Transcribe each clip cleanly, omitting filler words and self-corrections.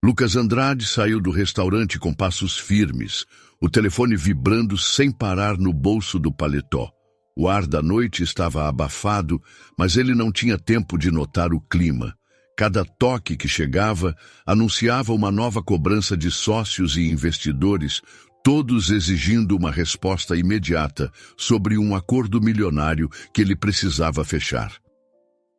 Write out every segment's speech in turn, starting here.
Lucas Andrade saiu do restaurante com passos firmes, o telefone vibrando sem parar no bolso do paletó. O ar da noite estava abafado, mas ele não tinha tempo de notar o clima. Cada toque que chegava anunciava uma nova cobrança de sócios e investidores, todos exigindo uma resposta imediata sobre um acordo milionário que ele precisava fechar.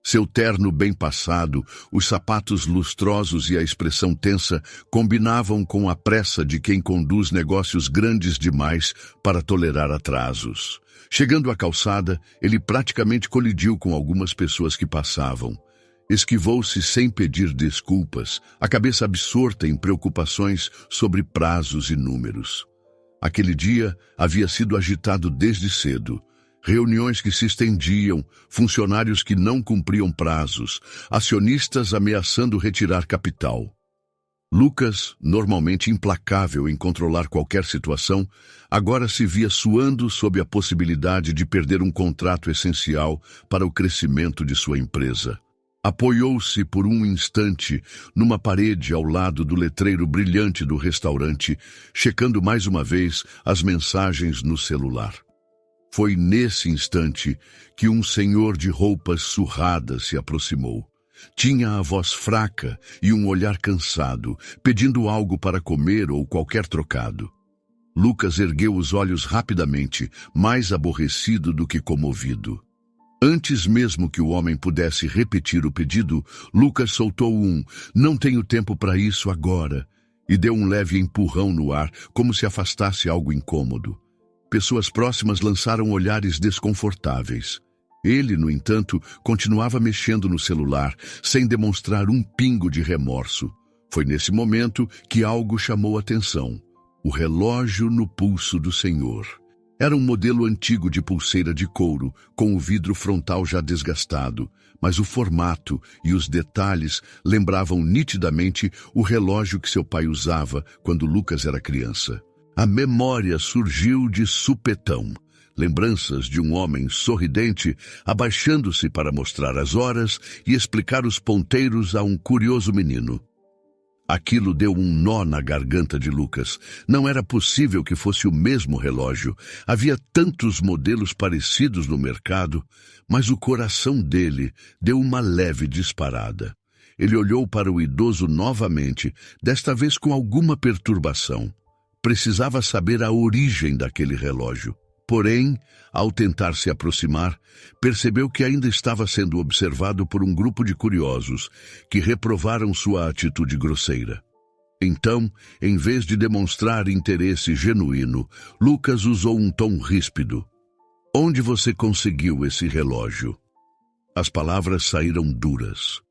Seu terno bem passado, os sapatos lustrosos e a expressão tensa combinavam com a pressa de quem conduz negócios grandes demais para tolerar atrasos. Chegando à calçada, ele praticamente colidiu com algumas pessoas que passavam. Esquivou-se sem pedir desculpas, a cabeça absorta em preocupações sobre prazos e números. Aquele dia havia sido agitado desde cedo. Reuniões que se estendiam, funcionários que não cumpriam prazos, acionistas ameaçando retirar capital. Lucas, normalmente implacável em controlar qualquer situação, agora se via suando sob a possibilidade de perder um contrato essencial para o crescimento de sua empresa. Apoiou-se por um instante numa parede ao lado do letreiro brilhante do restaurante, checando mais uma vez as mensagens no celular. Foi nesse instante que um senhor de roupas surradas se aproximou. Tinha a voz fraca e um olhar cansado, pedindo algo para comer ou qualquer trocado. Lucas ergueu os olhos rapidamente, mais aborrecido do que comovido. Antes mesmo que o homem pudesse repetir o pedido, Lucas soltou "Não tenho tempo para isso agora", e deu um leve empurrão no ar, como se afastasse algo incômodo. Pessoas próximas lançaram olhares desconfortáveis. Ele, no entanto, continuava mexendo no celular, sem demonstrar um pingo de remorso. Foi nesse momento que algo chamou atenção. O relógio no pulso do senhor. Era um modelo antigo de pulseira de couro, com o vidro frontal já desgastado, mas o formato e os detalhes lembravam nitidamente o relógio que seu pai usava quando Lucas era criança. A memória surgiu de supetão. Lembranças de um homem sorridente abaixando-se para mostrar as horas e explicar os ponteiros a um curioso menino. Aquilo deu um nó na garganta de Lucas. Não era possível que fosse o mesmo relógio. Havia tantos modelos parecidos no mercado, mas o coração dele deu uma leve disparada. Ele olhou para o idoso novamente, desta vez com alguma perturbação. Precisava saber a origem daquele relógio. Porém, ao tentar se aproximar, percebeu que ainda estava sendo observado por um grupo de curiosos que reprovaram sua atitude grosseira. Então, em vez de demonstrar interesse genuíno, Lucas usou um tom ríspido. "Onde você conseguiu esse relógio?" As palavras saíram duras.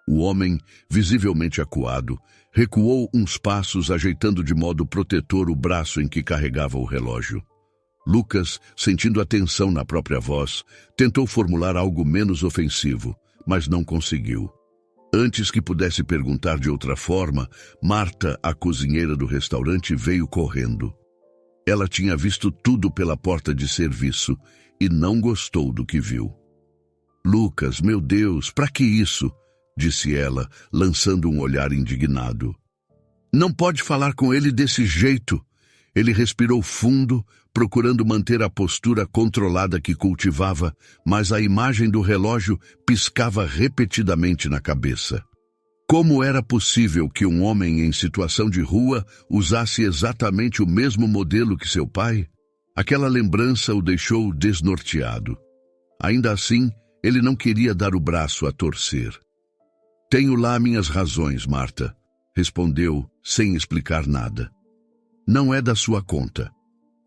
O homem, visivelmente acuado, recuou uns passos, ajeitando de modo protetor o braço em que carregava o relógio. Lucas, sentindo a tensão na própria voz, tentou formular algo menos ofensivo, mas não conseguiu. Antes que pudesse perguntar de outra forma, Marta, a cozinheira do restaurante, veio correndo. Ela tinha visto tudo pela porta de serviço e não gostou do que viu. "Lucas, meu Deus, para que isso?" disse ela, lançando um olhar indignado. "Não pode falar com ele desse jeito." Ele respirou fundo, procurando manter a postura controlada que cultivava, mas a imagem do relógio piscava repetidamente na cabeça. Como era possível que um homem em situação de rua usasse exatamente o mesmo modelo que seu pai? Aquela lembrança o deixou desnorteado. Ainda assim, ele não queria dar o braço a torcer. "Tenho lá minhas razões, Marta", respondeu, sem explicar nada. "Não é da sua conta."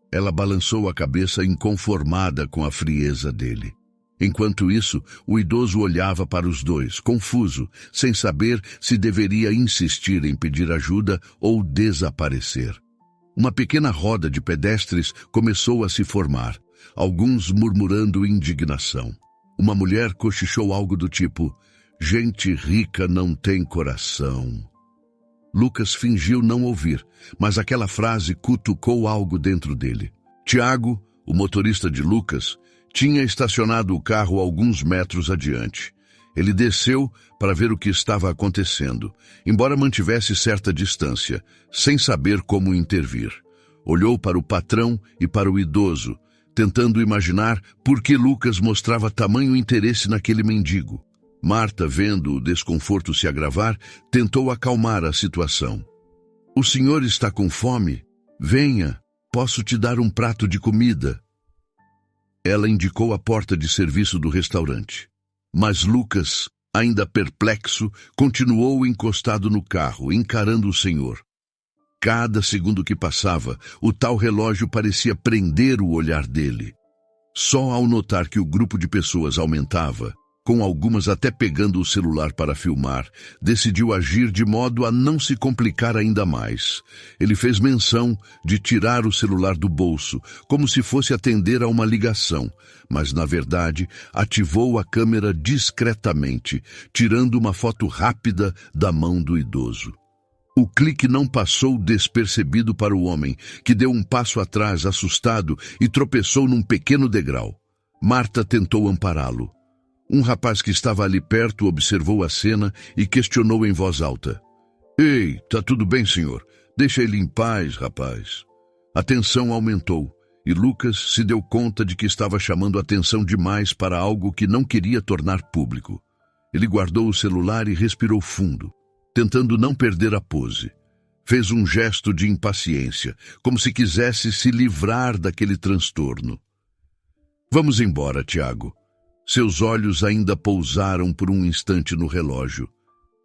Ela balançou a cabeça inconformada com a frieza dele. Enquanto isso, o idoso olhava para os dois, confuso, sem saber se deveria insistir em pedir ajuda ou desaparecer. Uma pequena roda de pedestres começou a se formar, alguns murmurando indignação. Uma mulher cochichou algo do tipo: "Gente rica não tem coração." Lucas fingiu não ouvir, mas aquela frase cutucou algo dentro dele. Tiago, o motorista de Lucas, tinha estacionado o carro alguns metros adiante. Ele desceu para ver o que estava acontecendo, embora mantivesse certa distância, sem saber como intervir. Olhou para o patrão e para o idoso, tentando imaginar por que Lucas mostrava tamanho interesse naquele mendigo. Marta, vendo o desconforto se agravar, tentou acalmar a situação. "O senhor está com fome? Venha, posso te dar um prato de comida." Ela indicou a porta de serviço do restaurante. Mas Lucas, ainda perplexo, continuou encostado no carro, encarando o senhor. Cada segundo que passava, o tal relógio parecia prender o olhar dele. Só ao notar que o grupo de pessoas aumentava, com algumas até pegando o celular para filmar, decidiu agir de modo a não se complicar ainda mais. Ele fez menção de tirar o celular do bolso, como se fosse atender a uma ligação, mas, na verdade, ativou a câmera discretamente, tirando uma foto rápida da mão do idoso. O clique não passou despercebido para o homem, que deu um passo atrás, assustado, e tropeçou num pequeno degrau. Marta tentou ampará-lo. Um rapaz que estava ali perto observou a cena e questionou em voz alta: "Ei, tá tudo bem, senhor? Deixa ele em paz, rapaz." A tensão aumentou, e Lucas se deu conta de que estava chamando atenção demais para algo que não queria tornar público. Ele guardou o celular e respirou fundo, tentando não perder a pose. Fez um gesto de impaciência, como se quisesse se livrar daquele transtorno. "Vamos embora, Tiago." Seus olhos ainda pousaram por um instante no relógio,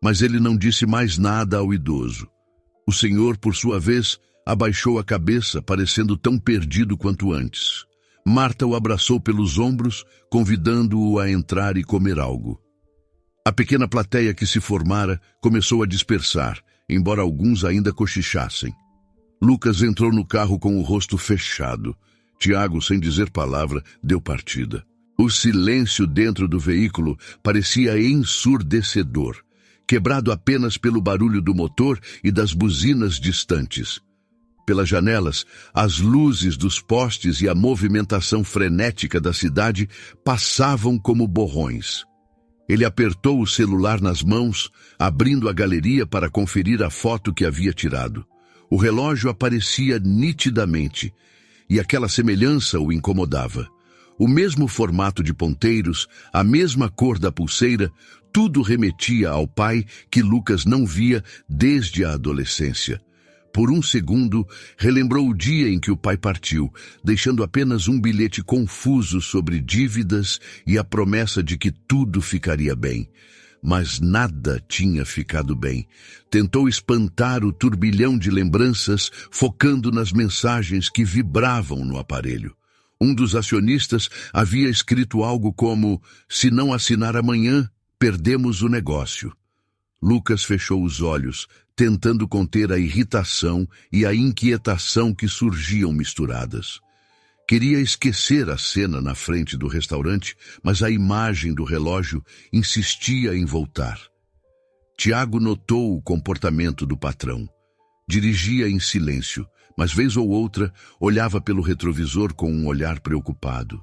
mas ele não disse mais nada ao idoso. O senhor, por sua vez, abaixou a cabeça, parecendo tão perdido quanto antes. Marta o abraçou pelos ombros, convidando-o a entrar e comer algo. A pequena plateia que se formara começou a dispersar, embora alguns ainda cochichassem. Lucas entrou no carro com o rosto fechado. Tiago, sem dizer palavra, deu partida. O silêncio dentro do veículo parecia ensurdecedor, quebrado apenas pelo barulho do motor e das buzinas distantes. Pelas janelas, as luzes dos postes e a movimentação frenética da cidade passavam como borrões. Ele apertou o celular nas mãos, abrindo a galeria para conferir a foto que havia tirado. O relógio aparecia nitidamente, e aquela semelhança o incomodava. O mesmo formato de ponteiros, a mesma cor da pulseira, tudo remetia ao pai que Lucas não via desde a adolescência. Por um segundo, relembrou o dia em que o pai partiu, deixando apenas um bilhete confuso sobre dívidas e a promessa de que tudo ficaria bem. Mas nada tinha ficado bem. Tentou espantar o turbilhão de lembranças, focando nas mensagens que vibravam no aparelho. Um dos acionistas havia escrito algo como: "Se não assinar amanhã, perdemos o negócio." Lucas fechou os olhos, tentando conter a irritação e a inquietação que surgiam misturadas. Queria esquecer a cena na frente do restaurante, mas a imagem do relógio insistia em voltar. Tiago notou o comportamento do patrão. Dirigia em silêncio, mas vez ou outra olhava pelo retrovisor com um olhar preocupado.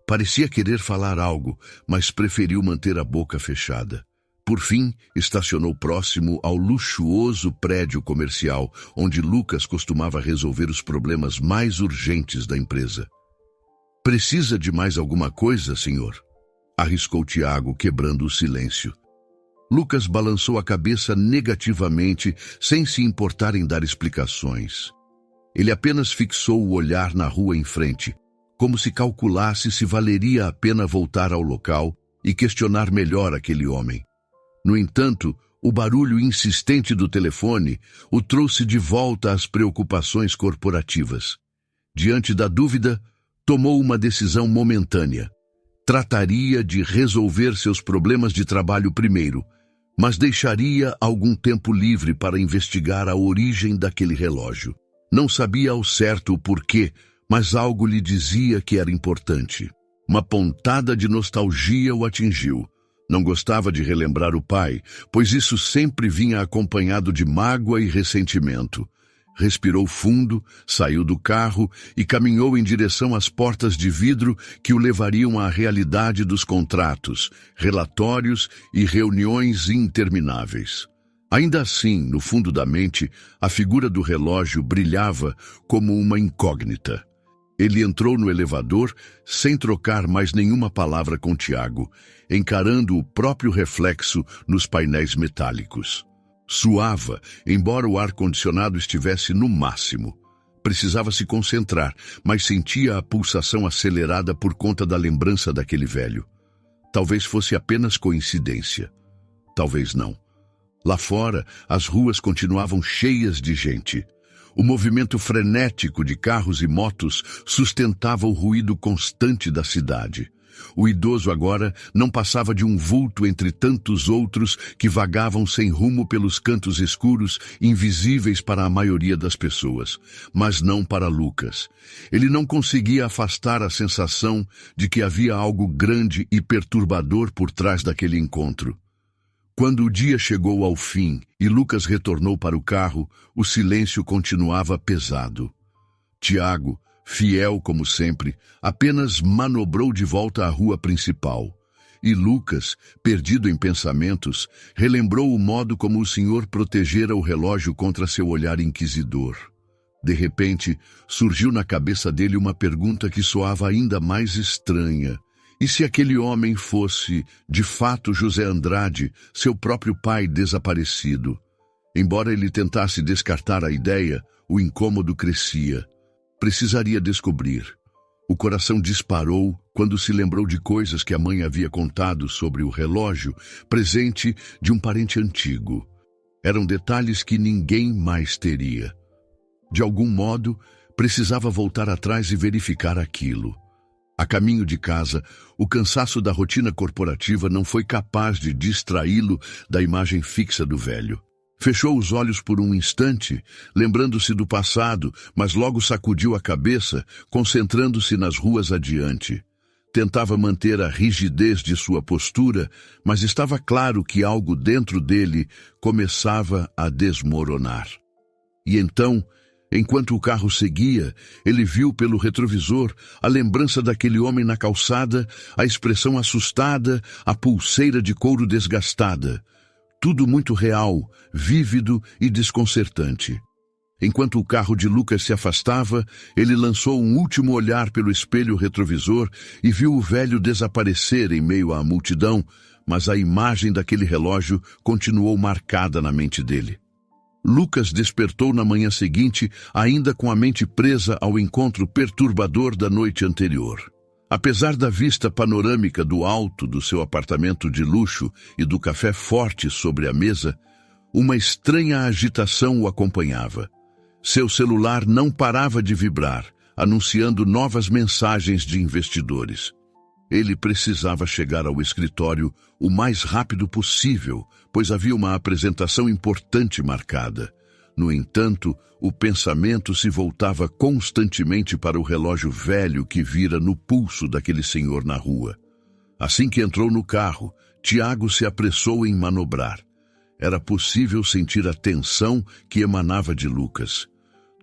Parecia querer falar algo, mas preferiu manter a boca fechada. Por fim, estacionou próximo ao luxuoso prédio comercial, onde Lucas costumava resolver os problemas mais urgentes da empresa. "Precisa de mais alguma coisa, senhor?" arriscou Tiago, quebrando o silêncio. Lucas balançou a cabeça negativamente, sem se importar em dar explicações. Ele apenas fixou o olhar na rua em frente, como se calculasse se valeria a pena voltar ao local e questionar melhor aquele homem. No entanto, o barulho insistente do telefone o trouxe de volta às preocupações corporativas. Diante da dúvida, tomou uma decisão momentânea. Trataria de resolver seus problemas de trabalho primeiro, mas deixaria algum tempo livre para investigar a origem daquele relógio. Não sabia ao certo o porquê, mas algo lhe dizia que era importante. Uma pontada de nostalgia o atingiu. Não gostava de relembrar o pai, pois isso sempre vinha acompanhado de mágoa e ressentimento. Respirou fundo, saiu do carro e caminhou em direção às portas de vidro que o levariam à realidade dos contratos, relatórios e reuniões intermináveis. Ainda assim, no fundo da mente, a figura do relógio brilhava como uma incógnita. Ele entrou no elevador sem trocar mais nenhuma palavra com Tiago, encarando o próprio reflexo nos painéis metálicos. Suava, embora o ar-condicionado estivesse no máximo. Precisava se concentrar, mas sentia a pulsação acelerada por conta da lembrança daquele velho. Talvez fosse apenas coincidência. Talvez não. Lá fora, as ruas continuavam cheias de gente. O movimento frenético de carros e motos sustentava o ruído constante da cidade. O idoso agora não passava de um vulto entre tantos outros que vagavam sem rumo pelos cantos escuros, invisíveis para a maioria das pessoas, mas não para Lucas. Ele não conseguia afastar a sensação de que havia algo grande e perturbador por trás daquele encontro. Quando o dia chegou ao fim e Lucas retornou para o carro, o silêncio continuava pesado. Tiago, fiel como sempre, apenas manobrou de volta à rua principal. E Lucas, perdido em pensamentos, relembrou o modo como o senhor protegera o relógio contra seu olhar inquisidor. De repente, surgiu na cabeça dele uma pergunta que soava ainda mais estranha. E se aquele homem fosse, de fato, José Andrade, seu próprio pai desaparecido? Embora ele tentasse descartar a ideia, o incômodo crescia. Precisaria descobrir. O coração disparou quando se lembrou de coisas que a mãe havia contado sobre o relógio, presente de um parente antigo. Eram detalhes que ninguém mais teria. De algum modo, precisava voltar atrás e verificar aquilo. A caminho de casa, o cansaço da rotina corporativa não foi capaz de distraí-lo da imagem fixa do velho. Fechou os olhos por um instante, lembrando-se do passado, mas logo sacudiu a cabeça, concentrando-se nas ruas adiante. Tentava manter a rigidez de sua postura, mas estava claro que algo dentro dele começava a desmoronar. E então, enquanto o carro seguia, ele viu pelo retrovisor a lembrança daquele homem na calçada, a expressão assustada, a pulseira de couro desgastada. Tudo muito real, vívido e desconcertante. Enquanto o carro de Lucas se afastava, ele lançou um último olhar pelo espelho retrovisor e viu o velho desaparecer em meio à multidão, mas a imagem daquele relógio continuou marcada na mente dele. Lucas despertou na manhã seguinte, ainda com a mente presa ao encontro perturbador da noite anterior. Apesar da vista panorâmica do alto do seu apartamento de luxo e do café forte sobre a mesa, uma estranha agitação o acompanhava. Seu celular não parava de vibrar, anunciando novas mensagens de investidores. Ele precisava chegar ao escritório o mais rápido possível, pois havia uma apresentação importante marcada. No entanto, o pensamento se voltava constantemente para o relógio velho que vira no pulso daquele senhor na rua. Assim que entrou no carro, Tiago se apressou em manobrar. Era possível sentir a tensão que emanava de Lucas.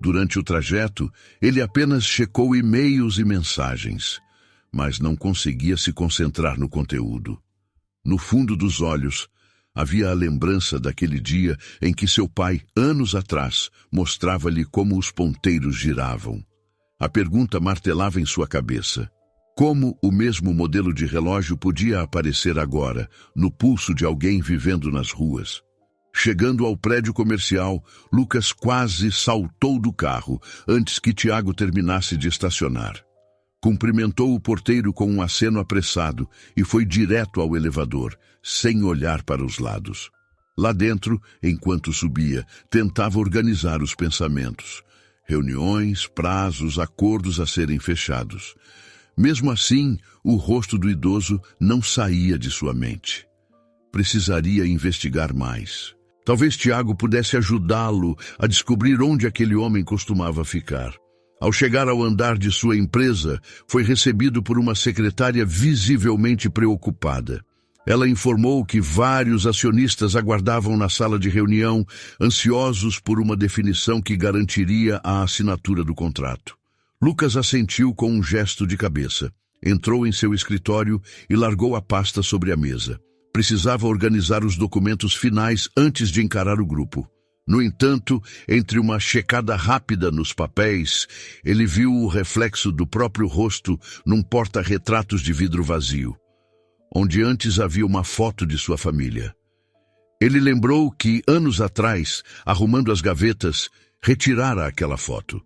Durante o trajeto, ele apenas checou e-mails e mensagens, mas não conseguia se concentrar no conteúdo. No fundo dos olhos, havia a lembrança daquele dia em que seu pai, anos atrás, mostrava-lhe como os ponteiros giravam. A pergunta martelava em sua cabeça. Como o mesmo modelo de relógio podia aparecer agora, no pulso de alguém vivendo nas ruas? Chegando ao prédio comercial, Lucas quase saltou do carro antes que Tiago terminasse de estacionar. Cumprimentou o porteiro com um aceno apressado e foi direto ao elevador, sem olhar para os lados. Lá dentro, enquanto subia, tentava organizar os pensamentos. Reuniões, prazos, acordos a serem fechados. Mesmo assim, o rosto do idoso não saía de sua mente. Precisaria investigar mais. Talvez Tiago pudesse ajudá-lo a descobrir onde aquele homem costumava ficar. Ao chegar ao andar de sua empresa, foi recebido por uma secretária visivelmente preocupada. Ela informou que vários acionistas aguardavam na sala de reunião, ansiosos por uma definição que garantiria a assinatura do contrato. Lucas assentiu com um gesto de cabeça. Entrou em seu escritório e largou a pasta sobre a mesa. Precisava organizar os documentos finais antes de encarar o grupo. No entanto, entre uma checada rápida nos papéis, ele viu o reflexo do próprio rosto num porta-retratos de vidro vazio, onde antes havia uma foto de sua família. Ele lembrou que, anos atrás, arrumando as gavetas, retirara aquela foto.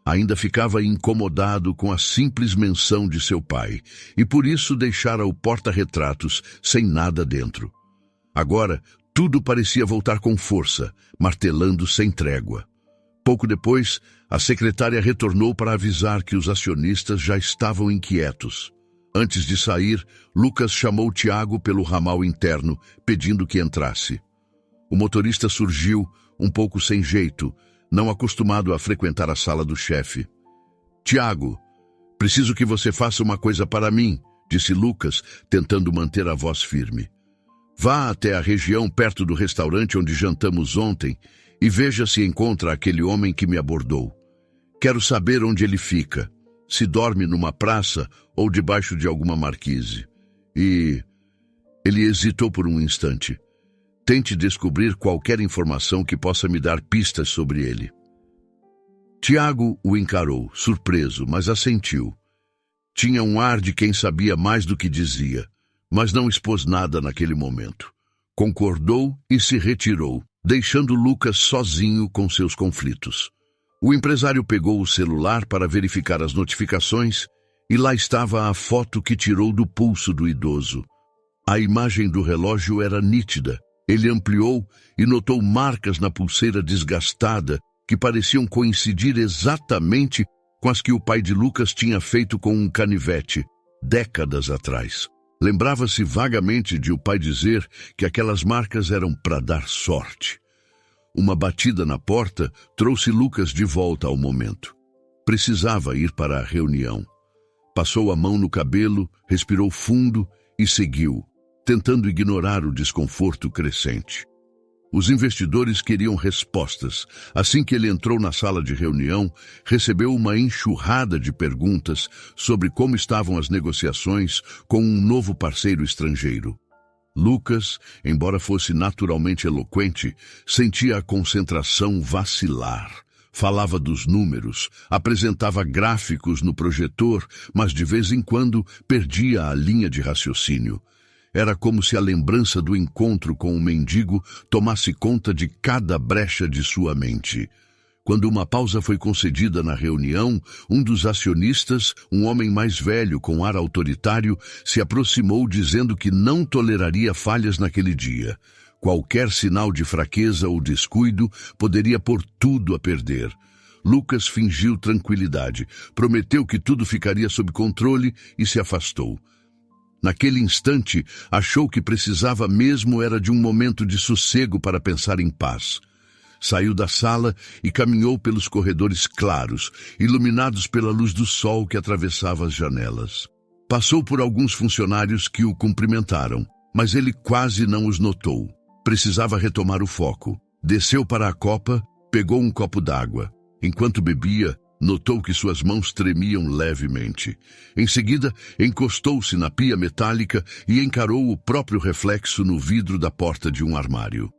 Ainda ficava incomodado com a simples menção de seu pai, e por isso deixara o porta-retratos sem nada dentro. Agora, tudo parecia voltar com força, martelando sem trégua. Pouco depois, a secretária retornou para avisar que os acionistas já estavam inquietos. Antes de sair, Lucas chamou Tiago pelo ramal interno, pedindo que entrasse. O motorista surgiu, um pouco sem jeito, não acostumado a frequentar a sala do chefe. "Tiago, preciso que você faça uma coisa para mim", disse Lucas, tentando manter a voz firme. "Vá até a região perto do restaurante onde jantamos ontem e veja se encontra aquele homem que me abordou. Quero saber onde ele fica, se dorme numa praça ou debaixo de alguma marquise. E..." Ele hesitou por um instante. "Tente descobrir qualquer informação que possa me dar pistas sobre ele." Tiago o encarou, surpreso, mas assentiu. Tinha um ar de quem sabia mais do que dizia, mas não expôs nada naquele momento. Concordou e se retirou, deixando Lucas sozinho com seus conflitos. O empresário pegou o celular para verificar as notificações e lá estava a foto que tirou do pulso do idoso. A imagem do relógio era nítida. Ele ampliou e notou marcas na pulseira desgastada que pareciam coincidir exatamente com as que o pai de Lucas tinha feito com um canivete, décadas atrás. Lembrava-se vagamente de o pai dizer que aquelas marcas eram para dar sorte. Uma batida na porta trouxe Lucas de volta ao momento. Precisava ir para a reunião. Passou a mão no cabelo, respirou fundo e seguiu, tentando ignorar o desconforto crescente. Os investidores queriam respostas. Assim que ele entrou na sala de reunião, recebeu uma enxurrada de perguntas sobre como estavam as negociações com um novo parceiro estrangeiro. Lucas, embora fosse naturalmente eloquente, sentia a concentração vacilar. Falava dos números, apresentava gráficos no projetor, mas de vez em quando perdia a linha de raciocínio. Era como se a lembrança do encontro com o mendigo tomasse conta de cada brecha de sua mente. Quando uma pausa foi concedida na reunião, um dos acionistas, um homem mais velho com ar autoritário, se aproximou dizendo que não toleraria falhas naquele dia. Qualquer sinal de fraqueza ou descuido poderia pôr tudo a perder. Lucas fingiu tranquilidade, prometeu que tudo ficaria sob controle e se afastou. Naquele instante, achou que precisava mesmo era de um momento de sossego para pensar em paz. Saiu da sala e caminhou pelos corredores claros, iluminados pela luz do sol que atravessava as janelas. Passou por alguns funcionários que o cumprimentaram, mas ele quase não os notou. Precisava retomar o foco. Desceu para a copa, pegou um copo d'água. Enquanto bebia, notou que suas mãos tremiam levemente. Em seguida, encostou-se na pia metálica e encarou o próprio reflexo no vidro da porta de um armário.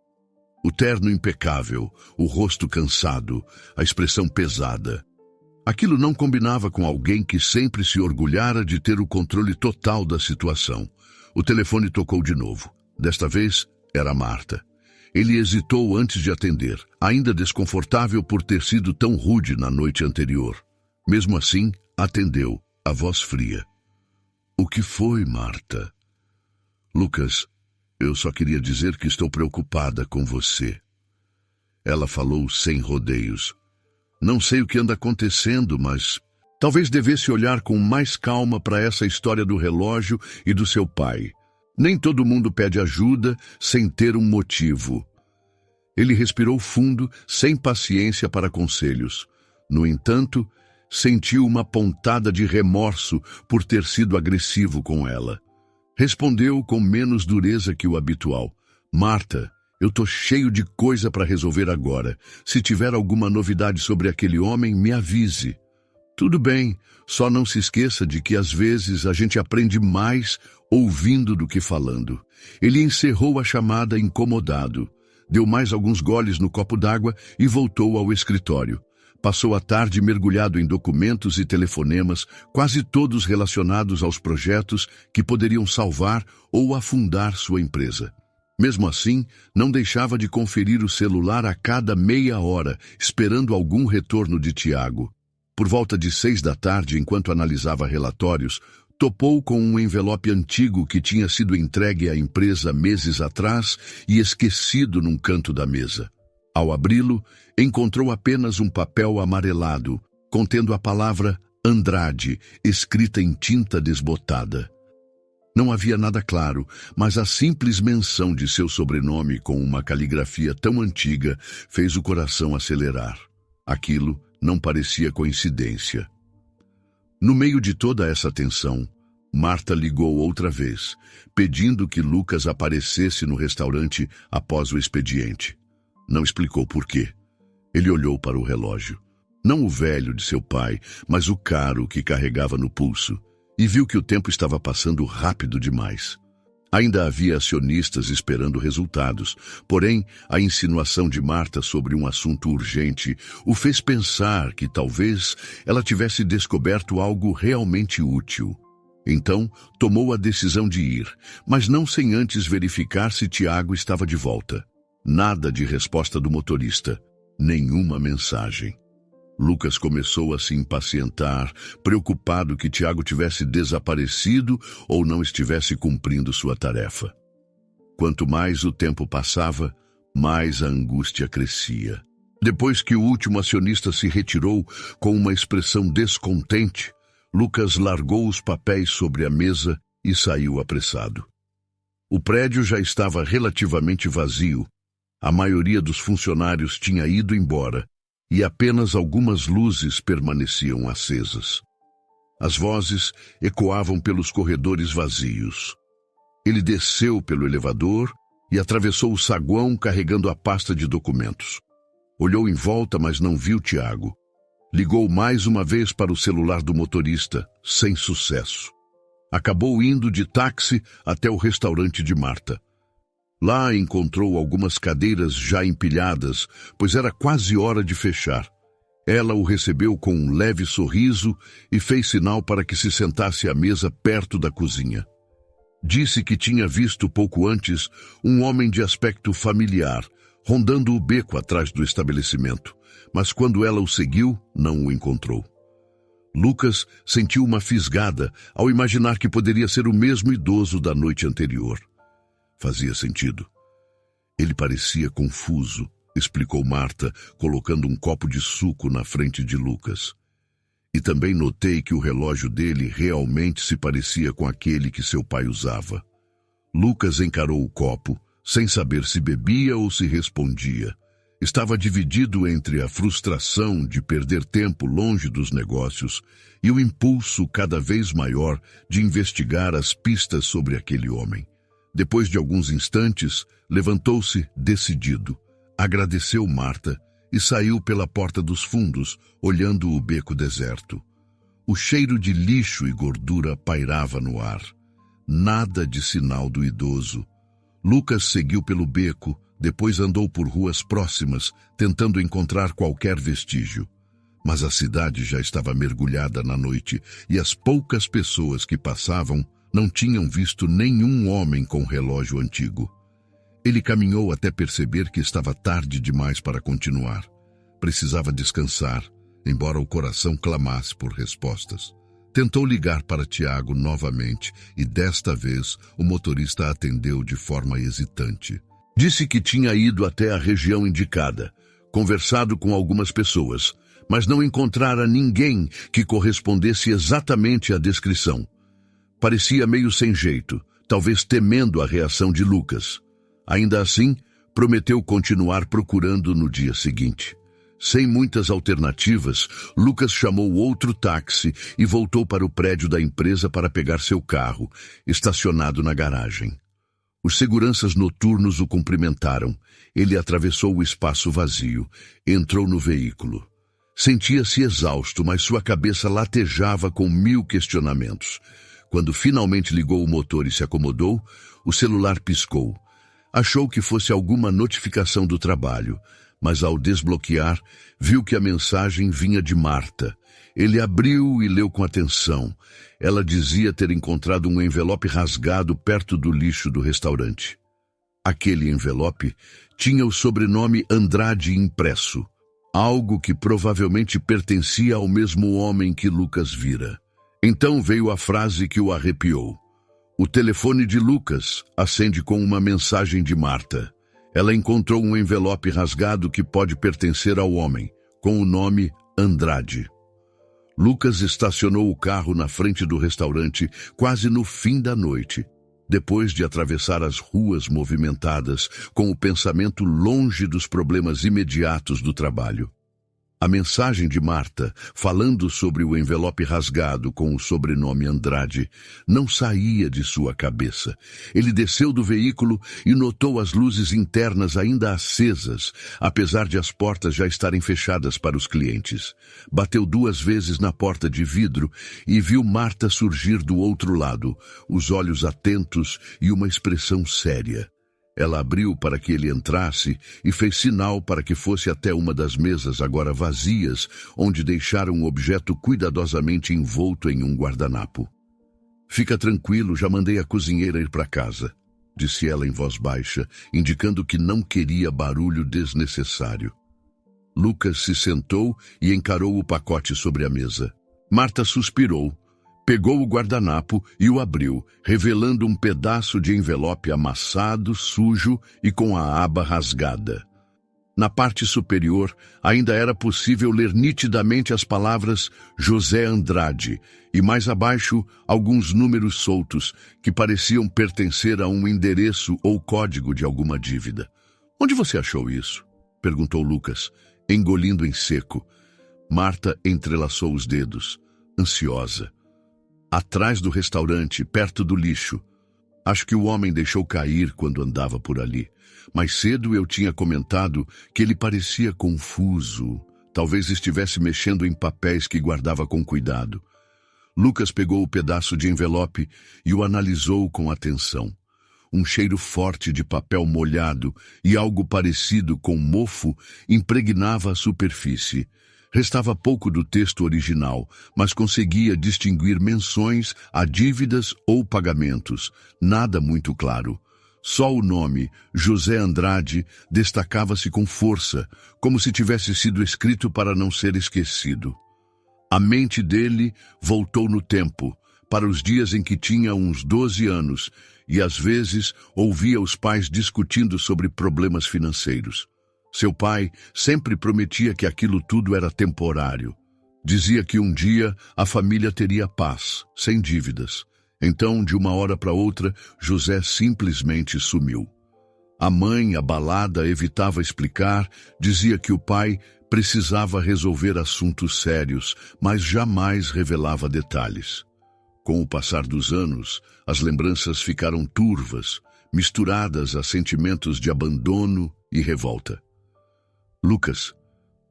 O terno impecável, o rosto cansado, a expressão pesada. Aquilo não combinava com alguém que sempre se orgulhara de ter o controle total da situação. O telefone tocou de novo. Desta vez, era Marta. Ele hesitou antes de atender, ainda desconfortável por ter sido tão rude na noite anterior. Mesmo assim, atendeu, a voz fria. "O que foi, Marta?" "Lucas, eu só queria dizer que estou preocupada com você." Ela falou sem rodeios. "Não sei o que anda acontecendo, mas talvez devesse olhar com mais calma para essa história do relógio e do seu pai. Nem todo mundo pede ajuda sem ter um motivo." Ele respirou fundo, sem paciência para conselhos. No entanto, sentiu uma pontada de remorso por ter sido agressivo com ela. Respondeu com menos dureza que o habitual. Marta, eu tô cheio de coisa para resolver agora. Se tiver alguma novidade sobre aquele homem, me avise. Tudo bem, só não se esqueça de que às vezes a gente aprende mais ouvindo do que falando. Ele encerrou a chamada incomodado. Deu mais alguns goles no copo d'água e voltou ao escritório. Passou a tarde mergulhado em documentos e telefonemas, quase todos relacionados aos projetos que poderiam salvar ou afundar sua empresa. Mesmo assim, não deixava de conferir o celular a cada meia hora, esperando algum retorno de Tiago. Por volta de 6 da tarde, enquanto analisava relatórios, topou com um envelope antigo que tinha sido entregue à empresa meses atrás e esquecido num canto da mesa. Ao abri-lo, encontrou apenas um papel amarelado, contendo a palavra Andrade, escrita em tinta desbotada. Não havia nada claro, mas a simples menção de seu sobrenome com uma caligrafia tão antiga fez o coração acelerar. Aquilo não parecia coincidência. No meio de toda essa tensão, Marta ligou outra vez, pedindo que Lucas aparecesse no restaurante após o expediente. Não explicou por quê. Ele olhou para o relógio. Não o velho de seu pai, mas o caro que carregava no pulso, e viu que o tempo estava passando rápido demais. Ainda havia acionistas esperando resultados, porém a insinuação de Marta sobre um assunto urgente o fez pensar que talvez ela tivesse descoberto algo realmente útil. Então, tomou a decisão de ir, mas não sem antes verificar se Tiago estava de volta. Nada de resposta do motorista, nenhuma mensagem. Lucas começou a se impacientar, preocupado que Tiago tivesse desaparecido ou não estivesse cumprindo sua tarefa. Quanto mais o tempo passava, mais a angústia crescia. Depois que o último acionista se retirou com uma expressão descontente, Lucas largou os papéis sobre a mesa e saiu apressado. O prédio já estava relativamente vazio. A maioria dos funcionários tinha ido embora e apenas algumas luzes permaneciam acesas. As vozes ecoavam pelos corredores vazios. Ele desceu pelo elevador e atravessou o saguão carregando a pasta de documentos. Olhou em volta, mas não viu Tiago. Ligou mais uma vez para o celular do motorista, sem sucesso. Acabou indo de táxi até o restaurante de Marta. Lá encontrou algumas cadeiras já empilhadas, pois era quase hora de fechar. Ela o recebeu com um leve sorriso e fez sinal para que se sentasse à mesa perto da cozinha. Disse que tinha visto pouco antes um homem de aspecto familiar, rondando o beco atrás do estabelecimento, mas quando ela o seguiu, não o encontrou. Lucas sentiu uma fisgada ao imaginar que poderia ser o mesmo idoso da noite anterior. Fazia sentido. Ele parecia confuso, explicou Marta, colocando um copo de suco na frente de Lucas. E também notei que o relógio dele realmente se parecia com aquele que seu pai usava. Lucas encarou o copo, sem saber se bebia ou se respondia. Estava dividido entre a frustração de perder tempo longe dos negócios e o impulso cada vez maior de investigar as pistas sobre aquele homem. Depois de alguns instantes, levantou-se decidido, agradeceu Marta e saiu pela porta dos fundos, olhando o beco deserto. O cheiro de lixo e gordura pairava no ar. Nada de sinal do idoso. Lucas seguiu pelo beco, depois andou por ruas próximas, tentando encontrar qualquer vestígio. Mas a cidade já estava mergulhada na noite e as poucas pessoas que passavam não tinham visto nenhum homem com relógio antigo. Ele caminhou até perceber que estava tarde demais para continuar. Precisava descansar, embora o coração clamasse por respostas. Tentou ligar para Tiago novamente e desta vez o motorista atendeu de forma hesitante. Disse que tinha ido até a região indicada, conversado com algumas pessoas, mas não encontrara ninguém que correspondesse exatamente à descrição. Parecia meio sem jeito, talvez temendo a reação de Lucas. Ainda assim, prometeu continuar procurando no dia seguinte. Sem muitas alternativas, Lucas chamou outro táxi e voltou para o prédio da empresa para pegar seu carro, estacionado na garagem. Os seguranças noturnos o cumprimentaram. Ele atravessou o espaço vazio, entrou no veículo. Sentia-se exausto, mas sua cabeça latejava com 1000 questionamentos. Quando finalmente ligou o motor e se acomodou, o celular piscou. Achou que fosse alguma notificação do trabalho, mas ao desbloquear, viu que a mensagem vinha de Marta. Ele abriu e leu com atenção. Ela dizia ter encontrado um envelope rasgado perto do lixo do restaurante. Aquele envelope tinha o sobrenome Andrade impresso, algo que provavelmente pertencia ao mesmo homem que Lucas vira. Então veio a frase que o arrepiou. O telefone de Lucas acende com uma mensagem de Marta. Ela encontrou um envelope rasgado que pode pertencer ao homem, com o nome Andrade. Lucas estacionou o carro na frente do restaurante quase no fim da noite, depois de atravessar as ruas movimentadas com o pensamento longe dos problemas imediatos do trabalho. A mensagem de Marta, falando sobre o envelope rasgado com o sobrenome Andrade, não saía de sua cabeça. Ele desceu do veículo e notou as luzes internas ainda acesas, apesar de as portas já estarem fechadas para os clientes. Bateu 2 vezes na porta de vidro e viu Marta surgir do outro lado, os olhos atentos e uma expressão séria. Ela abriu para que ele entrasse e fez sinal para que fosse até uma das mesas agora vazias, onde deixaram um objeto cuidadosamente envolto em um guardanapo. Fica tranquilo, já mandei a cozinheira ir para casa, disse ela em voz baixa, indicando que não queria barulho desnecessário. Lucas se sentou e encarou o pacote sobre a mesa. Marta suspirou. Pegou o guardanapo e o abriu, revelando um pedaço de envelope amassado, sujo e com a aba rasgada. Na parte superior, ainda era possível ler nitidamente as palavras José Andrade e mais abaixo alguns números soltos que pareciam pertencer a um endereço ou código de alguma dívida. "Onde você achou isso?" perguntou Lucas, engolindo em seco. Marta entrelaçou os dedos, ansiosa. "Atrás do restaurante, perto do lixo. Acho que o homem deixou cair quando andava por ali. Mais cedo eu tinha comentado que ele parecia confuso. Talvez estivesse mexendo em papéis que guardava com cuidado." Lucas pegou o pedaço de envelope e o analisou com atenção. Um cheiro forte de papel molhado e algo parecido com mofo impregnava a superfície. Restava pouco do texto original, mas conseguia distinguir menções a dívidas ou pagamentos, nada muito claro. Só o nome, José Andrade, destacava-se com força, como se tivesse sido escrito para não ser esquecido. A mente dele voltou no tempo, para os dias em que tinha uns 12 anos, e às vezes ouvia os pais discutindo sobre problemas financeiros. Seu pai sempre prometia que aquilo tudo era temporário. Dizia que um dia a família teria paz, sem dívidas. Então, de uma hora para outra, José simplesmente sumiu. A mãe, abalada, evitava explicar, dizia que o pai precisava resolver assuntos sérios, mas jamais revelava detalhes. Com o passar dos anos, as lembranças ficaram turvas, misturadas a sentimentos de abandono e revolta. "Lucas,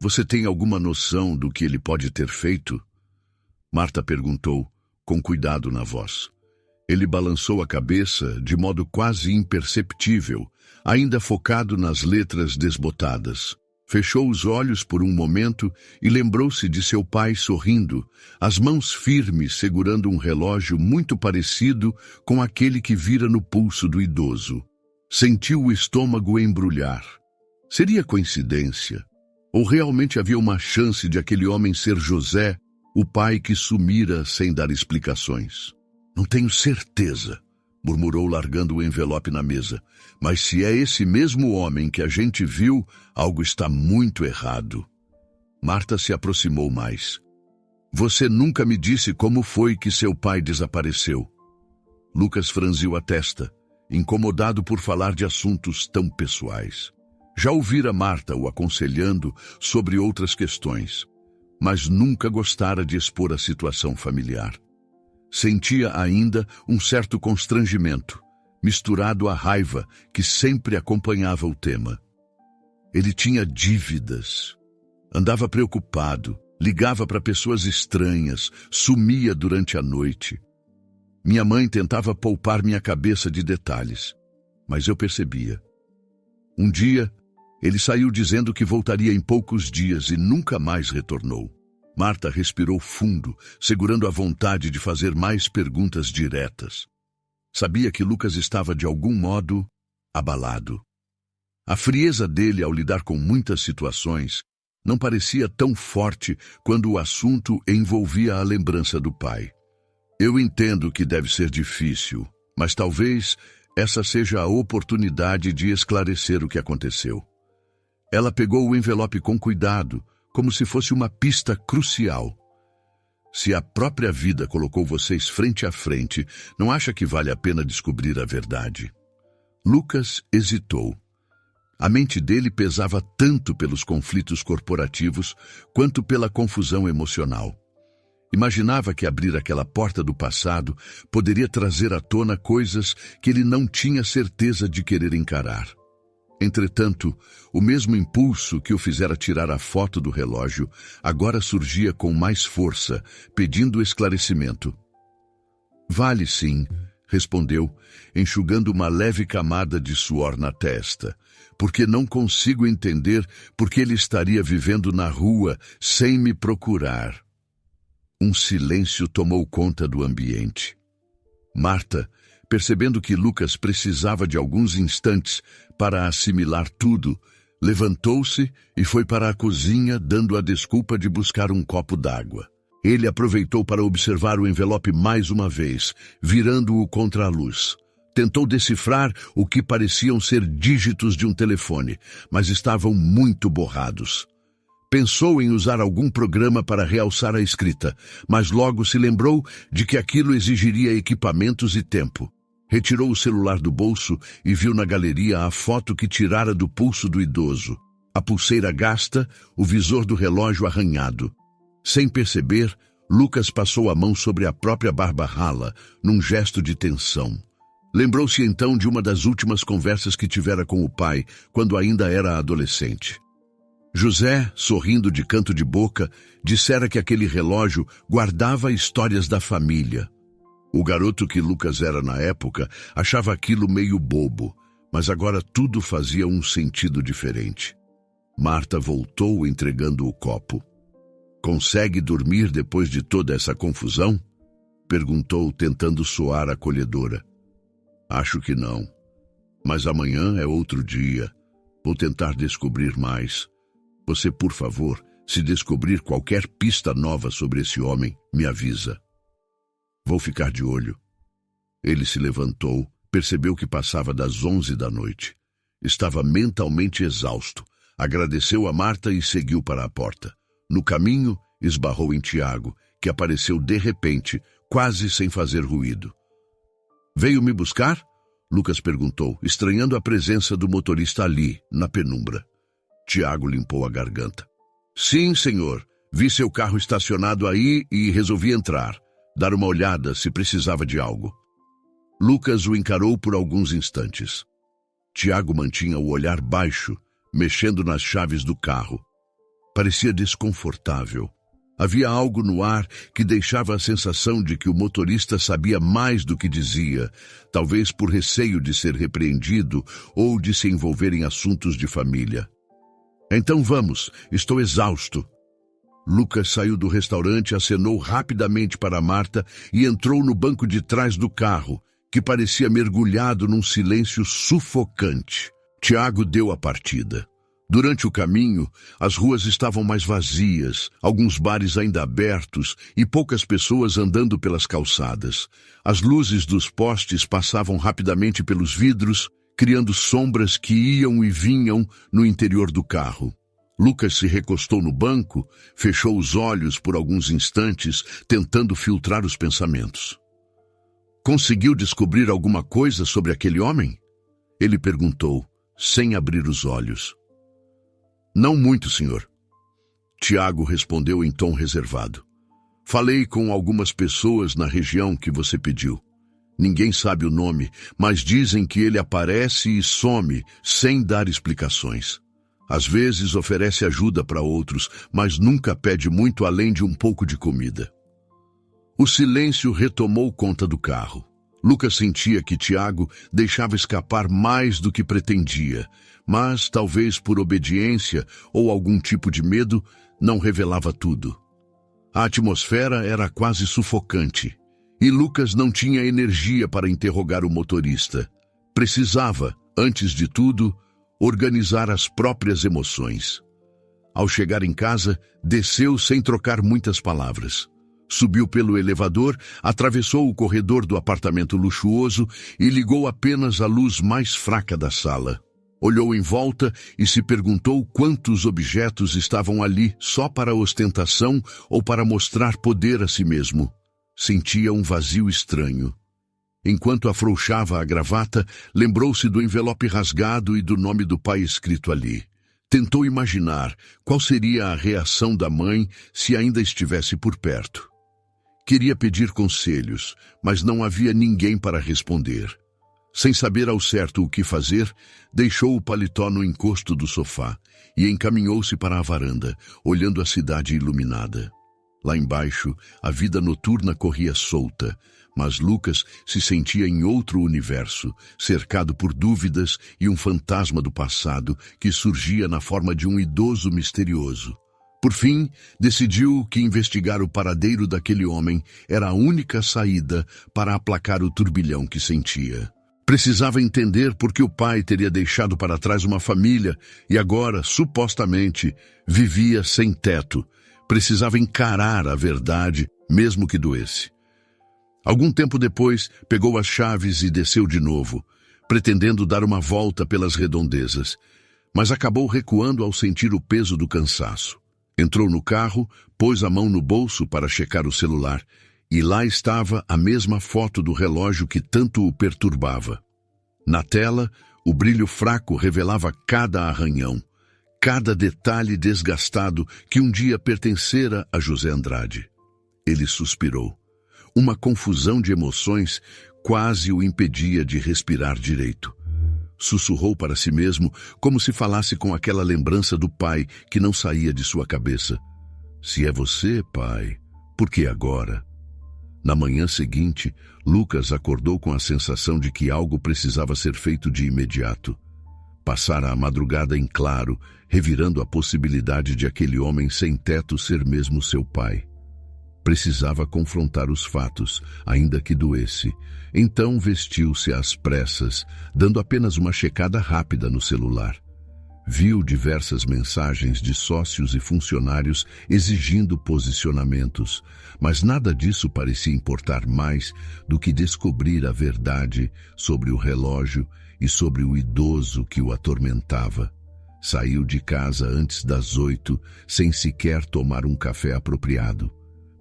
você tem alguma noção do que ele pode ter feito?" Marta perguntou, com cuidado na voz. Ele balançou a cabeça de modo quase imperceptível, ainda focado nas letras desbotadas. Fechou os olhos por um momento e lembrou-se de seu pai sorrindo, as mãos firmes segurando um relógio muito parecido com aquele que vira no pulso do idoso. Sentiu o estômago embrulhar. Seria coincidência? Ou realmente havia uma chance de aquele homem ser José, o pai que sumira sem dar explicações? "Não tenho certeza", murmurou largando o envelope na mesa. "Mas se é esse mesmo homem que a gente viu, algo está muito errado." Marta se aproximou mais. "Você nunca me disse como foi que seu pai desapareceu." Lucas franziu a testa, incomodado por falar de assuntos tão pessoais. Já ouvira Marta o aconselhando sobre outras questões, mas nunca gostara de expor a situação familiar. Sentia ainda um certo constrangimento, misturado à raiva que sempre acompanhava o tema. Ele tinha dívidas. Andava preocupado, ligava para pessoas estranhas, sumia durante a noite. Minha mãe tentava poupar minha cabeça de detalhes, mas eu percebia. Um dia, ele saiu dizendo que voltaria em poucos dias e nunca mais retornou. Marta respirou fundo, segurando a vontade de fazer mais perguntas diretas. Sabia que Lucas estava de algum modo abalado. A frieza dele ao lidar com muitas situações não parecia tão forte quando o assunto envolvia a lembrança do pai. Eu entendo que deve ser difícil, mas talvez essa seja a oportunidade de esclarecer o que aconteceu. Ela pegou o envelope com cuidado, como se fosse uma pista crucial. Se a própria vida colocou vocês frente a frente, não acha que vale a pena descobrir a verdade? Lucas hesitou. A mente dele pesava tanto pelos conflitos corporativos quanto pela confusão emocional. Imaginava que abrir aquela porta do passado poderia trazer à tona coisas que ele não tinha certeza de querer encarar. Entretanto, o mesmo impulso que o fizera tirar a foto do relógio agora surgia com mais força, pedindo esclarecimento. Vale sim, respondeu, enxugando uma leve camada de suor na testa, porque não consigo entender por que ele estaria vivendo na rua sem me procurar. Um silêncio tomou conta do ambiente. Marta, percebendo que Lucas precisava de alguns instantes para assimilar tudo, levantou-se e foi para a cozinha, dando a desculpa de buscar um copo d'água. Ele aproveitou para observar o envelope mais uma vez, virando-o contra a luz. Tentou decifrar o que pareciam ser dígitos de um telefone, mas estavam muito borrados. Pensou em usar algum programa para realçar a escrita, mas logo se lembrou de que aquilo exigiria equipamentos e tempo. Retirou o celular do bolso e viu na galeria a foto que tirara do pulso do idoso. A pulseira gasta, o visor do relógio arranhado. Sem perceber, Lucas passou a mão sobre a própria barba rala, num gesto de tensão. Lembrou-se então de uma das últimas conversas que tivera com o pai, quando ainda era adolescente. José, sorrindo de canto de boca, dissera que aquele relógio guardava histórias da família. O garoto que Lucas era na época achava aquilo meio bobo, mas agora tudo fazia um sentido diferente. Marta voltou entregando o copo. "Consegue dormir depois de toda essa confusão?" perguntou, tentando soar acolhedora. "Acho que não. Mas amanhã é outro dia. Vou tentar descobrir mais. Você, por favor, se descobrir qualquer pista nova sobre esse homem, me avisa." "Vou ficar de olho." Ele se levantou, percebeu que passava das 11 da noite. Estava mentalmente exausto. Agradeceu a Marta e seguiu para a porta. No caminho, esbarrou em Tiago, que apareceu de repente, quase sem fazer ruído. "Veio me buscar?" Lucas perguntou, estranhando a presença do motorista ali, na penumbra. Tiago limpou a garganta. "Sim, senhor. Vi seu carro estacionado aí e resolvi entrar, dar uma olhada se precisava de algo." Lucas o encarou por alguns instantes. Tiago mantinha o olhar baixo, mexendo nas chaves do carro. Parecia desconfortável. Havia algo no ar que deixava a sensação de que o motorista sabia mais do que dizia, talvez por receio de ser repreendido ou de se envolver em assuntos de família. "Então vamos, estou exausto." Lucas saiu do restaurante, acenou rapidamente para Marta e entrou no banco de trás do carro, que parecia mergulhado num silêncio sufocante. Tiago deu a partida. Durante o caminho, as ruas estavam mais vazias, alguns bares ainda abertos e poucas pessoas andando pelas calçadas. As luzes dos postes passavam rapidamente pelos vidros, criando sombras que iam e vinham no interior do carro. Lucas se recostou no banco, fechou os olhos por alguns instantes, tentando filtrar os pensamentos. "Conseguiu descobrir alguma coisa sobre aquele homem?" Ele perguntou, sem abrir os olhos. Não muito, senhor. Tiago respondeu em tom reservado. Falei com algumas pessoas na região que você pediu. Ninguém sabe o nome, mas dizem que ele aparece e some sem dar explicações. Às vezes oferece ajuda para outros, mas nunca pede muito além de um pouco de comida. O silêncio retomou conta do carro. Lucas sentia que Tiago deixava escapar mais do que pretendia, mas talvez por obediência ou algum tipo de medo, não revelava tudo. A atmosfera era quase sufocante, e Lucas não tinha energia para interrogar o motorista. Precisava, antes de tudo, organizar as próprias emoções. Ao chegar em casa, desceu sem trocar muitas palavras. Subiu pelo elevador, atravessou o corredor do apartamento luxuoso e ligou apenas a luz mais fraca da sala. Olhou em volta e se perguntou quantos objetos estavam ali só para ostentação ou para mostrar poder a si mesmo. Sentia um vazio estranho. Enquanto afrouxava a gravata, lembrou-se do envelope rasgado e do nome do pai escrito ali. Tentou imaginar qual seria a reação da mãe se ainda estivesse por perto. Queria pedir conselhos, mas não havia ninguém para responder. Sem saber ao certo o que fazer, deixou o paletó no encosto do sofá e encaminhou-se para a varanda, olhando a cidade iluminada. Lá embaixo, a vida noturna corria solta, mas Lucas se sentia em outro universo, cercado por dúvidas e um fantasma do passado que surgia na forma de um idoso misterioso. Por fim, decidiu que investigar o paradeiro daquele homem era a única saída para aplacar o turbilhão que sentia. Precisava entender por que o pai teria deixado para trás uma família e agora, supostamente, vivia sem teto. Precisava encarar a verdade, mesmo que doesse. Algum tempo depois, pegou as chaves e desceu de novo, pretendendo dar uma volta pelas redondezas, mas acabou recuando ao sentir o peso do cansaço. Entrou no carro, pôs a mão no bolso para checar o celular, e lá estava a mesma foto do relógio que tanto o perturbava. Na tela, o brilho fraco revelava cada arranhão, cada detalhe desgastado que um dia pertencera a José Andrade. Ele suspirou. Uma confusão de emoções quase o impedia de respirar direito. Sussurrou para si mesmo, como se falasse com aquela lembrança do pai que não saía de sua cabeça. Se é você, pai, por que agora? Na manhã seguinte, Lucas acordou com a sensação de que algo precisava ser feito de imediato. Passara a madrugada em claro, revirando a possibilidade de aquele homem sem teto ser mesmo seu pai. Precisava confrontar os fatos, ainda que doesse. Então vestiu-se às pressas, dando apenas uma checada rápida no celular. Viu diversas mensagens de sócios e funcionários exigindo posicionamentos, mas nada disso parecia importar mais do que descobrir a verdade sobre o relógio e sobre o idoso que o atormentava. Saiu de casa antes das 8, sem sequer tomar um café apropriado.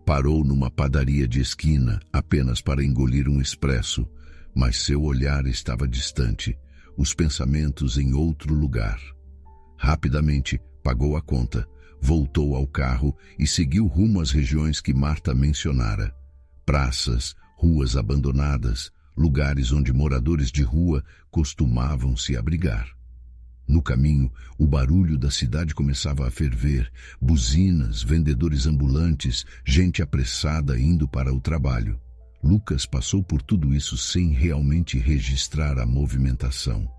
Parou numa padaria de esquina apenas para engolir um expresso, mas seu olhar estava distante, os pensamentos em outro lugar. Rapidamente pagou a conta, voltou ao carro e seguiu rumo às regiões que Marta mencionara. Praças, ruas abandonadas, lugares onde moradores de rua costumavam se abrigar. No caminho, o barulho da cidade começava a ferver, buzinas, vendedores ambulantes, gente apressada indo para o trabalho. Lucas passou por tudo isso sem realmente registrar a movimentação.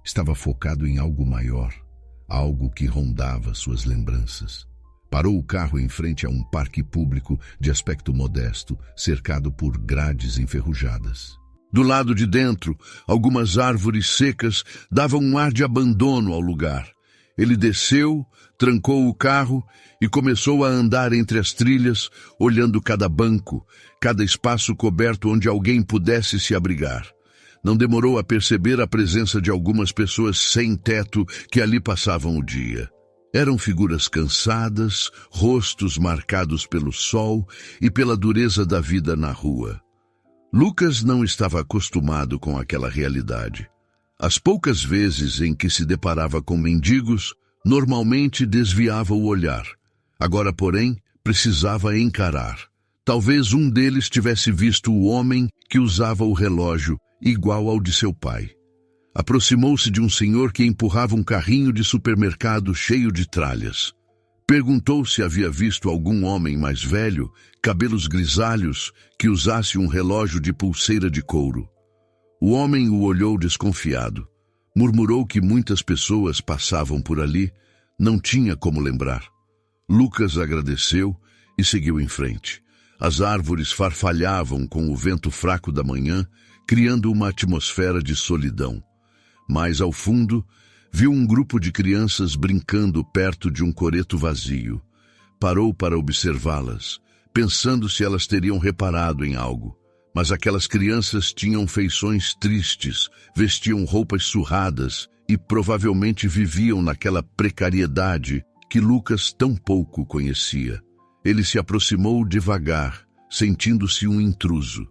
Estava focado em algo maior, algo que rondava suas lembranças. Parou o carro em frente a um parque público de aspecto modesto, cercado por grades enferrujadas. Do lado de dentro, algumas árvores secas davam um ar de abandono ao lugar. Ele desceu, trancou o carro e começou a andar entre as trilhas, olhando cada banco, cada espaço coberto onde alguém pudesse se abrigar. Não demorou a perceber a presença de algumas pessoas sem teto que ali passavam o dia. Eram figuras cansadas, rostos marcados pelo sol e pela dureza da vida na rua. Lucas não estava acostumado com aquela realidade. As poucas vezes em que se deparava com mendigos, Normalmente desviava o olhar. Agora, porém, precisava encarar. Talvez um deles tivesse visto o homem que usava o relógio igual ao de seu pai. Aproximou-se de um senhor que empurrava um carrinho de supermercado cheio de tralhas. Perguntou se havia visto algum homem mais velho, cabelos grisalhos, que usasse um relógio de pulseira de couro. O homem o olhou desconfiado. Murmurou que muitas pessoas passavam por ali, não tinha como lembrar. Lucas agradeceu e seguiu em frente. As árvores farfalhavam com o vento fraco da manhã, criando uma atmosfera de solidão. Mais ao fundo, viu um grupo de crianças brincando perto de um coreto vazio. Parou para observá-las, pensando se elas teriam reparado em algo. Mas aquelas crianças tinham feições tristes, vestiam roupas surradas e provavelmente viviam naquela precariedade que Lucas tão pouco conhecia. Ele se aproximou devagar, sentindo-se um intruso.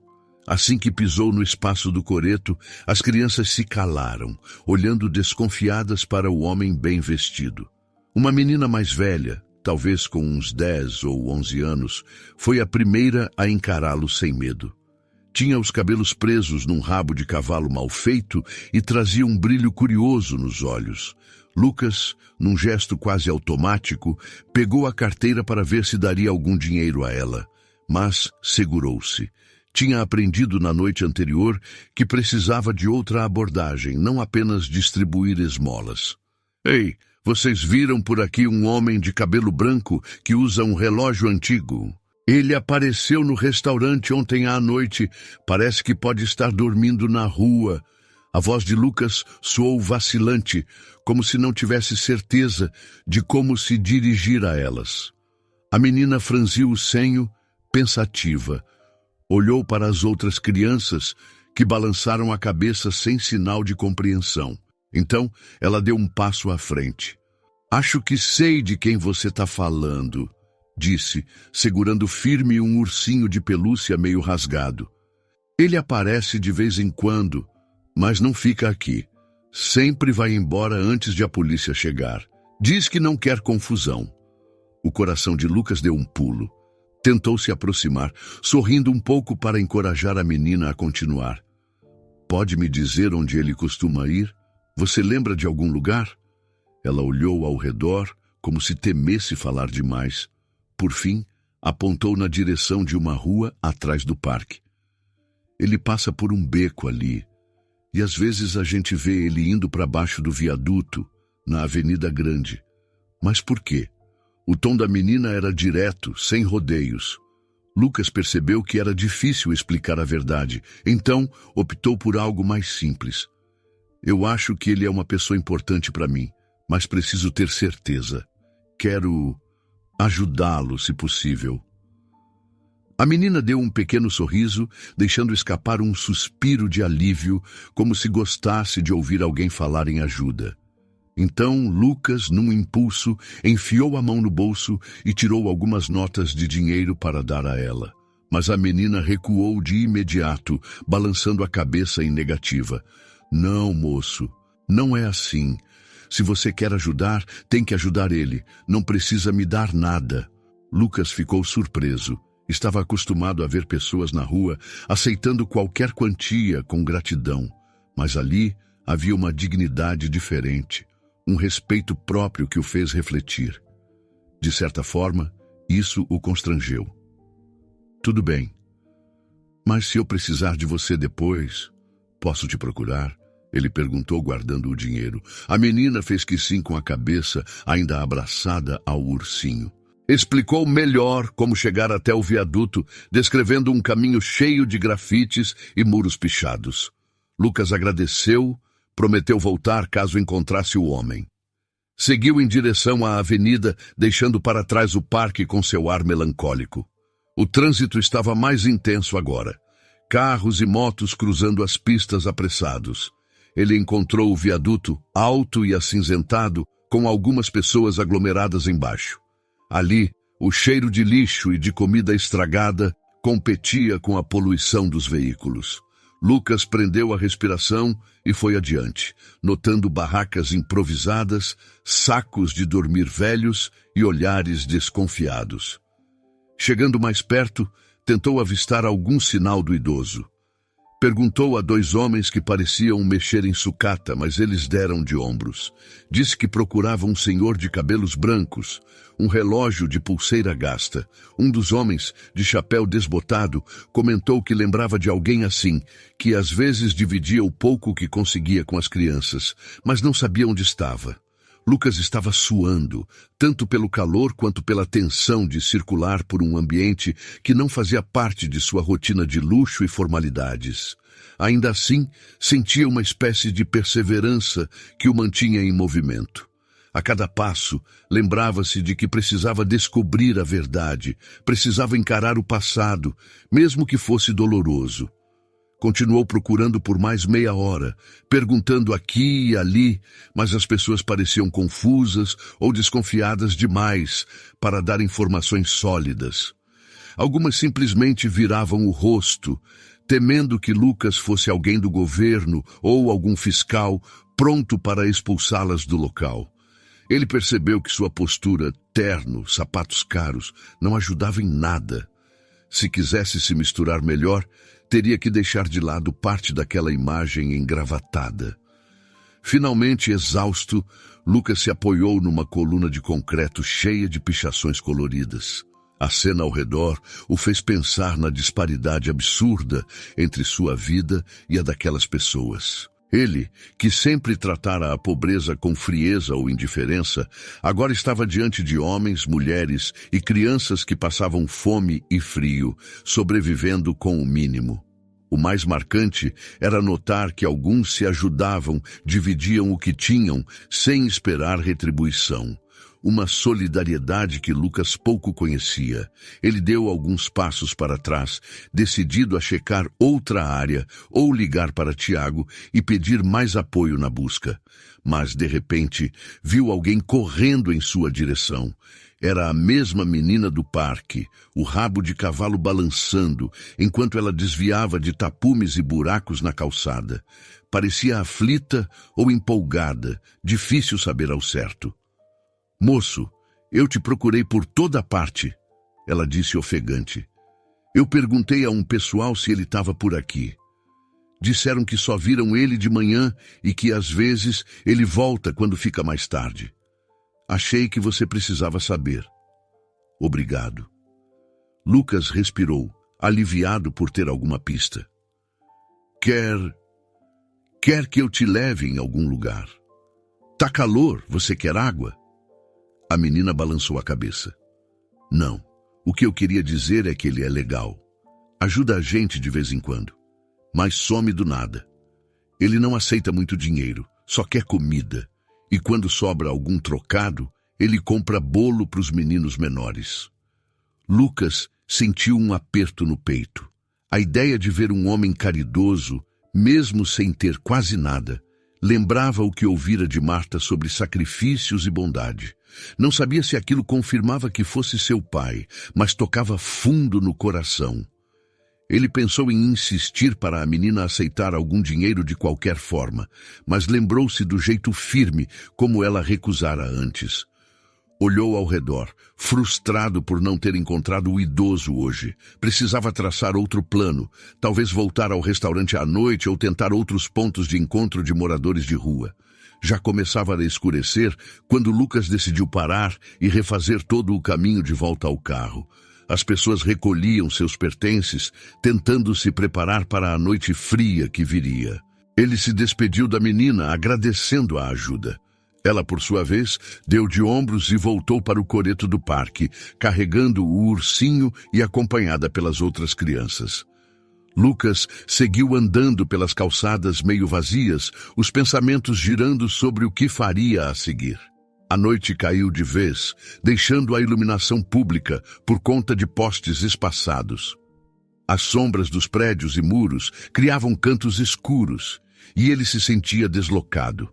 Assim que pisou no espaço do coreto, as crianças se calaram, olhando desconfiadas para o homem bem vestido. Uma menina mais velha, talvez com uns 10 ou 11 anos, foi a primeira a encará-lo sem medo. Tinha os cabelos presos num rabo de cavalo mal feito e trazia um brilho curioso nos olhos. Lucas, num gesto quase automático, pegou a carteira para ver se daria algum dinheiro a ela, mas segurou-se. Tinha aprendido na noite anterior que precisava de outra abordagem, não apenas distribuir esmolas. Ei, vocês viram por aqui um homem de cabelo branco que usa um relógio antigo? Ele apareceu no restaurante ontem à noite. Parece que pode estar dormindo na rua. A voz de Lucas soou vacilante, como se não tivesse certeza de como se dirigir a elas. A menina franziu o senho, pensativa. Olhou para as outras crianças, que balançaram a cabeça sem sinal de compreensão. Então, ela deu um passo à frente. Acho que sei de quem você está falando, disse, segurando firme um ursinho de pelúcia meio rasgado. Ele aparece de vez em quando, mas não fica aqui. Sempre vai embora antes de a polícia chegar. Diz que não quer confusão. O coração de Lucas deu um pulo. Tentou se aproximar, sorrindo um pouco para encorajar a menina a continuar. Pode me dizer onde ele costuma ir? Você lembra de algum lugar? Ela olhou ao redor, como se temesse falar demais. Por fim, apontou na direção de uma rua atrás do parque. Ele passa por um beco ali, e às vezes a gente vê ele indo para baixo do viaduto, na Avenida Grande. Mas por quê? O tom da menina era direto, sem rodeios. Lucas percebeu que era difícil explicar a verdade, então optou por algo mais simples. Eu acho que ele é uma pessoa importante para mim, mas preciso ter certeza. Quero ajudá-lo, se possível. A menina deu um pequeno sorriso, deixando escapar um suspiro de alívio, como se gostasse de ouvir alguém falar em ajuda. Então, Lucas, num impulso, enfiou a mão no bolso e tirou algumas notas de dinheiro para dar a ela. Mas a menina recuou de imediato, balançando a cabeça em negativa. Não, moço, não é assim. Se você quer ajudar, tem que ajudar ele. Não precisa me dar nada. Lucas ficou surpreso. Estava acostumado a ver pessoas na rua aceitando qualquer quantia com gratidão. Mas ali havia uma dignidade diferente, um respeito próprio que o fez refletir. De certa forma, isso o constrangeu. Tudo bem. Mas se eu precisar de você depois, posso te procurar? Ele perguntou, guardando o dinheiro. A menina fez que sim com a cabeça, ainda abraçada ao ursinho. Explicou melhor como chegar até o viaduto, descrevendo um caminho cheio de grafites e muros pichados. Lucas agradeceu, prometeu voltar caso encontrasse o homem. Seguiu em direção à avenida, deixando para trás o parque com seu ar melancólico. O trânsito estava mais intenso agora. Carros e motos cruzando as pistas apressados. Ele encontrou o viaduto, alto e acinzentado, com algumas pessoas aglomeradas embaixo. Ali, o cheiro de lixo e de comida estragada competia com a poluição dos veículos. Lucas prendeu a respiração e foi adiante, notando barracas improvisadas, sacos de dormir velhos e olhares desconfiados. Chegando mais perto, tentou avistar algum sinal do idoso. Perguntou a 2 homens que pareciam mexer em sucata, mas eles deram de ombros. Disse que procurava um senhor de cabelos brancos, um relógio de pulseira gasta. Um dos homens, de chapéu desbotado, comentou que lembrava de alguém assim, que às vezes dividia o pouco que conseguia com as crianças, mas não sabia onde estava. Lucas estava suando, tanto pelo calor quanto pela tensão de circular por um ambiente que não fazia parte de sua rotina de luxo e formalidades. Ainda assim, sentia uma espécie de perseverança que o mantinha em movimento. A cada passo, lembrava-se de que precisava descobrir a verdade, precisava encarar o passado, mesmo que fosse doloroso. Continuou procurando por mais meia hora, perguntando aqui e ali, mas as pessoas pareciam confusas ou desconfiadas demais para dar informações sólidas. Algumas simplesmente viravam o rosto, temendo que Lucas fosse alguém do governo ou algum fiscal pronto para expulsá-las do local. Ele percebeu que sua postura, terno, sapatos caros, não ajudava em nada. Se quisesse se misturar melhor, teria que deixar de lado parte daquela imagem engravatada. Finalmente, exausto, Lucas se apoiou numa coluna de concreto cheia de pichações coloridas. A cena ao redor o fez pensar na disparidade absurda entre sua vida e a daquelas pessoas. Ele, que sempre tratara a pobreza com frieza ou indiferença, agora estava diante de homens, mulheres e crianças que passavam fome e frio, sobrevivendo com o mínimo. O mais marcante era notar que alguns se ajudavam, dividiam o que tinham, sem esperar retribuição. Uma solidariedade que Lucas pouco conhecia. Ele deu alguns passos para trás, decidido a checar outra área ou ligar para Tiago e pedir mais apoio na busca. Mas, de repente, viu alguém correndo em sua direção. Era a mesma menina do parque, o rabo de cavalo balançando, enquanto ela desviava de tapumes e buracos na calçada. Parecia aflita ou empolgada, difícil saber ao certo. "Moço, eu te procurei por toda parte", ela disse ofegante. "Eu perguntei a um pessoal se ele estava por aqui. Disseram que só viram ele de manhã e que às vezes ele volta quando fica mais tarde. Achei que você precisava saber." "Obrigado." Lucas respirou, aliviado por ter alguma pista. Quer que eu te leve em algum lugar? Tá calor, você quer água?" A menina balançou a cabeça. "Não, o que eu queria dizer é que ele é legal. Ajuda a gente de vez em quando, mas some do nada. Ele não aceita muito dinheiro, só quer comida. E quando sobra algum trocado, ele compra bolo para os meninos menores." Lucas sentiu um aperto no peito. A ideia de ver um homem caridoso, mesmo sem ter quase nada, lembrava o que ouvira de Marta sobre sacrifícios e bondade. Não sabia se aquilo confirmava que fosse seu pai, mas tocava fundo no coração. Ele pensou em insistir para a menina aceitar algum dinheiro de qualquer forma, mas lembrou-se do jeito firme como ela recusara antes. Olhou ao redor, frustrado por não ter encontrado o idoso hoje. Precisava traçar outro plano, talvez voltar ao restaurante à noite ou tentar outros pontos de encontro de moradores de rua. Já começava a escurecer quando Lucas decidiu parar e refazer todo o caminho de volta ao carro. As pessoas recolhiam seus pertences, tentando se preparar para a noite fria que viria. Ele se despediu da menina, agradecendo a ajuda. Ela, por sua vez, deu de ombros e voltou para o coreto do parque, carregando o ursinho e acompanhada pelas outras crianças. Lucas seguiu andando pelas calçadas meio vazias, os pensamentos girando sobre o que faria a seguir. A noite caiu de vez, deixando a iluminação pública por conta de postes espaçados. As sombras dos prédios e muros criavam cantos escuros, e ele se sentia deslocado.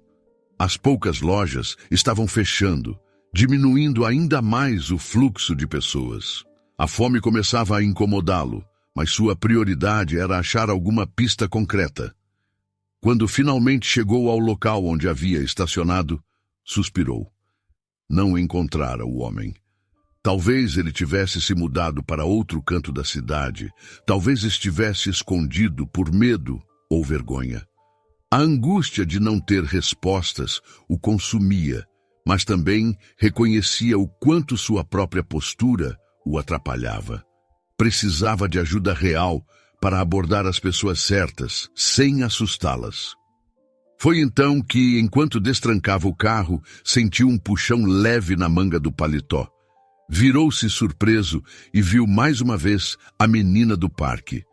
As poucas lojas estavam fechando, diminuindo ainda mais o fluxo de pessoas. A fome começava a incomodá-lo, mas sua prioridade era achar alguma pista concreta. Quando finalmente chegou ao local onde havia estacionado, suspirou. Não encontrara o homem. Talvez ele tivesse se mudado para outro canto da cidade, talvez estivesse escondido por medo ou vergonha. A angústia de não ter respostas o consumia, mas também reconhecia o quanto sua própria postura o atrapalhava. Precisava de ajuda real para abordar as pessoas certas, sem assustá-las. Foi então que, enquanto destrancava o carro, sentiu um puxão leve na manga do paletó. Virou-se surpreso e viu mais uma vez a menina do parque.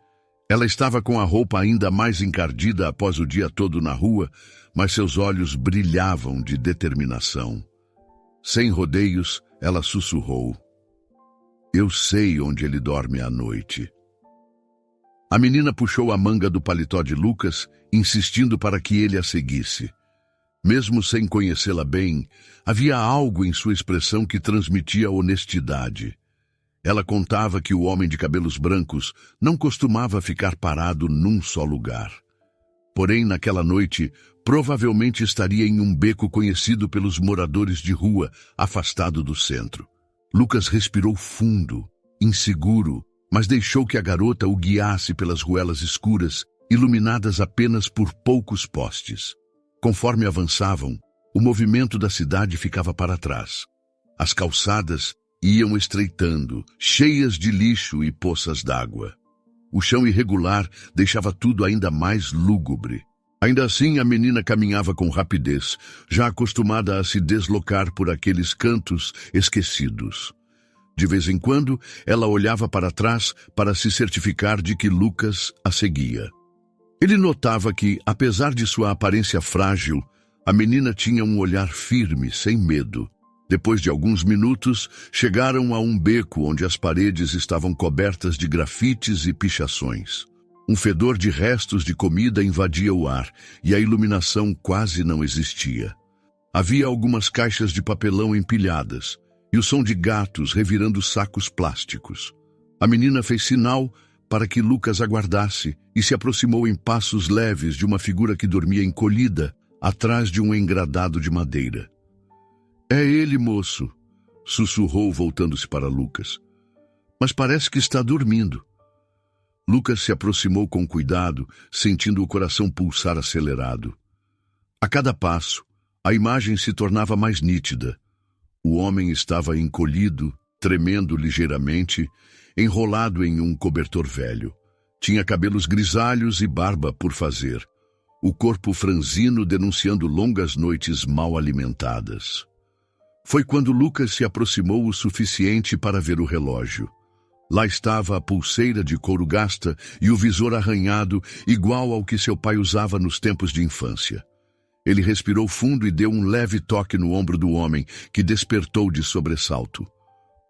Ela estava com a roupa ainda mais encardida após o dia todo na rua, mas seus olhos brilhavam de determinação. Sem rodeios, ela sussurrou: "Eu sei onde ele dorme à noite." A menina puxou a manga do paletó de Lucas, insistindo para que ele a seguisse. Mesmo sem conhecê-la bem, havia algo em sua expressão que transmitia honestidade. Ela contava que o homem de cabelos brancos não costumava ficar parado num só lugar. Porém, naquela noite, provavelmente estaria em um beco conhecido pelos moradores de rua, afastado do centro. Lucas respirou fundo, inseguro, mas deixou que a garota o guiasse pelas ruelas escuras, iluminadas apenas por poucos postes. Conforme avançavam, o movimento da cidade ficava para trás. As calçadas iam estreitando, cheias de lixo e poças d'água. O chão irregular deixava tudo ainda mais lúgubre. Ainda assim, a menina caminhava com rapidez, já acostumada a se deslocar por aqueles cantos esquecidos. De vez em quando, ela olhava para trás para se certificar de que Lucas a seguia. Ele notava que, apesar de sua aparência frágil, a menina tinha um olhar firme, sem medo. Depois de alguns minutos, chegaram a um beco onde as paredes estavam cobertas de grafites e pichações. Um fedor de restos de comida invadia o ar e a iluminação quase não existia. Havia algumas caixas de papelão empilhadas e o som de gatos revirando sacos plásticos. A menina fez sinal para que Lucas aguardasse e se aproximou em passos leves de uma figura que dormia encolhida atrás de um engradado de madeira. "É ele, moço", sussurrou voltando-se para Lucas. "Mas parece que está dormindo." Lucas se aproximou com cuidado, sentindo o coração pulsar acelerado. A cada passo, a imagem se tornava mais nítida. O homem estava encolhido, tremendo ligeiramente, enrolado em um cobertor velho. Tinha cabelos grisalhos e barba por fazer. O corpo franzino denunciando longas noites mal alimentadas. Foi quando Lucas se aproximou o suficiente para ver o relógio. Lá estava a pulseira de couro gasta e o visor arranhado, igual ao que seu pai usava nos tempos de infância. Ele respirou fundo e deu um leve toque no ombro do homem, que despertou de sobressalto.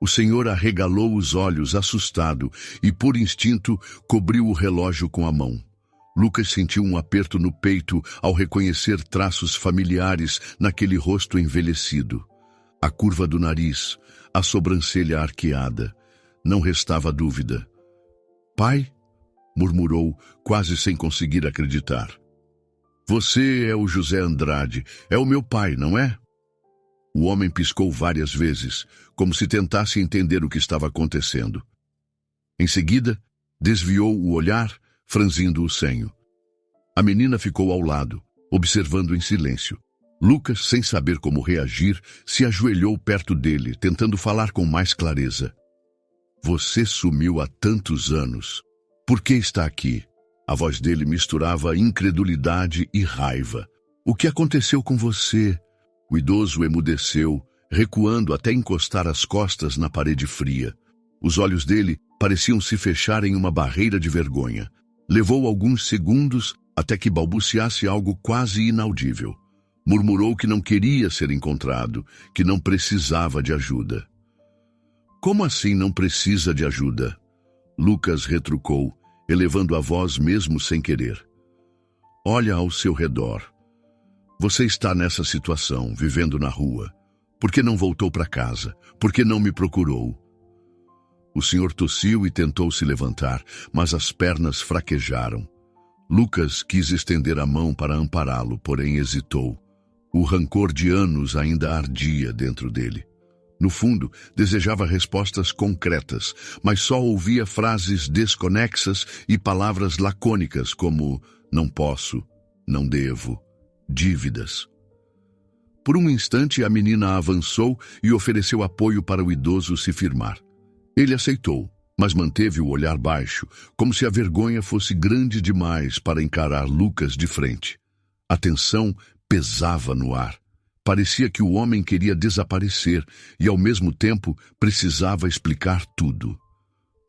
O senhor arregalou os olhos, assustado, e por instinto cobriu o relógio com a mão. Lucas sentiu um aperto no peito ao reconhecer traços familiares naquele rosto envelhecido. A curva do nariz, a sobrancelha arqueada. Não restava dúvida. "Pai?", murmurou, quase sem conseguir acreditar. "Você é o José Andrade. É o meu pai, não é?" O homem piscou várias vezes, como se tentasse entender o que estava acontecendo. Em seguida, desviou o olhar, franzindo o senho. A menina ficou ao lado, observando em silêncio. Lucas, sem saber como reagir, se ajoelhou perto dele, tentando falar com mais clareza. "Você sumiu há tantos anos. Por que está aqui?" A voz dele misturava incredulidade e raiva. "O que aconteceu com você?" O idoso emudeceu, recuando até encostar as costas na parede fria. Os olhos dele pareciam se fechar em uma barreira de vergonha. Levou alguns segundos até que balbuciasse algo quase inaudível. Murmurou que não queria ser encontrado, que não precisava de ajuda. "Como assim não precisa de ajuda?" Lucas retrucou, elevando a voz mesmo sem querer. "Olha ao seu redor. Você está nessa situação, vivendo na rua. Por que não voltou para casa? Por que não me procurou?" O senhor tossiu e tentou se levantar, mas as pernas fraquejaram. Lucas quis estender a mão para ampará-lo, porém hesitou. O rancor de anos ainda ardia dentro dele. No fundo, desejava respostas concretas, mas só ouvia frases desconexas e palavras lacônicas como não posso, não devo, dívidas. Por um instante, a menina avançou e ofereceu apoio para o idoso se firmar. Ele aceitou, mas manteve o olhar baixo, como se a vergonha fosse grande demais para encarar Lucas de frente. A tensão pesava no ar. Parecia que o homem queria desaparecer e, ao mesmo tempo, precisava explicar tudo.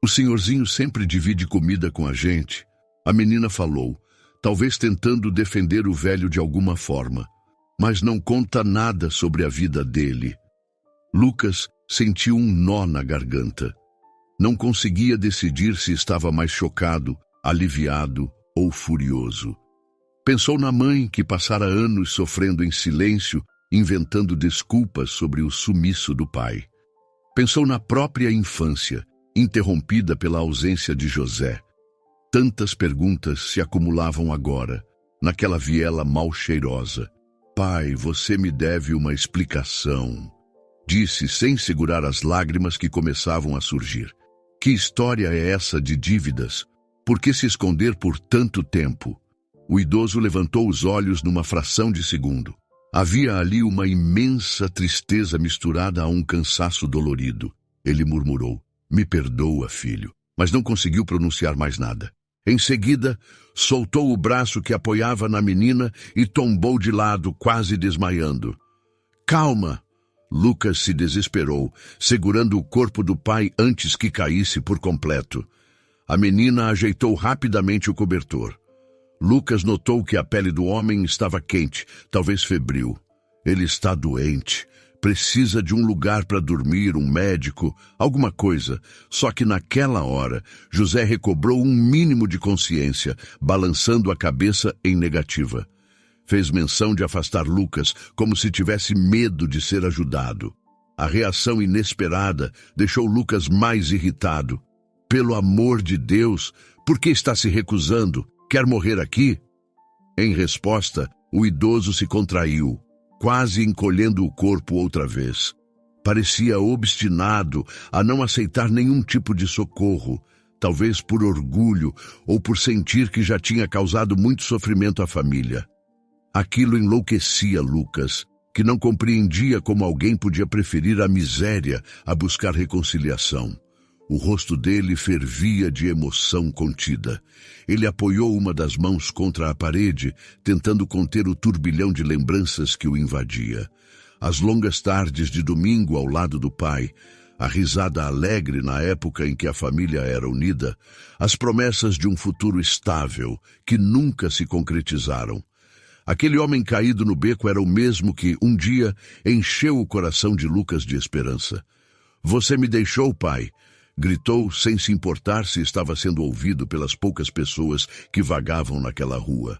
O senhorzinho sempre divide comida com a gente. A menina falou, talvez tentando defender o velho de alguma forma, mas não conta nada sobre a vida dele. Lucas sentiu um nó na garganta. Não conseguia decidir se estava mais chocado, aliviado ou furioso. Pensou na mãe que passara anos sofrendo em silêncio, inventando desculpas sobre o sumiço do pai. Pensou na própria infância, interrompida pela ausência de José. Tantas perguntas se acumulavam agora, naquela viela mal cheirosa. Pai, você me deve uma explicação, disse sem segurar as lágrimas que começavam a surgir. Que história é essa de dívidas? Por que se esconder por tanto tempo? O idoso levantou os olhos numa fração de segundo. Havia ali uma imensa tristeza misturada a um cansaço dolorido. Ele murmurou, me perdoa, filho, mas não conseguiu pronunciar mais nada. Em seguida, soltou o braço que apoiava na menina e tombou de lado, quase desmaiando. Calma! Lucas se desesperou, segurando o corpo do pai antes que caísse por completo. A menina ajeitou rapidamente o cobertor. Lucas notou que a pele do homem estava quente, talvez febril. Ele está doente. Precisa de um lugar para dormir, um médico, alguma coisa. Só que naquela hora, José recobrou um mínimo de consciência, balançando a cabeça em negativa. Fez menção de afastar Lucas, como se tivesse medo de ser ajudado. A reação inesperada deixou Lucas mais irritado. Pelo amor de Deus, por que está se recusando? Quer morrer aqui? Em resposta, o idoso se contraiu, quase encolhendo o corpo outra vez. Parecia obstinado a não aceitar nenhum tipo de socorro, talvez por orgulho ou por sentir que já tinha causado muito sofrimento à família. Aquilo enlouquecia Lucas, que não compreendia como alguém podia preferir a miséria a buscar reconciliação. O rosto dele fervia de emoção contida. Ele apoiou uma das mãos contra a parede, tentando conter o turbilhão de lembranças que o invadia. As longas tardes de domingo ao lado do pai, a risada alegre na época em que a família era unida, as promessas de um futuro estável que nunca se concretizaram. Aquele homem caído no beco era o mesmo que, um dia, encheu o coração de Lucas de esperança. Você me deixou, pai, gritou sem se importar se estava sendo ouvido pelas poucas pessoas que vagavam naquela rua.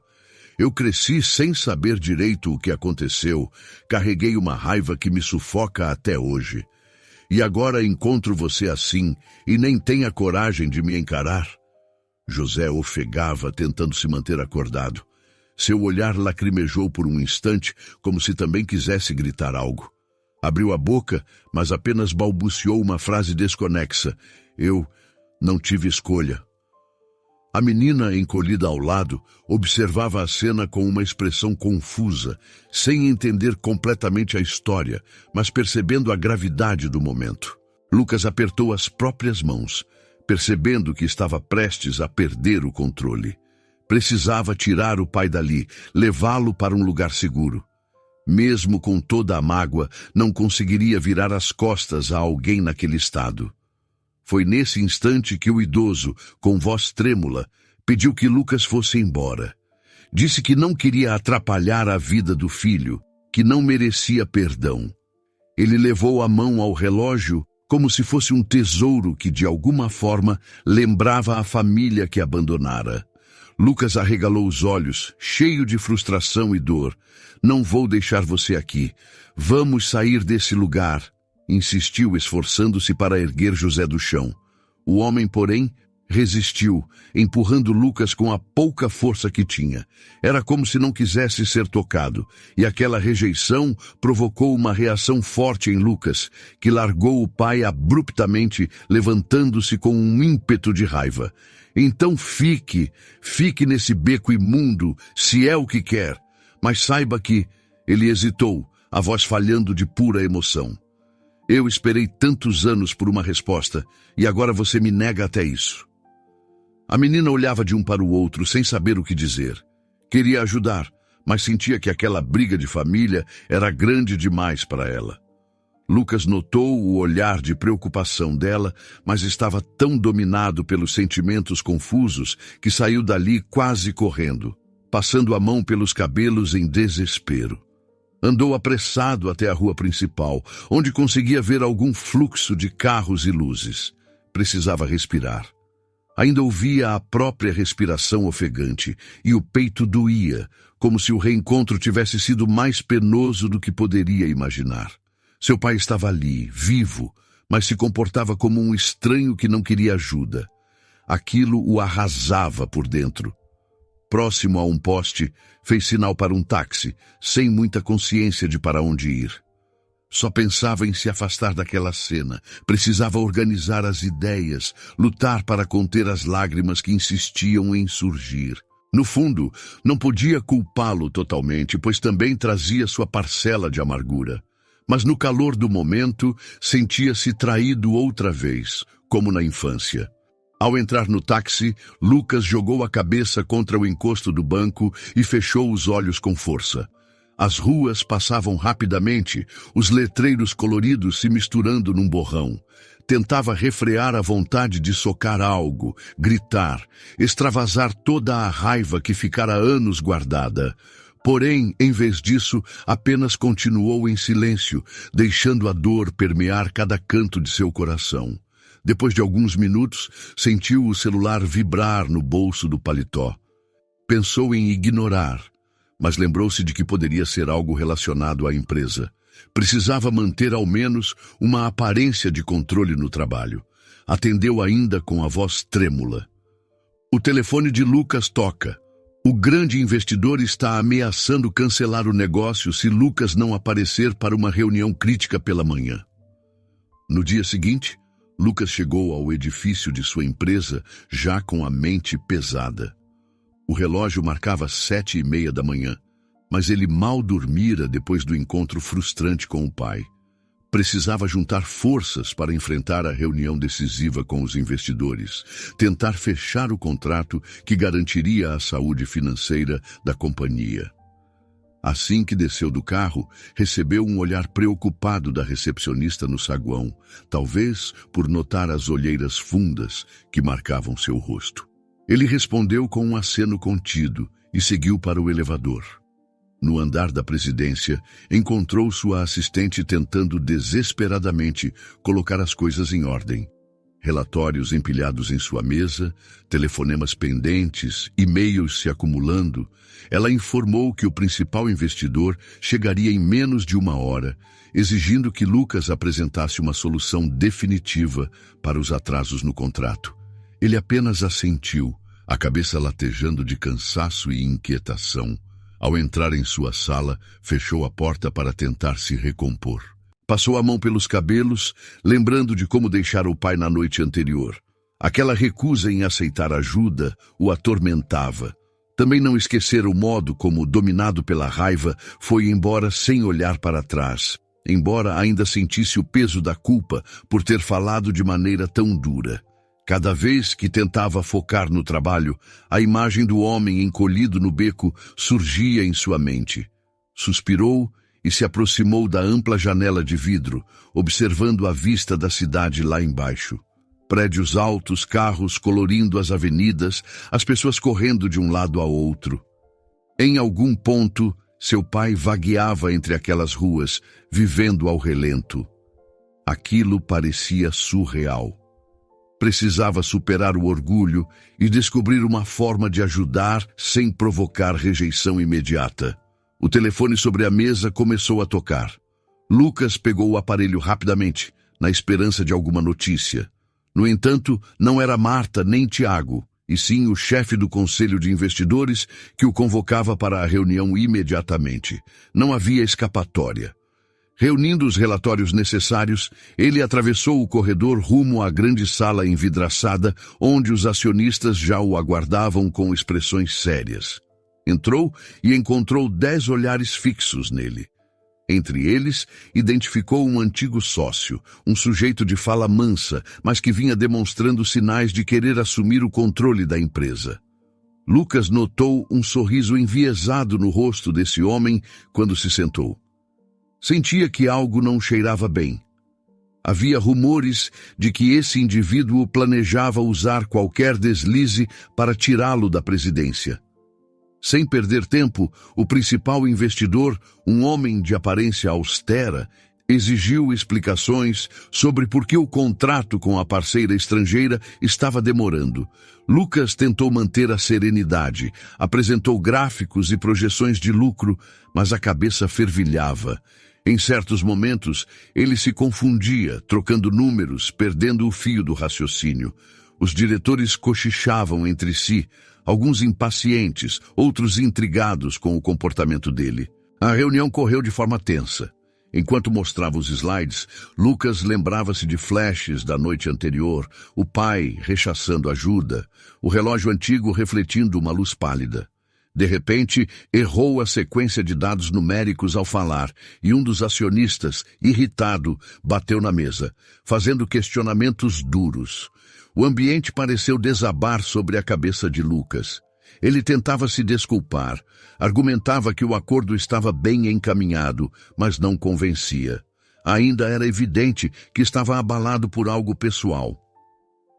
Eu cresci sem saber direito o que aconteceu, carreguei uma raiva que me sufoca até hoje. E agora encontro você assim e nem tem a coragem de me encarar? José ofegava, tentando se manter acordado. Seu olhar lacrimejou por um instante, como se também quisesse gritar algo. Abriu a boca, mas apenas balbuciou uma frase desconexa. Eu não tive escolha. A menina, encolhida ao lado, observava a cena com uma expressão confusa, sem entender completamente a história, mas percebendo a gravidade do momento. Lucas apertou as próprias mãos, percebendo que estava prestes a perder o controle. Precisava tirar o pai dali, levá-lo para um lugar seguro. Mesmo com toda a mágoa, não conseguiria virar as costas a alguém naquele estado. Foi nesse instante que o idoso, com voz trêmula, pediu que Lucas fosse embora. Disse que não queria atrapalhar a vida do filho, que não merecia perdão. Ele levou a mão ao relógio como se fosse um tesouro que, de alguma forma, lembrava a família que abandonara. Lucas arregalou os olhos, cheio de frustração e dor. Não vou deixar você aqui. Vamos sair desse lugar, insistiu, esforçando-se para erguer José do chão. O homem, porém, resistiu, empurrando Lucas com a pouca força que tinha. Era como se não quisesse ser tocado, e aquela rejeição provocou uma reação forte em Lucas, que largou o pai abruptamente, levantando-se com um ímpeto de raiva. Então fique nesse beco imundo, se é o que quer. Mas saiba que... Ele hesitou, a voz falhando de pura emoção. Eu esperei tantos anos por uma resposta, e agora você me nega até isso. A menina olhava de um para o outro, sem saber o que dizer. Queria ajudar, mas sentia que aquela briga de família era grande demais para ela. Lucas notou o olhar de preocupação dela, mas estava tão dominado pelos sentimentos confusos que saiu dali quase correndo, passando a mão pelos cabelos em desespero. Andou apressado até a rua principal, onde conseguia ver algum fluxo de carros e luzes. Precisava respirar. Ainda ouvia a própria respiração ofegante, e o peito doía, como se o reencontro tivesse sido mais penoso do que poderia imaginar. Seu pai estava ali, vivo, mas se comportava como um estranho que não queria ajuda. Aquilo o arrasava por dentro. Próximo a um poste, fez sinal para um táxi, sem muita consciência de para onde ir. Só pensava em se afastar daquela cena. Precisava organizar as ideias, lutar para conter as lágrimas que insistiam em surgir. No fundo, não podia culpá-lo totalmente, pois também trazia sua parcela de amargura. Mas no calor do momento, sentia-se traído outra vez, como na infância. Ao entrar no táxi, Lucas jogou a cabeça contra o encosto do banco e fechou os olhos com força. As ruas passavam rapidamente, os letreiros coloridos se misturando num borrão. Tentava refrear a vontade de socar algo, gritar, extravasar toda a raiva que ficara anos guardada. Porém, em vez disso, apenas continuou em silêncio, deixando a dor permear cada canto de seu coração. Depois de alguns minutos, sentiu o celular vibrar no bolso do paletó. Pensou em ignorar, mas lembrou-se de que poderia ser algo relacionado à empresa. Precisava manter ao menos uma aparência de controle no trabalho. Atendeu ainda com a voz trêmula. O telefone de Lucas toca. O grande investidor está ameaçando cancelar o negócio se Lucas não aparecer para uma reunião crítica pela manhã. No dia seguinte, Lucas chegou ao edifício de sua empresa já com a mente pesada. O relógio marcava 7:30 da manhã, mas ele mal dormira depois do encontro frustrante com o pai. Precisava juntar forças para enfrentar a reunião decisiva com os investidores, tentar fechar o contrato que garantiria a saúde financeira da companhia. Assim que desceu do carro, recebeu um olhar preocupado da recepcionista no saguão, talvez por notar as olheiras fundas que marcavam seu rosto. Ele respondeu com um aceno contido e seguiu para o elevador. No andar da presidência, encontrou sua assistente tentando desesperadamente colocar as coisas em ordem. Relatórios empilhados em sua mesa, telefonemas pendentes, e-mails se acumulando. Ela informou que o principal investidor chegaria em menos de 1 hora, exigindo que Lucas apresentasse uma solução definitiva para os atrasos no contrato. Ele apenas assentiu, a cabeça latejando de cansaço e inquietação. Ao entrar em sua sala, fechou a porta para tentar se recompor. Passou a mão pelos cabelos, lembrando de como deixara o pai na noite anterior. Aquela recusa em aceitar ajuda o atormentava. Também não esquecera o modo como, dominado pela raiva, foi embora sem olhar para trás, embora ainda sentisse o peso da culpa por ter falado de maneira tão dura. Cada vez que tentava focar no trabalho, a imagem do homem encolhido no beco surgia em sua mente. Suspirou e se aproximou da ampla janela de vidro, observando a vista da cidade lá embaixo. Prédios altos, carros colorindo as avenidas, as pessoas correndo de um lado a outro. Em algum ponto, seu pai vagueava entre aquelas ruas, vivendo ao relento. Aquilo parecia surreal. Precisava superar o orgulho e descobrir uma forma de ajudar sem provocar rejeição imediata. O telefone sobre a mesa começou a tocar. Lucas pegou o aparelho rapidamente, na esperança de alguma notícia. No entanto, não era Marta nem Tiago, e sim o chefe do conselho de investidores que o convocava para a reunião imediatamente. Não havia escapatória. Reunindo os relatórios necessários, ele atravessou o corredor rumo à grande sala envidraçada, onde os acionistas já o aguardavam com expressões sérias. Entrou e encontrou 10 olhares fixos nele. Entre eles, identificou um antigo sócio, um sujeito de fala mansa, mas que vinha demonstrando sinais de querer assumir o controle da empresa. Lucas notou um sorriso enviesado no rosto desse homem quando se sentou. Sentia que algo não cheirava bem. Havia rumores de que esse indivíduo planejava usar qualquer deslize para tirá-lo da presidência. Sem perder tempo, o principal investidor, um homem de aparência austera, exigiu explicações sobre por que o contrato com a parceira estrangeira estava demorando. Lucas tentou manter a serenidade, apresentou gráficos e projeções de lucro, mas a cabeça fervilhava. Em certos momentos, ele se confundia, trocando números, perdendo o fio do raciocínio. Os diretores cochichavam entre si, alguns impacientes, outros intrigados com o comportamento dele. A reunião correu de forma tensa. Enquanto mostrava os slides, Lucas lembrava-se de flashes da noite anterior, o pai rechaçando ajuda, o relógio antigo refletindo uma luz pálida. De repente, errou a sequência de dados numéricos ao falar, e um dos acionistas, irritado, bateu na mesa, fazendo questionamentos duros. O ambiente pareceu desabar sobre a cabeça de Lucas. Ele tentava se desculpar, argumentava que o acordo estava bem encaminhado, mas não convencia. Ainda era evidente que estava abalado por algo pessoal.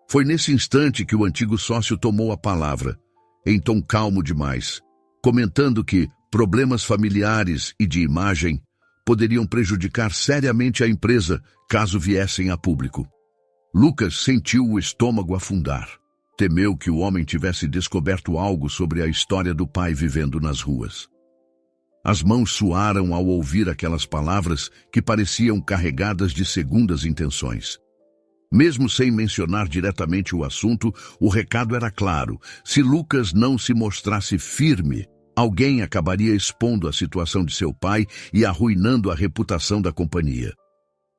Foi nesse instante que o antigo sócio tomou a palavra, em tom calmo demais, comentando que problemas familiares e de imagem poderiam prejudicar seriamente a empresa caso viessem a público. Lucas sentiu o estômago afundar. Temeu que o homem tivesse descoberto algo sobre a história do pai vivendo nas ruas. As mãos suaram ao ouvir aquelas palavras que pareciam carregadas de segundas intenções. Mesmo sem mencionar diretamente o assunto, o recado era claro. Se Lucas não se mostrasse firme, alguém acabaria expondo a situação de seu pai e arruinando a reputação da companhia.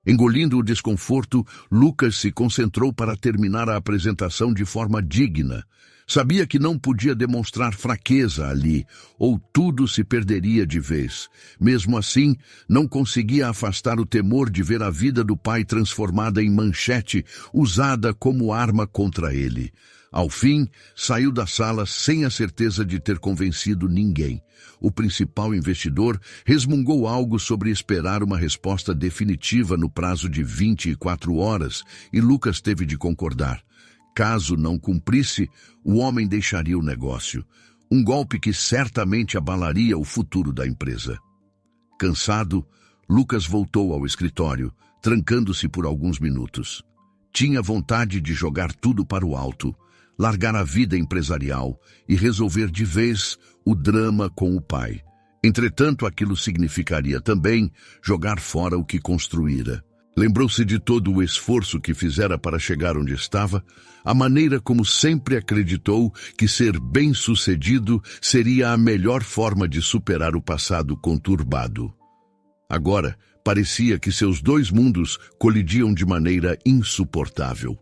Engolindo o desconforto, Lucas se concentrou para terminar a apresentação de forma digna. Sabia que não podia demonstrar fraqueza ali, ou tudo se perderia de vez. Mesmo assim, não conseguia afastar o temor de ver a vida do pai transformada em manchete, usada como arma contra ele. Ao fim, saiu da sala sem a certeza de ter convencido ninguém. O principal investidor resmungou algo sobre esperar uma resposta definitiva no prazo de 24 horas, e Lucas teve de concordar. Caso não cumprisse, o homem deixaria o negócio. Um golpe que certamente abalaria o futuro da empresa. Cansado, Lucas voltou ao escritório, trancando-se por alguns minutos. Tinha vontade de jogar tudo para o alto, largar a vida empresarial e resolver de vez o drama com o pai. Entretanto, aquilo significaria também jogar fora o que construíra. Lembrou-se de todo o esforço que fizera para chegar onde estava, a maneira como sempre acreditou que ser bem-sucedido seria a melhor forma de superar o passado conturbado. Agora, parecia que seus dois mundos colidiam de maneira insuportável.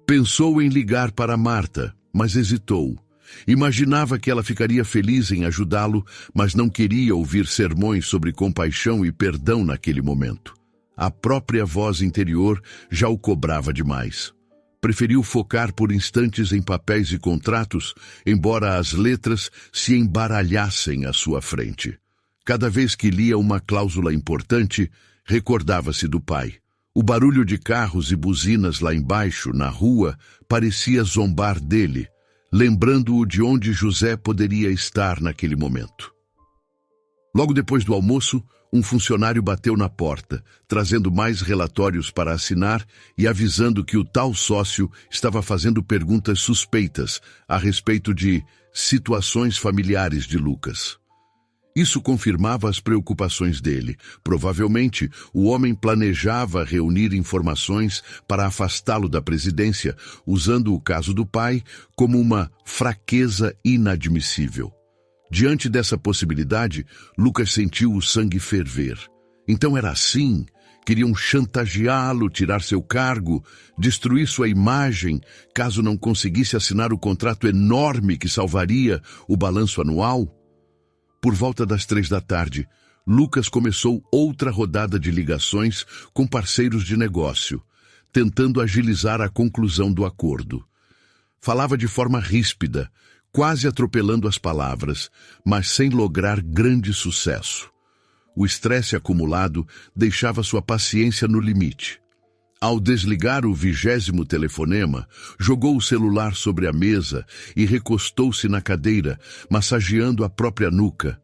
Pensou em ligar para Marta, mas hesitou. Imaginava que ela ficaria feliz em ajudá-lo, mas não queria ouvir sermões sobre compaixão e perdão naquele momento. A própria voz interior já o cobrava demais. Preferiu focar por instantes em papéis e contratos, embora as letras se embaralhassem à sua frente. Cada vez que lia uma cláusula importante, recordava-se do pai. O barulho de carros e buzinas lá embaixo, na rua, parecia zombar dele, lembrando-o de onde José poderia estar naquele momento. Logo depois do almoço, um funcionário bateu na porta, trazendo mais relatórios para assinar e avisando que o tal sócio estava fazendo perguntas suspeitas a respeito de situações familiares de Lucas. Isso confirmava as preocupações dele. Provavelmente, o homem planejava reunir informações para afastá-lo da presidência, usando o caso do pai como uma fraqueza inadmissível. Diante dessa possibilidade, Lucas sentiu o sangue ferver. Então era assim? Queriam chantageá-lo, tirar seu cargo, destruir sua imagem, caso não conseguisse assinar o contrato enorme que salvaria o balanço anual? Por volta das 3 da tarde, Lucas começou outra rodada de ligações com parceiros de negócio, tentando agilizar a conclusão do acordo. Falava de forma ríspida, quase atropelando as palavras, mas sem lograr grande sucesso. O estresse acumulado deixava sua paciência no limite. Ao desligar o 20º telefonema, jogou o celular sobre a mesa e recostou-se na cadeira, massageando a própria nuca.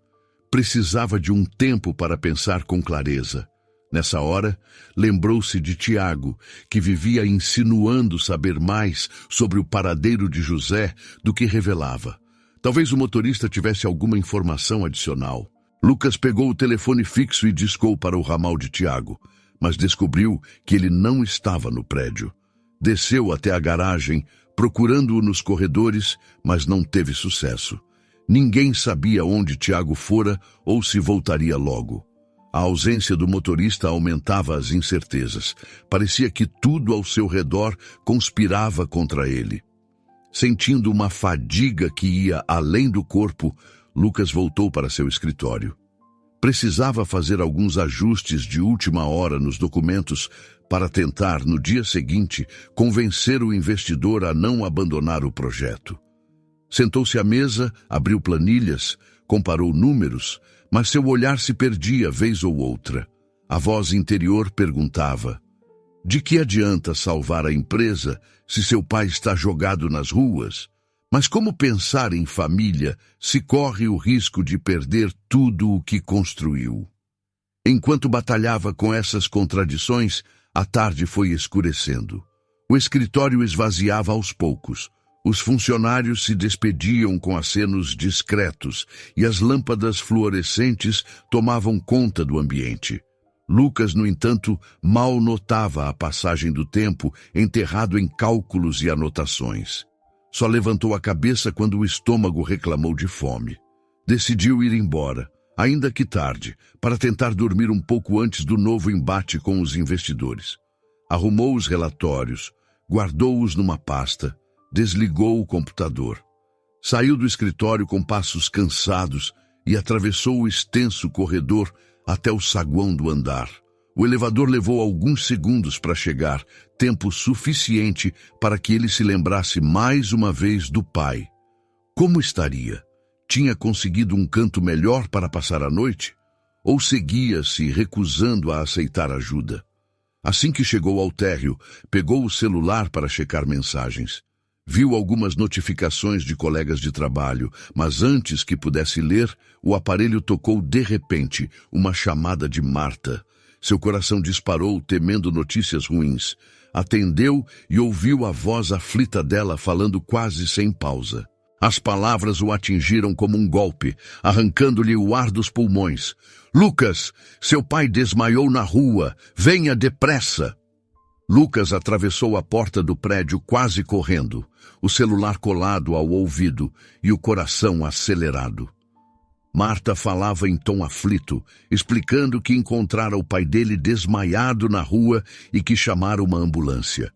Precisava de um tempo para pensar com clareza. Nessa hora, lembrou-se de Tiago, que vivia insinuando saber mais sobre o paradeiro de José do que revelava. Talvez o motorista tivesse alguma informação adicional. Lucas pegou o telefone fixo e discou para o ramal de Tiago, mas descobriu que ele não estava no prédio. Desceu até a garagem, procurando-o nos corredores, mas não teve sucesso. Ninguém sabia onde Tiago fora ou se voltaria logo. A ausência do motorista aumentava as incertezas. Parecia que tudo ao seu redor conspirava contra ele. Sentindo uma fadiga que ia além do corpo, Lucas voltou para seu escritório. Precisava fazer alguns ajustes de última hora nos documentos para tentar, no dia seguinte, convencer o investidor a não abandonar o projeto. Sentou-se à mesa, abriu planilhas, comparou números, mas seu olhar se perdia vez ou outra. A voz interior perguntava: de que adianta salvar a empresa se seu pai está jogado nas ruas? Mas como pensar em família se corre o risco de perder tudo o que construiu? Enquanto batalhava com essas contradições, a tarde foi escurecendo. O escritório esvaziava aos poucos. Os funcionários se despediam com acenos discretos e as lâmpadas fluorescentes tomavam conta do ambiente. Lucas, no entanto, mal notava a passagem do tempo enterrado em cálculos e anotações. Só levantou a cabeça quando o estômago reclamou de fome. Decidiu ir embora, ainda que tarde, para tentar dormir um pouco antes do novo embate com os investidores. Arrumou os relatórios, guardou-os numa pasta, desligou o computador. Saiu do escritório com passos cansados e atravessou o extenso corredor até o saguão do andar. O elevador levou alguns segundos para chegar, tempo suficiente para que ele se lembrasse mais uma vez do pai. Como estaria? Tinha conseguido um canto melhor para passar a noite? Ou seguia-se recusando a aceitar ajuda? Assim que chegou ao térreo, pegou o celular para checar mensagens. Viu algumas notificações de colegas de trabalho, mas antes que pudesse ler, o aparelho tocou de repente uma chamada de Marta. Seu coração disparou, temendo notícias ruins. Atendeu e ouviu a voz aflita dela falando quase sem pausa. As palavras o atingiram como um golpe, arrancando-lhe o ar dos pulmões. Lucas, seu pai desmaiou na rua. Venha depressa! Lucas atravessou a porta do prédio quase correndo, o celular colado ao ouvido e o coração acelerado. Marta falava em tom aflito, explicando que encontrara o pai dele desmaiado na rua e que chamara uma ambulância.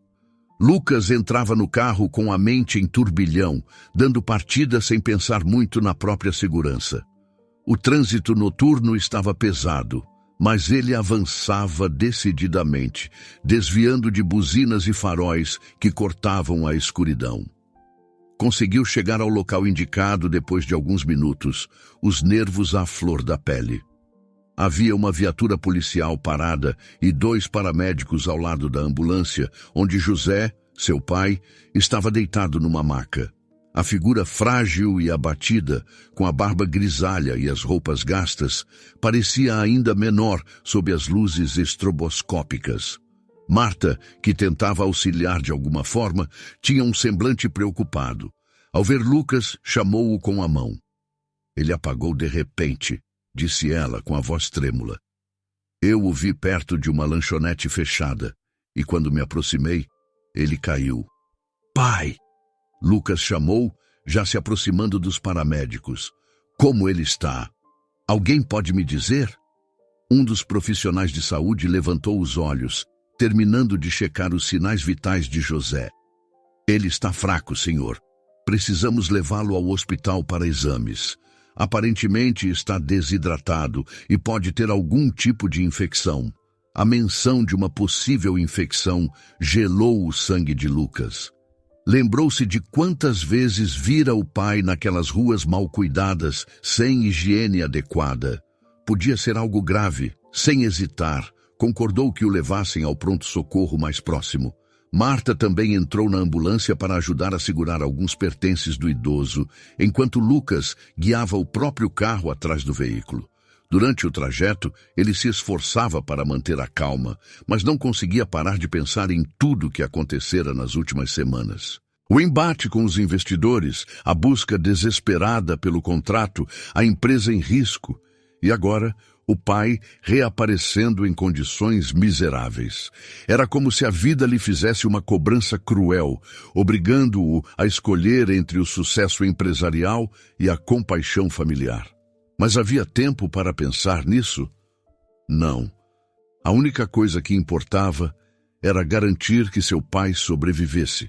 Lucas entrava no carro com a mente em turbilhão, dando partida sem pensar muito na própria segurança. O trânsito noturno estava pesado, mas ele avançava decididamente, desviando de buzinas e faróis que cortavam a escuridão. Conseguiu chegar ao local indicado depois de alguns minutos, os nervos à flor da pele. Havia uma viatura policial parada e 2 paramédicos ao lado da ambulância, onde José, seu pai, estava deitado numa maca. A figura frágil e abatida, com a barba grisalha e as roupas gastas, parecia ainda menor sob as luzes estroboscópicas. Marta, que tentava auxiliar de alguma forma, tinha um semblante preocupado. Ao ver Lucas, chamou-o com a mão. Ele apagou de repente. disse ela com a voz trêmula. Eu o vi perto de uma lanchonete fechada, e quando me aproximei, ele caiu. Pai! Lucas chamou, já se aproximando dos paramédicos. Como ele está? Alguém pode me dizer? Um dos profissionais de saúde levantou os olhos, terminando de checar os sinais vitais de José. Ele está fraco, senhor. Precisamos levá-lo ao hospital para exames. Aparentemente está desidratado e pode ter algum tipo de infecção. A menção de uma possível infecção gelou o sangue de Lucas. Lembrou-se de quantas vezes vira o pai naquelas ruas mal cuidadas, sem higiene adequada. Podia ser algo grave. Sem hesitar, concordou que o levassem ao pronto-socorro mais próximo. Marta também entrou na ambulância para ajudar a segurar alguns pertences do idoso, enquanto Lucas guiava o próprio carro atrás do veículo. Durante o trajeto, ele se esforçava para manter a calma, mas não conseguia parar de pensar em tudo que acontecera nas últimas semanas. O embate com os investidores, a busca desesperada pelo contrato, a empresa em risco, e agora o pai reaparecendo em condições miseráveis. Era como se a vida lhe fizesse uma cobrança cruel, obrigando-o a escolher entre o sucesso empresarial e a compaixão familiar. Mas havia tempo para pensar nisso? Não. A única coisa que importava era garantir que seu pai sobrevivesse.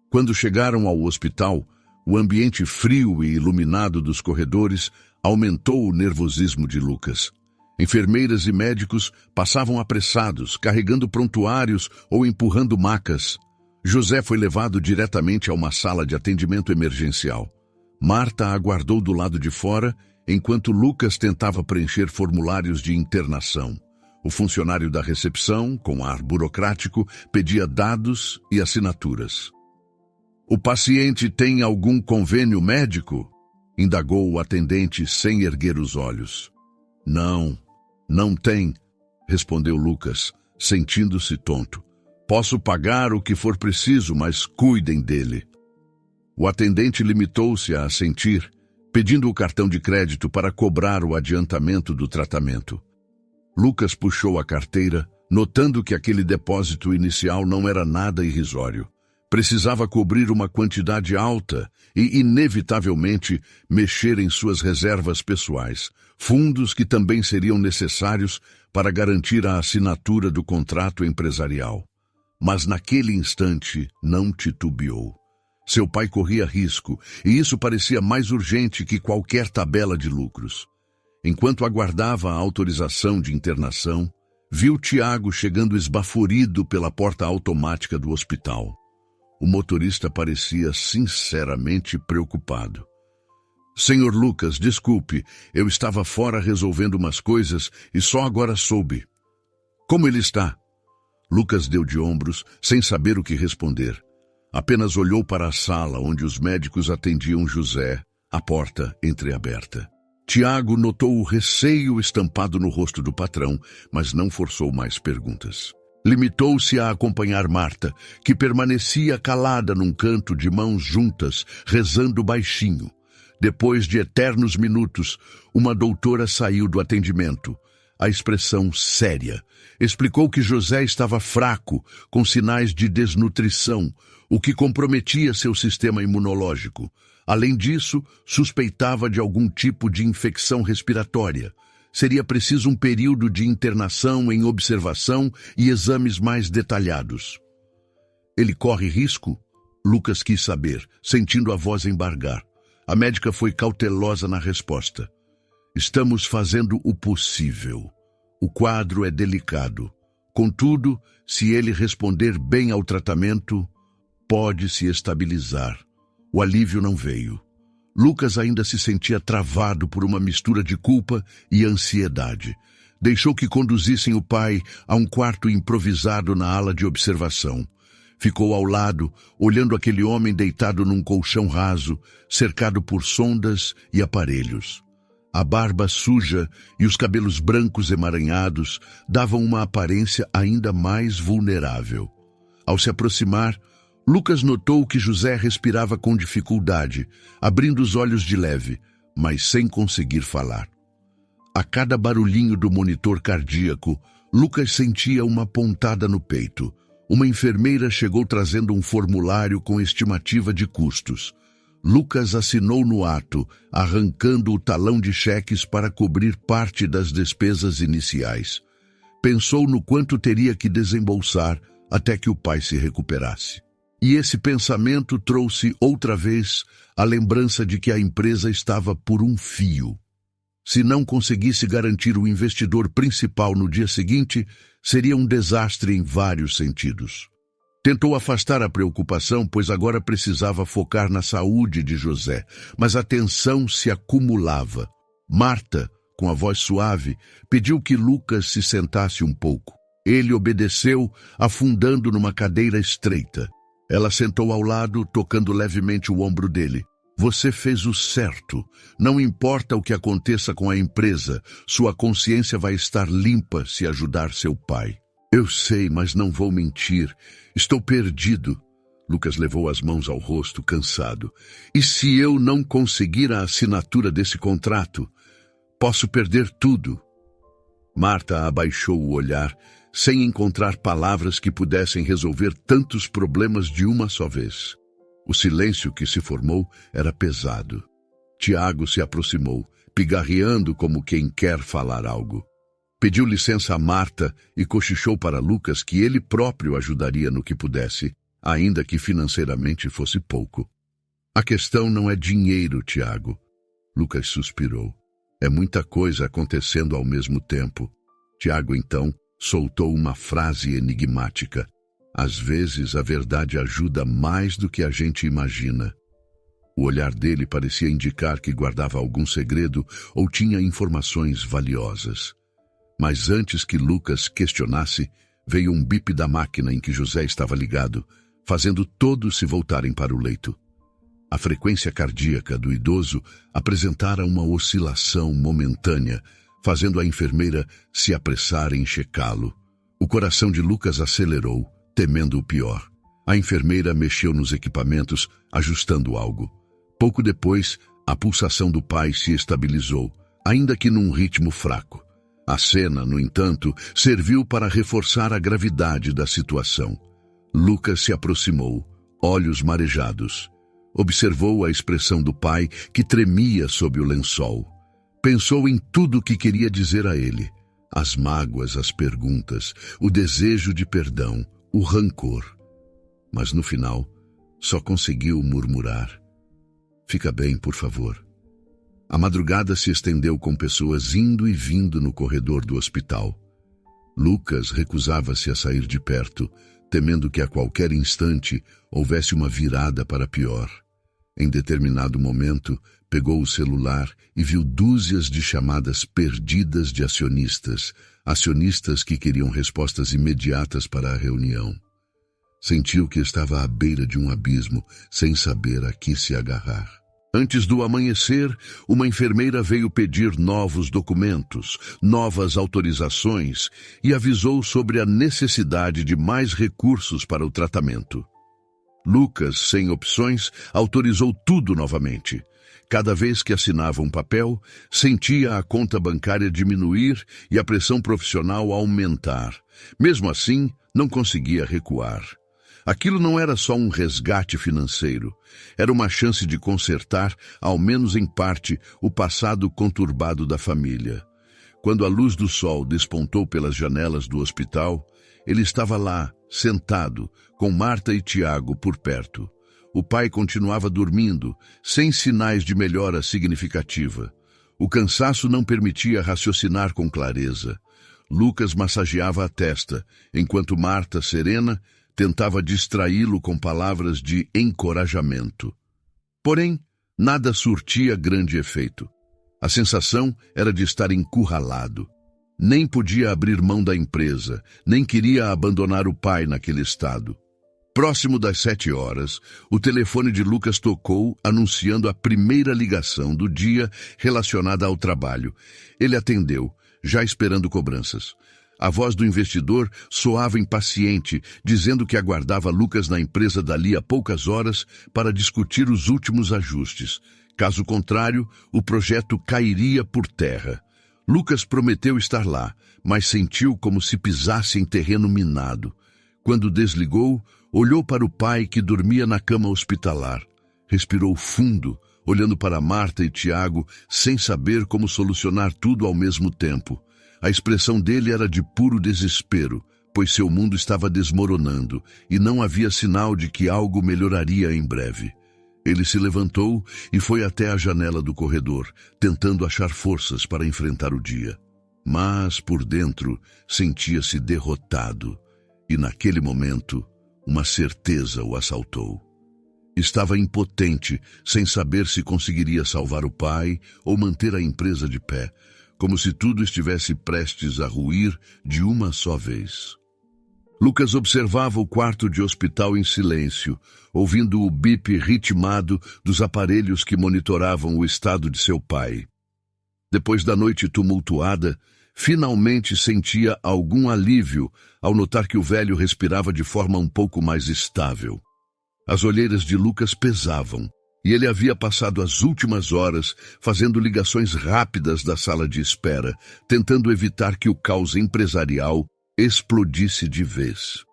Quando chegaram ao hospital, o ambiente frio e iluminado dos corredores aumentou o nervosismo de Lucas. Enfermeiras e médicos passavam apressados, carregando prontuários ou empurrando macas. José foi levado diretamente a uma sala de atendimento emergencial. Marta aguardou do lado de fora, enquanto Lucas tentava preencher formulários de internação. O funcionário da recepção, com ar burocrático, pedia dados e assinaturas. O paciente tem algum convênio médico? Indagou o atendente sem erguer os olhos. Não tem, respondeu Lucas, sentindo-se tonto. Posso pagar o que for preciso, mas cuidem dele. O atendente limitou-se a assentir, pedindo o cartão de crédito para cobrar o adiantamento do tratamento. Lucas puxou a carteira, notando que aquele depósito inicial não era nada irrisório. Precisava cobrir uma quantidade alta e, inevitavelmente, mexer em suas reservas pessoais, fundos que também seriam necessários para garantir a assinatura do contrato empresarial. Mas naquele instante não titubeou. Seu pai corria risco, e isso parecia mais urgente que qualquer tabela de lucros. Enquanto aguardava a autorização de internação, viu Tiago chegando esbaforido pela porta automática do hospital. O motorista parecia sinceramente preocupado. Senhor Lucas, desculpe, eu estava fora resolvendo umas coisas e só agora soube. Como ele está? Lucas deu de ombros, sem saber o que responder. Apenas olhou para a sala onde os médicos atendiam José, a porta entreaberta. Tiago notou o receio estampado no rosto do patrão, mas não forçou mais perguntas. Limitou-se a acompanhar Marta, que permanecia calada num canto de mãos juntas, rezando baixinho. Depois de eternos minutos, uma doutora saiu do atendimento. A expressão séria explicou que José estava fraco, com sinais de desnutrição, o que comprometia seu sistema imunológico. Além disso, suspeitava de algum tipo de infecção respiratória. Seria preciso um período de internação em observação e exames mais detalhados. Ele corre risco? Lucas quis saber, sentindo a voz embargar. A médica foi cautelosa na resposta. Estamos fazendo o possível. O quadro é delicado. Contudo, se ele responder bem ao tratamento, pode se estabilizar. O alívio não veio. Lucas ainda se sentia travado por uma mistura de culpa e ansiedade. Deixou que conduzissem o pai a um quarto improvisado na ala de observação. Ficou ao lado, olhando aquele homem deitado num colchão raso, cercado por sondas e aparelhos. A barba suja e os cabelos brancos emaranhados davam uma aparência ainda mais vulnerável. Ao se aproximar, Lucas notou que José respirava com dificuldade, abrindo os olhos de leve, mas sem conseguir falar. A cada barulhinho do monitor cardíaco, Lucas sentia uma pontada no peito. Uma enfermeira chegou trazendo um formulário com estimativa de custos. Lucas assinou no ato, arrancando o talão de cheques para cobrir parte das despesas iniciais. Pensou no quanto teria que desembolsar até que o pai se recuperasse. E esse pensamento trouxe outra vez a lembrança de que a empresa estava por um fio. Se não conseguisse garantir o investidor principal no dia seguinte, seria um desastre em vários sentidos. Tentou afastar a preocupação, pois agora precisava focar na saúde de José, mas a tensão se acumulava. Marta, com a voz suave, pediu que Lucas se sentasse um pouco. Ele obedeceu, afundando numa cadeira estreita. Ela sentou ao lado, tocando levemente o ombro dele. Você fez o certo. Não importa o que aconteça com a empresa, sua consciência vai estar limpa se ajudar seu pai. Eu sei, mas não vou mentir. Estou perdido. Lucas levou as mãos ao rosto, cansado. E se eu não conseguir a assinatura desse contrato, posso perder tudo. Marta abaixou o olhar, sem encontrar palavras que pudessem resolver tantos problemas de uma só vez. O silêncio que se formou era pesado. Tiago se aproximou, pigarreando como quem quer falar algo. Pediu licença a Marta e cochichou para Lucas que ele próprio ajudaria no que pudesse, ainda que financeiramente fosse pouco. A questão não é dinheiro, Tiago. Lucas suspirou. É muita coisa acontecendo ao mesmo tempo. Tiago, então, soltou uma frase enigmática. Às vezes, a verdade ajuda mais do que a gente imagina. O olhar dele parecia indicar que guardava algum segredo ou tinha informações valiosas. Mas antes que Lucas questionasse, veio um bip da máquina em que José estava ligado, fazendo todos se voltarem para o leito. A frequência cardíaca do idoso apresentara uma oscilação momentânea, fazendo a enfermeira se apressar em checá-lo. O coração de Lucas acelerou, temendo o pior. A enfermeira mexeu nos equipamentos, ajustando algo. Pouco depois, a pulsação do pai se estabilizou, ainda que num ritmo fraco. A cena, no entanto, serviu para reforçar a gravidade da situação. Lucas se aproximou, olhos marejados. Observou a expressão do pai, que tremia sob o lençol. Pensou em tudo o que queria dizer a ele. As mágoas, as perguntas, o desejo de perdão, o rancor. Mas no final, só conseguiu murmurar. Fica bem, por favor. A madrugada se estendeu com pessoas indo e vindo no corredor do hospital. Lucas recusava-se a sair de perto, temendo que a qualquer instante houvesse uma virada para pior. Em determinado momento, pegou o celular e viu dúzias de chamadas perdidas de acionistas que queriam respostas imediatas para a reunião. Sentiu que estava à beira de um abismo, sem saber a que se agarrar. Antes do amanhecer, uma enfermeira veio pedir novos documentos, novas autorizações e avisou sobre a necessidade de mais recursos para o tratamento. Lucas, sem opções, autorizou tudo novamente. Cada vez que assinava um papel, sentia a conta bancária diminuir e a pressão profissional aumentar. Mesmo assim, não conseguia recuar. Aquilo não era só um resgate financeiro. Era uma chance de consertar, ao menos em parte, o passado conturbado da família. Quando a luz do sol despontou pelas janelas do hospital, ele estava lá, sentado, com Marta e Tiago por perto. O pai continuava dormindo, sem sinais de melhora significativa. O cansaço não permitia raciocinar com clareza. Lucas massageava a testa, enquanto Marta, serena, tentava distraí-lo com palavras de encorajamento. Porém, nada surtia grande efeito. A sensação era de estar encurralado. Nem podia abrir mão da empresa, nem queria abandonar o pai naquele estado. Próximo das 7 horas, o telefone de Lucas tocou, anunciando a primeira ligação do dia relacionada ao trabalho. Ele atendeu, já esperando cobranças. A voz do investidor soava impaciente, dizendo que aguardava Lucas na empresa dali a poucas horas para discutir os últimos ajustes. Caso contrário, o projeto cairia por terra. Lucas prometeu estar lá, mas sentiu como se pisasse em terreno minado. Quando desligou, olhou para o pai que dormia na cama hospitalar. Respirou fundo, olhando para Marta e Tiago, sem saber como solucionar tudo ao mesmo tempo. A expressão dele era de puro desespero, pois seu mundo estava desmoronando e não havia sinal de que algo melhoraria em breve. Ele se levantou e foi até a janela do corredor, tentando achar forças para enfrentar o dia. Mas, por dentro, sentia-se derrotado, e naquele momento, uma certeza o assaltou. Estava impotente, sem saber se conseguiria salvar o pai ou manter a empresa de pé, como se tudo estivesse prestes a ruir de uma só vez. Lucas observava o quarto de hospital em silêncio, ouvindo o bip ritmado dos aparelhos que monitoravam o estado de seu pai. Depois da noite tumultuada, finalmente sentia algum alívio ao notar que o velho respirava de forma um pouco mais estável. As olheiras de Lucas pesavam, e ele havia passado as últimas horas fazendo ligações rápidas da sala de espera, tentando evitar que o caos empresarial explodisse de vez.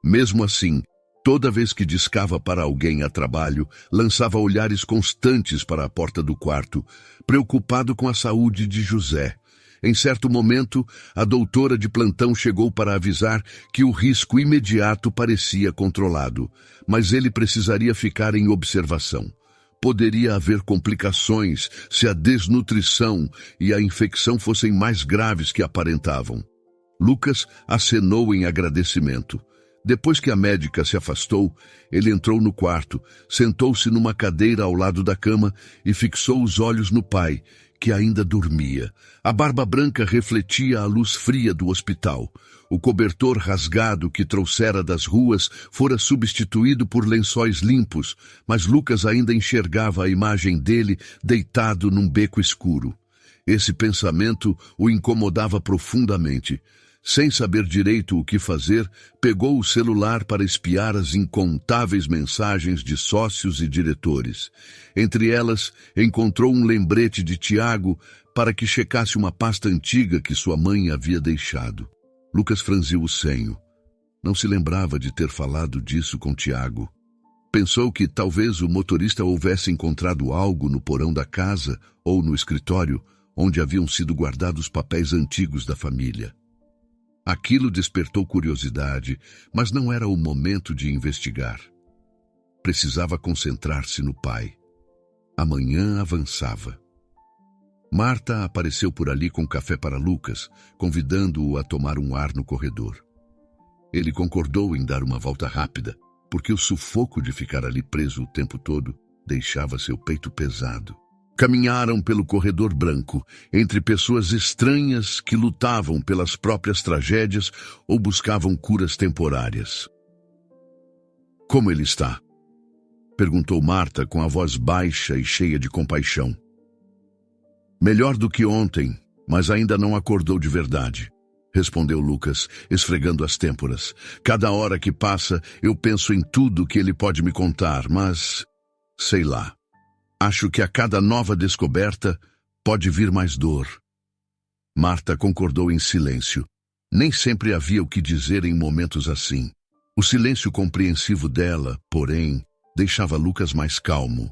Mesmo assim, toda vez que discava para alguém a trabalho, lançava olhares constantes para a porta do quarto, preocupado com a saúde de José. Em certo momento, a doutora de plantão chegou para avisar que o risco imediato parecia controlado, mas ele precisaria ficar em observação. Poderia haver complicações se a desnutrição e a infecção fossem mais graves que aparentavam. Lucas acenou em agradecimento. Depois que a médica se afastou, ele entrou no quarto, sentou-se numa cadeira ao lado da cama e fixou os olhos no pai, que ainda dormia. A barba branca refletia a luz fria do hospital. O cobertor rasgado que trouxera das ruas fora substituído por lençóis limpos, mas Lucas ainda enxergava a imagem dele deitado num beco escuro. Esse pensamento o incomodava profundamente. Sem saber direito o que fazer, pegou o celular para espiar as incontáveis mensagens de sócios e diretores. Entre elas, encontrou um lembrete de Tiago para que checasse uma pasta antiga que sua mãe havia deixado. Lucas franziu o senho. Não se lembrava de ter falado disso com Tiago. Pensou que talvez o motorista houvesse encontrado algo no porão da casa ou no escritório, onde haviam sido guardados papéis antigos da família. Aquilo despertou curiosidade, mas não era o momento de investigar. Precisava concentrar-se no pai. Amanhã avançava. Marta apareceu por ali com café para Lucas, convidando-o a tomar um ar no corredor. Ele concordou em dar uma volta rápida, porque o sufoco de ficar ali preso o tempo todo deixava seu peito pesado. Caminharam pelo corredor branco, entre pessoas estranhas que lutavam pelas próprias tragédias ou buscavam curas temporárias. "Como ele está?" perguntou Marta com a voz baixa e cheia de compaixão. "Melhor do que ontem, mas ainda não acordou de verdade", respondeu Lucas, esfregando as têmporas. "Cada hora que passa, eu penso em tudo que ele pode me contar, mas... sei lá. Acho que a cada nova descoberta pode vir mais dor." Marta concordou em silêncio. Nem sempre havia o que dizer em momentos assim. O silêncio compreensivo dela, porém, deixava Lucas mais calmo.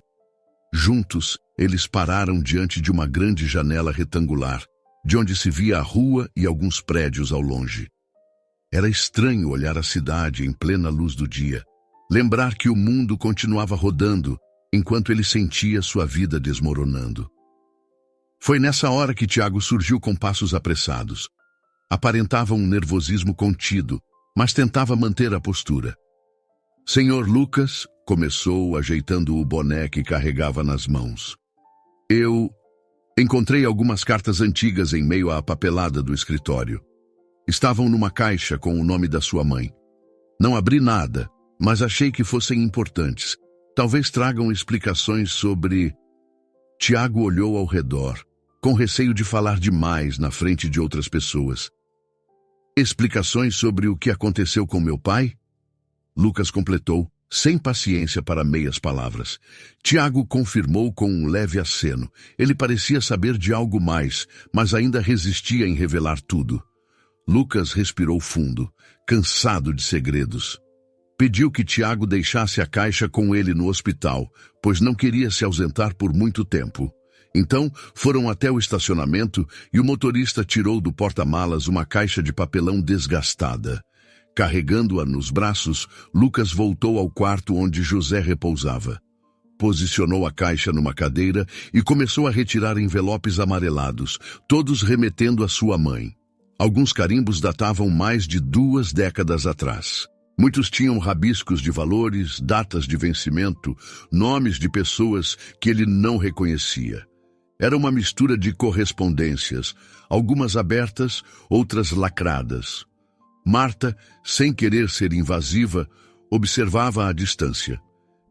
Juntos, eles pararam diante de uma grande janela retangular, de onde se via a rua e alguns prédios ao longe. Era estranho olhar a cidade em plena luz do dia, lembrar que o mundo continuava rodando, enquanto ele sentia sua vida desmoronando. Foi nessa hora que Tiago surgiu com passos apressados. Aparentava um nervosismo contido, mas tentava manter a postura. "Senhor Lucas", começou, ajeitando o boné que carregava nas mãos. "Eu encontrei algumas cartas antigas em meio à papelada do escritório. Estavam numa caixa com o nome da sua mãe. Não abri nada, mas achei que fossem importantes. Talvez tragam explicações sobre..." Tiago olhou ao redor, com receio de falar demais na frente de outras pessoas. "Explicações sobre o que aconteceu com meu pai?" Lucas completou, sem paciência para meias palavras. Tiago confirmou com um leve aceno. Ele parecia saber de algo mais, mas ainda resistia em revelar tudo. Lucas respirou fundo, cansado de segredos. Pediu que Tiago deixasse a caixa com ele no hospital, pois não queria se ausentar por muito tempo. Então, foram até o estacionamento e o motorista tirou do porta-malas uma caixa de papelão desgastada. Carregando-a nos braços, Lucas voltou ao quarto onde José repousava. Posicionou a caixa numa cadeira e começou a retirar envelopes amarelados, todos remetendo à sua mãe. Alguns carimbos datavam mais de 2 décadas atrás. Muitos tinham rabiscos de valores, datas de vencimento, nomes de pessoas que ele não reconhecia. Era uma mistura de correspondências, algumas abertas, outras lacradas. Marta, sem querer ser invasiva, observava à distância.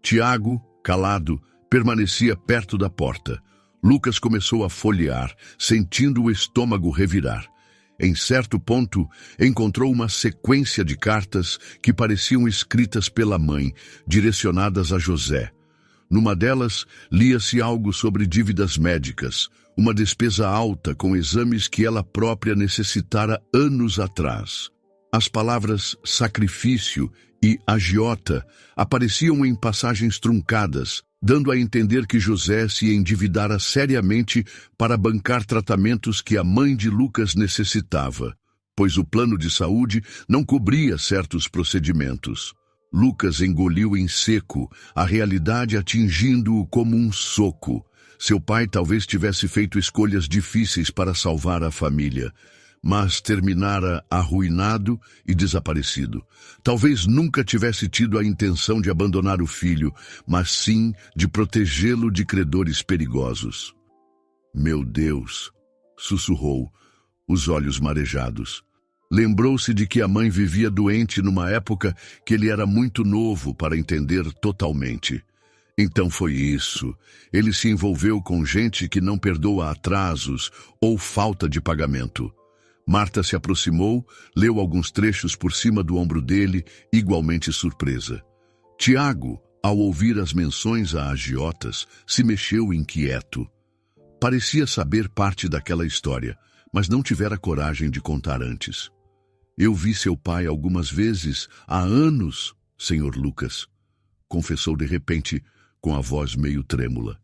Tiago, calado, permanecia perto da porta. Lucas começou a folhear, sentindo o estômago revirar. Em certo ponto, encontrou uma sequência de cartas que pareciam escritas pela mãe, direcionadas a José. Numa delas, lia-se algo sobre dívidas médicas, uma despesa alta com exames que ela própria necessitara anos atrás. As palavras sacrifício e agiota apareciam em passagens truncadas, dando a entender que José se endividara seriamente para bancar tratamentos que a mãe de Lucas necessitava, pois o plano de saúde não cobria certos procedimentos. Lucas engoliu em seco, a realidade atingindo-o como um soco. Seu pai talvez tivesse feito escolhas difíceis para salvar a família, mas terminara arruinado e desaparecido. Talvez nunca tivesse tido a intenção de abandonar o filho, mas sim de protegê-lo de credores perigosos. Meu Deus, sussurrou, os olhos marejados. Lembrou-se de que a mãe vivia doente numa época que ele era muito novo para entender totalmente. Então foi isso. Ele se envolveu com gente que não perdoa atrasos ou falta de pagamento. Marta se aproximou, leu alguns trechos por cima do ombro dele, igualmente surpresa. Tiago, ao ouvir as menções a agiotas, se mexeu inquieto. Parecia saber parte daquela história, mas não tivera coragem de contar antes. Eu vi seu pai algumas vezes, há anos, Sr. Lucas, confessou de repente, com a voz meio trêmula.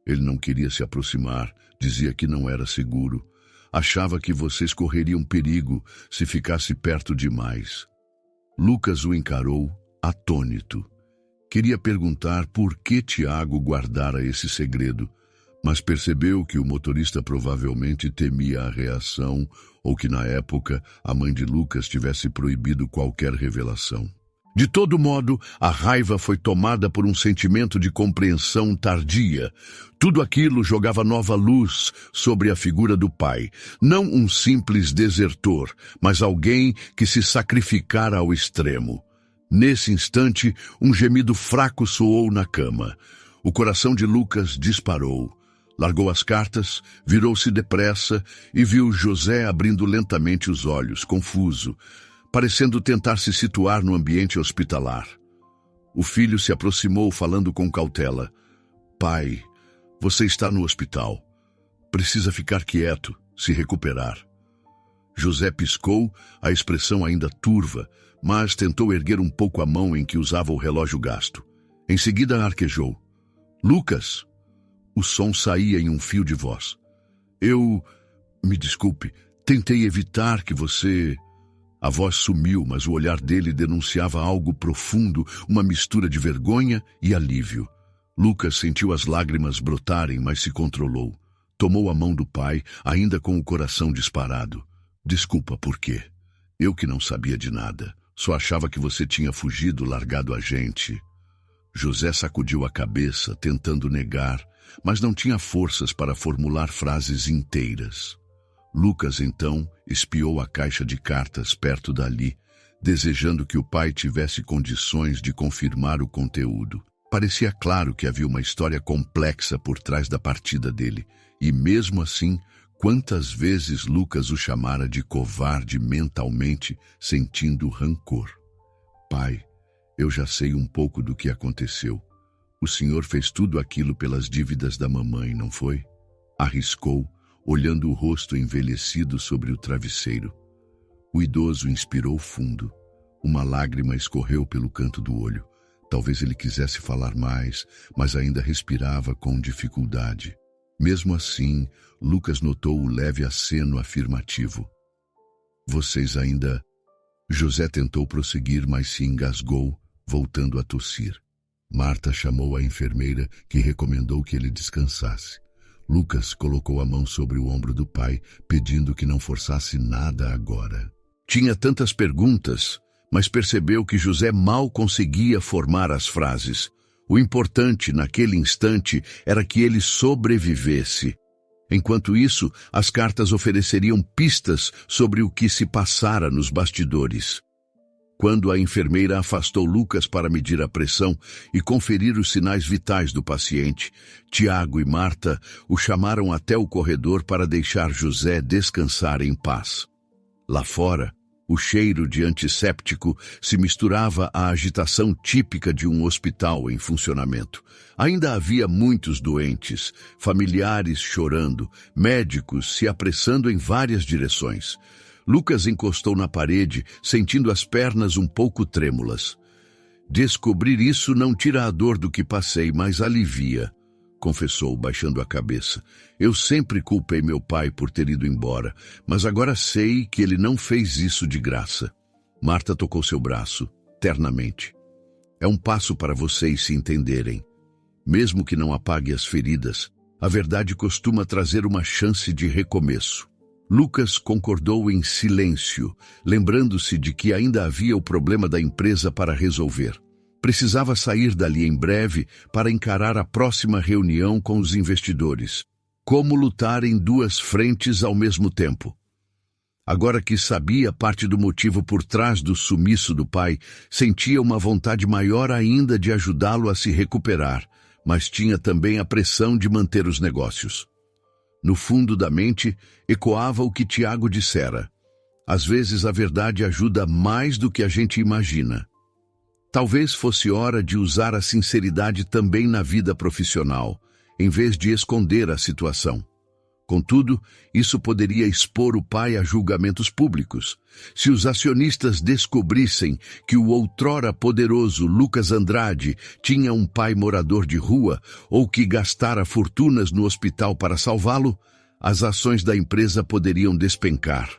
Ele não queria se aproximar, dizia que não era seguro. Achava que vocês correriam perigo se ficasse perto demais. Lucas o encarou, atônito. Queria perguntar por que Tiago guardara esse segredo, mas percebeu que o motorista provavelmente temia a reação ou que, na época, a mãe de Lucas tivesse proibido qualquer revelação. De todo modo, a raiva foi tomada por um sentimento de compreensão tardia. Tudo aquilo jogava nova luz sobre a figura do pai. Não um simples desertor, mas alguém que se sacrificara ao extremo. Nesse instante, um gemido fraco soou na cama. O coração de Lucas disparou. Largou as cartas, virou-se depressa e viu José abrindo lentamente os olhos, confuso, parecendo tentar se situar no ambiente hospitalar. O filho se aproximou falando com cautela. Pai, você está no hospital. Precisa ficar quieto, se recuperar. José piscou, a expressão ainda turva, mas tentou erguer um pouco a mão em que usava o relógio gasto. Em seguida arquejou. Lucas! O som saía em um fio de voz. Me desculpe, tentei evitar que você... A voz sumiu, mas o olhar dele denunciava algo profundo, uma mistura de vergonha e alívio. Lucas sentiu as lágrimas brotarem, mas se controlou. Tomou a mão do pai, ainda com o coração disparado. Desculpa, por quê? Eu que não sabia de nada. Só achava que você tinha fugido, largado a gente. José sacudiu a cabeça, tentando negar, mas não tinha forças para formular frases inteiras. Lucas, então, espiou a caixa de cartas perto dali, desejando que o pai tivesse condições de confirmar o conteúdo. Parecia claro que havia uma história complexa por trás da partida dele, e mesmo assim, quantas vezes Lucas o chamara de covarde mentalmente, sentindo rancor. Pai, Eu já sei um pouco do que aconteceu. O senhor fez tudo aquilo pelas dívidas da mamãe, não foi? Arriscou, olhando o rosto envelhecido sobre o travesseiro. O idoso inspirou fundo. Uma lágrima escorreu pelo canto do olho. Talvez ele quisesse falar mais, mas ainda respirava com dificuldade. Mesmo assim, Lucas notou o leve aceno afirmativo. Vocês ainda... José tentou prosseguir, mas se engasgou, voltando a tossir. Marta chamou a enfermeira, que recomendou que ele descansasse. Lucas colocou a mão sobre o ombro do pai, pedindo que não forçasse nada agora. Tinha tantas perguntas, mas percebeu que José mal conseguia formar as frases. O importante, naquele instante, era que ele sobrevivesse. Enquanto isso, as cartas ofereceriam pistas sobre o que se passara nos bastidores. Quando a enfermeira afastou Lucas para medir a pressão e conferir os sinais vitais do paciente, Tiago e Marta o chamaram até o corredor para deixar José descansar em paz. Lá fora, o cheiro de antisséptico se misturava à agitação típica de um hospital em funcionamento. Ainda havia muitos doentes, familiares chorando, médicos se apressando em várias direções. Lucas encostou na parede, sentindo as pernas um pouco trêmulas. Descobrir isso não tira a dor do que passei, mas alivia, confessou, baixando a cabeça. Eu sempre culpei meu pai por ter ido embora, mas agora sei que ele não fez isso de graça. Marta tocou seu braço, ternamente. É um passo para vocês se entenderem. Mesmo que não apague as feridas, a verdade costuma trazer uma chance de recomeço. Lucas concordou em silêncio, lembrando-se de que ainda havia o problema da empresa para resolver. Precisava sair dali em breve para encarar a próxima reunião com os investidores. Como lutar em duas frentes ao mesmo tempo? Agora que sabia parte do motivo por trás do sumiço do pai, sentia uma vontade maior ainda de ajudá-lo a se recuperar, mas tinha também a pressão de manter os negócios. No fundo da mente, ecoava o que Tiago dissera. Às vezes a verdade ajuda mais do que a gente imagina. Talvez fosse hora de usar a sinceridade também na vida profissional, em vez de esconder a situação. Contudo, isso poderia expor o pai a julgamentos públicos. Se os acionistas descobrissem que o outrora poderoso Lucas Andrade tinha um pai morador de rua ou que gastara fortunas no hospital para salvá-lo, as ações da empresa poderiam despencar.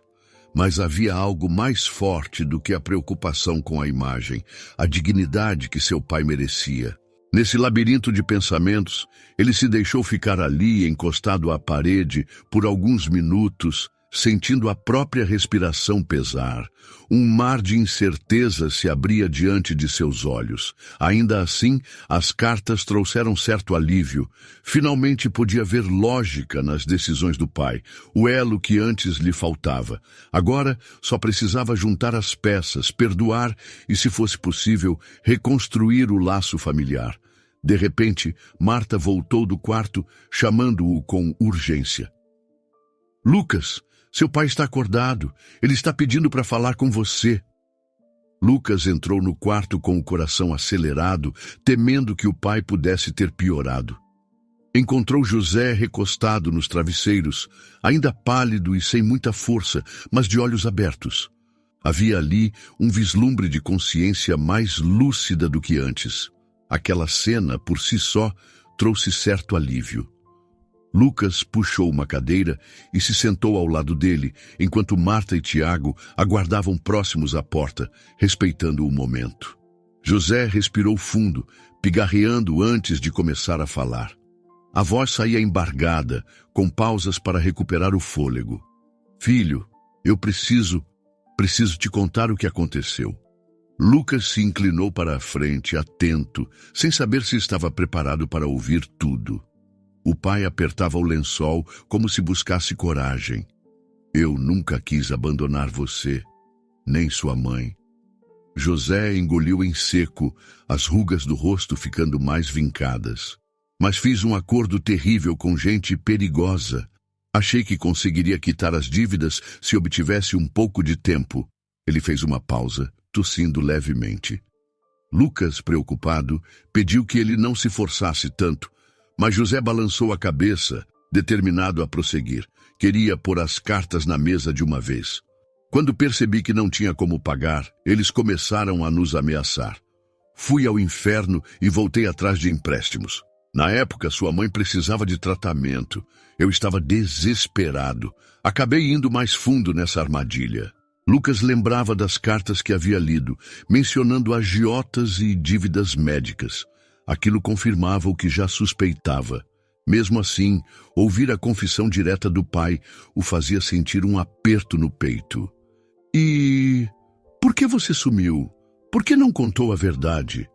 Mas havia algo mais forte do que a preocupação com a imagem, a dignidade que seu pai merecia. Nesse labirinto de pensamentos, ele se deixou ficar ali, encostado à parede, por alguns minutos, sentindo a própria respiração pesar. Um mar de incerteza se abria diante de seus olhos. Ainda assim, as cartas trouxeram certo alívio. Finalmente podia ver lógica nas decisões do pai, o elo que antes lhe faltava. Agora só precisava juntar as peças, perdoar e, se fosse possível, reconstruir o laço familiar. De repente, Marta voltou do quarto, chamando-o com urgência. Lucas, seu pai está acordado. Ele está pedindo para falar com você. Lucas entrou no quarto com o coração acelerado, temendo que o pai pudesse ter piorado. Encontrou José recostado nos travesseiros, ainda pálido e sem muita força, mas de olhos abertos. Havia ali um vislumbre de consciência mais lúcida do que antes. Aquela cena, por si só, trouxe certo alívio. Lucas puxou uma cadeira e se sentou ao lado dele, enquanto Marta e Tiago aguardavam próximos à porta, respeitando o momento. José respirou fundo, pigarreando antes de começar a falar. A voz saía embargada, com pausas para recuperar o fôlego. Filho, eu preciso te contar o que aconteceu. Lucas se inclinou para a frente, atento, sem saber se estava preparado para ouvir tudo. O pai apertava o lençol como se buscasse coragem. Eu nunca quis abandonar você, nem sua mãe. José engoliu em seco, as rugas do rosto ficando mais vincadas. Mas fiz um acordo terrível com gente perigosa. Achei que conseguiria quitar as dívidas se obtivesse um pouco de tempo. Ele fez uma pausa, tossindo levemente. Lucas, preocupado, pediu que ele não se forçasse tanto, mas José balançou a cabeça, determinado a prosseguir. Queria pôr as cartas na mesa de uma vez. Quando percebi que não tinha como pagar, eles começaram a nos ameaçar. Fui ao inferno e voltei atrás de empréstimos. Na época, sua mãe precisava de tratamento. Eu estava desesperado. Acabei indo mais fundo nessa armadilha. Lucas lembrava das cartas que havia lido, mencionando agiotas e dívidas médicas. Aquilo confirmava o que já suspeitava. Mesmo assim, ouvir a confissão direta do pai o fazia sentir um aperto no peito. E por que você sumiu? Por que não contou a verdade?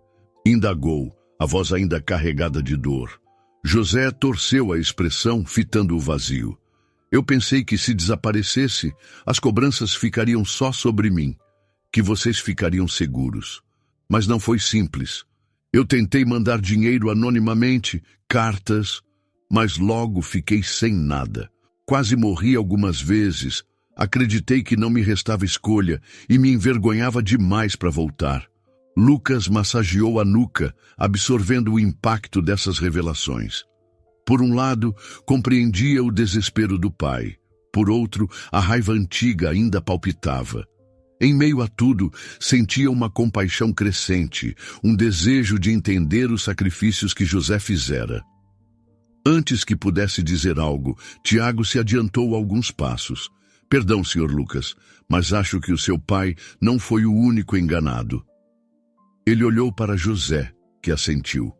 Indagou, a voz ainda carregada de dor. José torceu a expressão, fitando o vazio. Eu pensei que se desaparecesse, as cobranças ficariam só sobre mim, que vocês ficariam seguros. Mas não foi simples. Eu tentei mandar dinheiro anonimamente, cartas, mas logo fiquei sem nada. Quase morri algumas vezes. Acreditei que não me restava escolha e me envergonhava demais para voltar. Lucas massageou a nuca, absorvendo o impacto dessas revelações. Por um lado, compreendia o desespero do pai. Por outro, a raiva antiga ainda palpitava. Em meio a tudo, sentia uma compaixão crescente, um desejo de entender os sacrifícios que José fizera. Antes que pudesse dizer algo, Tiago se adiantou alguns passos. Perdão, Sr. Lucas, mas acho que o seu pai não foi o único enganado. Ele olhou para José, que assentiu.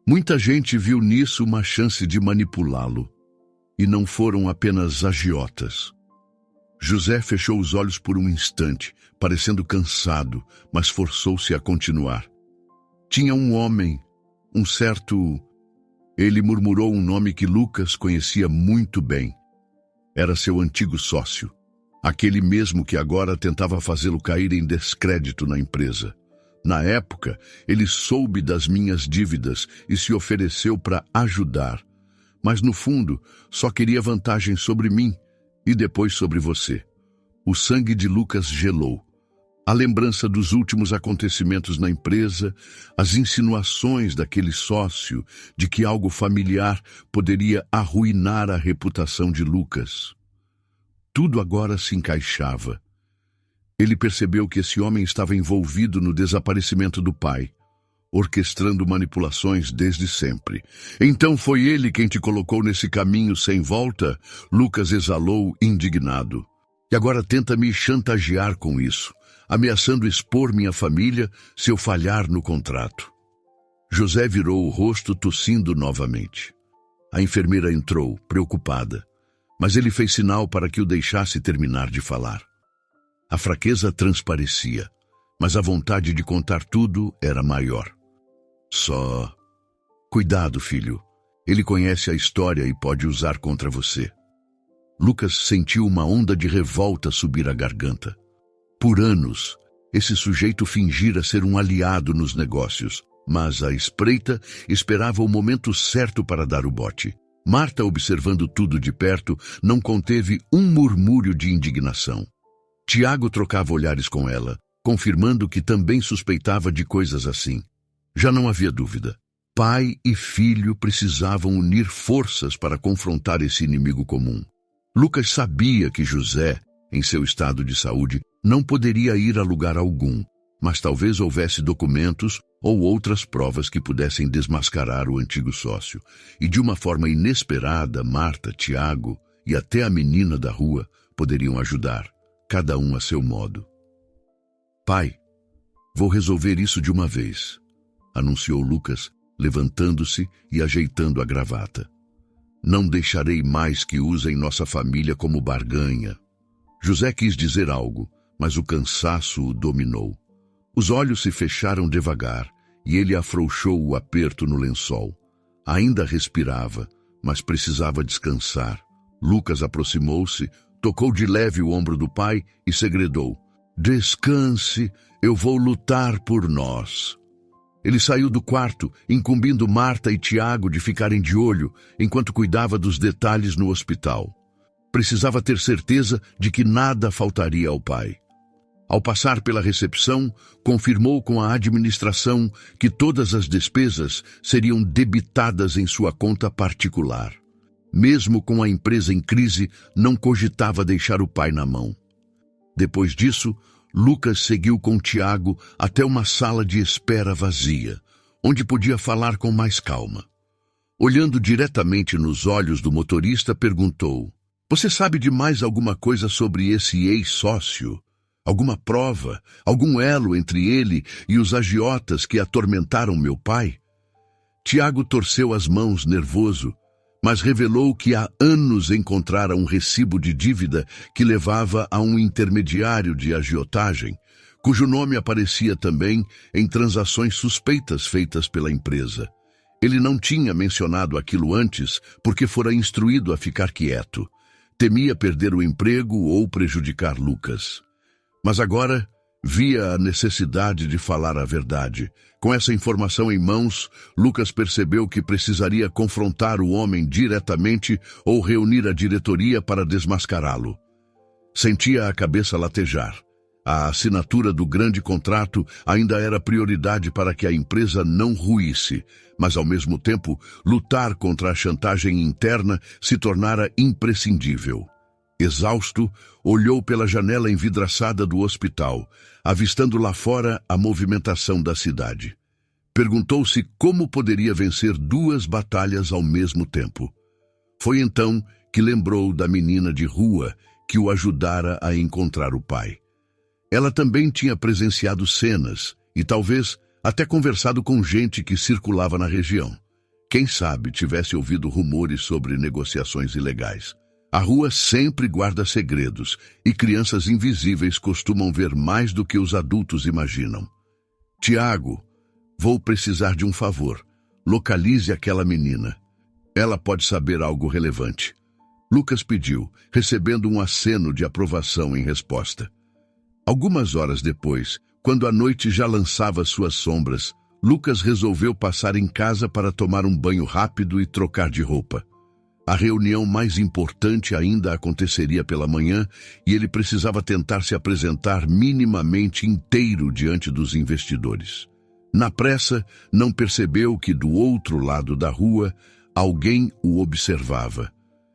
Muita gente viu nisso uma chance de manipulá-lo. E não foram apenas agiotas. José fechou os olhos por um instante, parecendo cansado, mas forçou-se a continuar. Tinha um homem, um certo... Ele murmurou um nome que Lucas conhecia muito bem. Era seu antigo sócio, aquele mesmo que agora tentava fazê-lo cair em descrédito na empresa. Na época, ele soube das minhas dívidas e se ofereceu para ajudar. Mas, no fundo, só queria vantagem sobre mim e depois sobre você. O sangue de Lucas gelou. A lembrança dos últimos acontecimentos na empresa, as insinuações daquele sócio de que algo familiar poderia arruinar a reputação de Lucas. Tudo agora se encaixava. Ele percebeu que esse homem estava envolvido no desaparecimento do pai, orquestrando manipulações desde sempre. Então foi ele quem te colocou nesse caminho sem volta? Lucas exalou, indignado. E agora tenta me chantagear com isso, ameaçando expor minha família se eu falhar no contrato. José virou o rosto, tossindo novamente. A enfermeira entrou, preocupada, mas ele fez sinal para que o deixasse terminar de falar. A fraqueza transparecia, mas a vontade de contar tudo era maior. Só... Cuidado, filho. Ele conhece a história e pode usar contra você. Lucas sentiu uma onda de revolta subir a garganta. Por anos, esse sujeito fingira ser um aliado nos negócios, mas a espreita esperava o momento certo para dar o bote. Marta, observando tudo de perto, não conteve um murmúrio de indignação. Tiago trocava olhares com ela, confirmando que também suspeitava de coisas assim. Já não havia dúvida. Pai e filho precisavam unir forças para confrontar esse inimigo comum. Lucas sabia que José, em seu estado de saúde, não poderia ir a lugar algum, mas talvez houvesse documentos ou outras provas que pudessem desmascarar o antigo sócio. E de uma forma inesperada, Marta, Tiago e até a menina da rua poderiam ajudar, cada um a seu modo. Pai, vou resolver isso de uma vez, anunciou Lucas, levantando-se e ajeitando a gravata. Não deixarei mais que usem nossa família como barganha. José quis dizer algo, mas o cansaço o dominou. Os olhos se fecharam devagar e ele afrouxou o aperto no lençol. Ainda respirava, mas precisava descansar. Lucas aproximou-se, tocou de leve o ombro do pai e segredou. Descanse, eu vou lutar por nós. Ele saiu do quarto, incumbindo Marta e Tiago de ficarem de olho enquanto cuidava dos detalhes no hospital. Precisava ter certeza de que nada faltaria ao pai. Ao passar pela recepção, confirmou com a administração que todas as despesas seriam debitadas em sua conta particular. Mesmo com a empresa em crise, não cogitava deixar o pai na mão. Depois disso, Lucas seguiu com Tiago até uma sala de espera vazia, onde podia falar com mais calma. Olhando diretamente nos olhos do motorista, perguntou: "Você sabe de mais alguma coisa sobre esse ex-sócio? Alguma prova, algum elo entre ele e os agiotas que atormentaram meu pai?" Tiago torceu as mãos, nervoso, mas revelou que há anos encontrara um recibo de dívida que levava a um intermediário de agiotagem, cujo nome aparecia também em transações suspeitas feitas pela empresa. Ele não tinha mencionado aquilo antes porque fora instruído a ficar quieto. Temia perder o emprego ou prejudicar Lucas. Mas agora via a necessidade de falar a verdade. Com essa informação em mãos, Lucas percebeu que precisaria confrontar o homem diretamente ou reunir a diretoria para desmascará-lo. Sentia a cabeça latejar. A assinatura do grande contrato ainda era prioridade para que a empresa não ruísse, mas ao mesmo tempo, lutar contra a chantagem interna se tornara imprescindível. Exausto, olhou pela janela envidraçada do hospital, avistando lá fora a movimentação da cidade. Perguntou-se como poderia vencer duas batalhas ao mesmo tempo. Foi então que lembrou da menina de rua que o ajudara a encontrar o pai. Ela também tinha presenciado cenas e talvez até conversado com gente que circulava na região. Quem sabe tivesse ouvido rumores sobre negociações ilegais. A rua sempre guarda segredos, e crianças invisíveis costumam ver mais do que os adultos imaginam. "Tiago, vou precisar de um favor. Localize aquela menina. Ela pode saber algo relevante." Lucas pediu, recebendo um aceno de aprovação em resposta. Algumas horas depois, quando a noite já lançava suas sombras, Lucas resolveu passar em casa para tomar um banho rápido e trocar de roupa. A reunião mais importante ainda aconteceria pela manhã e ele precisava tentar se apresentar minimamente inteiro diante dos investidores. Na pressa, não percebeu que do outro lado da rua, alguém o observava.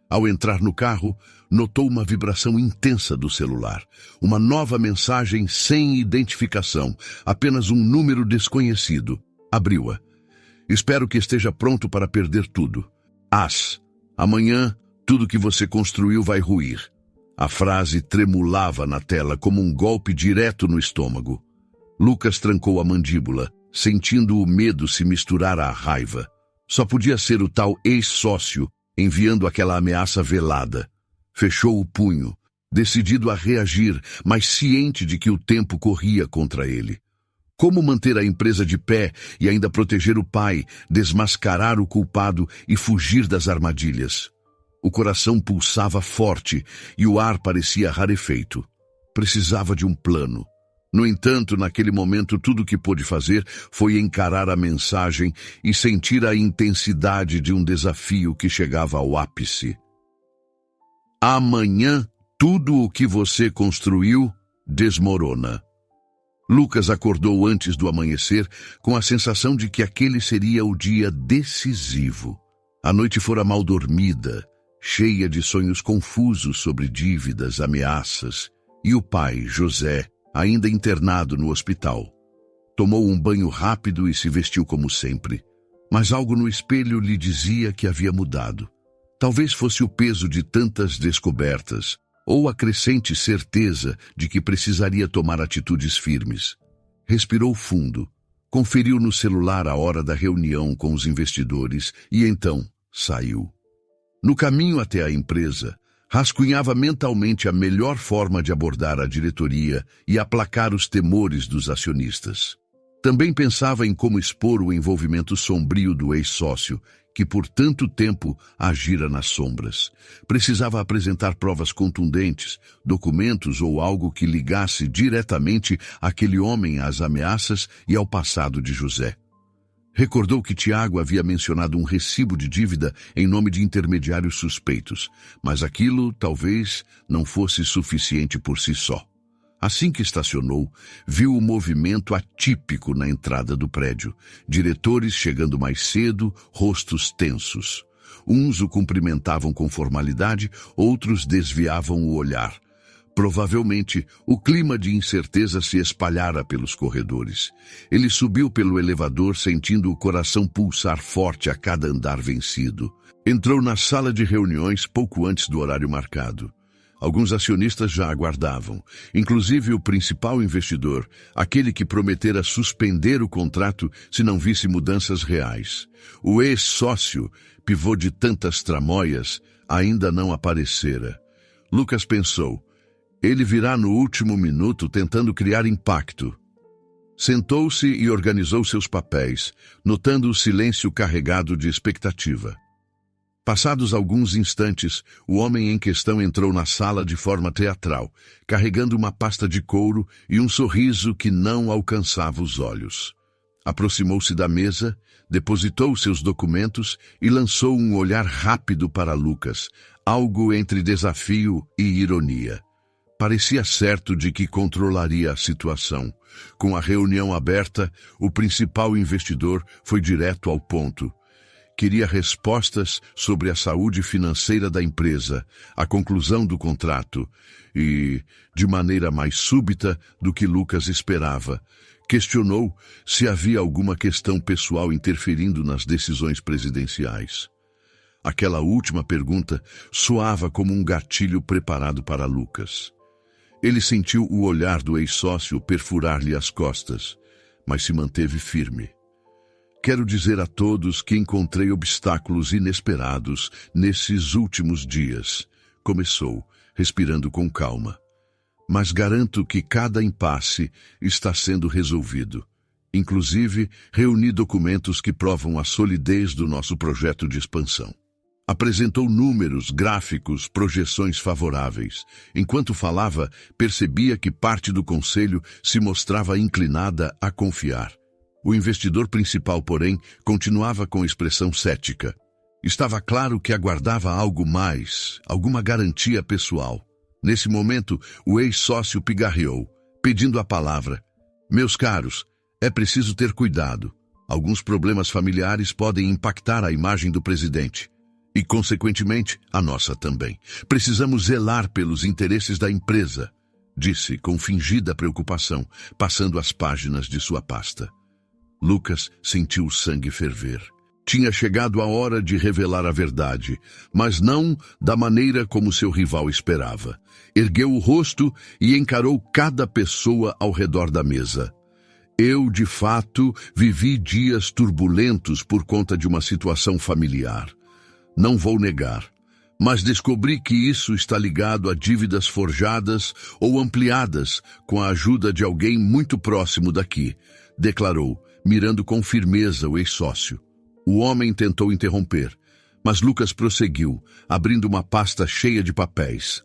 Ao entrar no carro, notou uma vibração intensa do celular. Uma nova mensagem sem identificação, apenas um número desconhecido. Abriu-a. "Espero que esteja pronto para perder tudo. Amanhã, tudo que você construiu vai ruir." A frase tremulava na tela como um golpe direto no estômago. Lucas trancou a mandíbula, sentindo o medo se misturar à raiva. Só podia ser o tal ex-sócio enviando aquela ameaça velada. Fechou o punho, decidido a reagir, mas ciente de que o tempo corria contra ele. Como manter a empresa de pé e ainda proteger o pai, desmascarar o culpado e fugir das armadilhas? O coração pulsava forte e o ar parecia rarefeito. Precisava de um plano. No entanto, naquele momento, tudo o que pôde fazer foi encarar a mensagem e sentir a intensidade de um desafio que chegava ao ápice. "Amanhã, tudo o que você construiu desmorona." Lucas acordou antes do amanhecer com a sensação de que aquele seria o dia decisivo. A noite fora mal dormida, cheia de sonhos confusos sobre dívidas, ameaças, e o pai, José, ainda internado no hospital. Tomou um banho rápido e se vestiu como sempre, mas algo no espelho lhe dizia que havia mudado. Talvez fosse o peso de tantas descobertas, ou a crescente certeza de que precisaria tomar atitudes firmes. Respirou fundo, conferiu no celular a hora da reunião com os investidores e então saiu. No caminho até a empresa, rascunhava mentalmente a melhor forma de abordar a diretoria e aplacar os temores dos acionistas. Também pensava em como expor o envolvimento sombrio do ex-sócio, que por tanto tempo agira nas sombras. Precisava apresentar provas contundentes, documentos ou algo que ligasse diretamente aquele homem às ameaças e ao passado de José. Recordou que Tiago havia mencionado um recibo de dívida em nome de intermediários suspeitos, mas aquilo talvez não fosse suficiente por si só. Assim que estacionou, viu o movimento atípico na entrada do prédio. Diretores chegando mais cedo, rostos tensos. Uns o cumprimentavam com formalidade, outros desviavam o olhar. Provavelmente, o clima de incerteza se espalhara pelos corredores. Ele subiu pelo elevador sentindo o coração pulsar forte a cada andar vencido. Entrou na sala de reuniões pouco antes do horário marcado. Alguns acionistas já aguardavam, inclusive o principal investidor, aquele que prometera suspender o contrato se não visse mudanças reais. O ex-sócio, pivô de tantas tramóias, ainda não aparecera. Lucas pensou, ele virá no último minuto tentando criar impacto. Sentou-se e organizou seus papéis, notando o silêncio carregado de expectativa. Passados alguns instantes, o homem em questão entrou na sala de forma teatral, carregando uma pasta de couro e um sorriso que não alcançava os olhos. Aproximou-se da mesa, depositou seus documentos e lançou um olhar rápido para Lucas, algo entre desafio e ironia. Parecia certo de que controlaria a situação. Com a reunião aberta, o principal investidor foi direto ao ponto. Queria respostas sobre a saúde financeira da empresa, a conclusão do contrato e, de maneira mais súbita do que Lucas esperava, questionou se havia alguma questão pessoal interferindo nas decisões presidenciais. Aquela última pergunta soava como um gatilho preparado para Lucas. Ele sentiu o olhar do ex-sócio perfurar-lhe as costas, mas se manteve firme. Quero dizer a todos que encontrei obstáculos inesperados nesses últimos dias. Começou, respirando com calma. Mas garanto que cada impasse está sendo resolvido. Inclusive, reuni documentos que provam a solidez do nosso projeto de expansão. Apresentou números, gráficos, projeções favoráveis. Enquanto falava, percebia que parte do conselho se mostrava inclinada a confiar. O investidor principal, porém, continuava com expressão cética. Estava claro que aguardava algo mais, alguma garantia pessoal. Nesse momento, o ex-sócio pigarreou, pedindo a palavra. Meus caros, é preciso ter cuidado. Alguns problemas familiares podem impactar a imagem do presidente. E, consequentemente, a nossa também. Precisamos zelar pelos interesses da empresa, disse com fingida preocupação, passando as páginas de sua pasta. Lucas sentiu o sangue ferver. Tinha chegado a hora de revelar a verdade, mas não da maneira como seu rival esperava. Ergueu o rosto e encarou cada pessoa ao redor da mesa. Eu, de fato, vivi dias turbulentos por conta de uma situação familiar. Não vou negar, mas descobri que isso está ligado a dívidas forjadas ou ampliadas com a ajuda de alguém muito próximo daqui, declarou, mirando com firmeza o ex-sócio. O homem tentou interromper, mas Lucas prosseguiu, abrindo uma pasta cheia de papéis.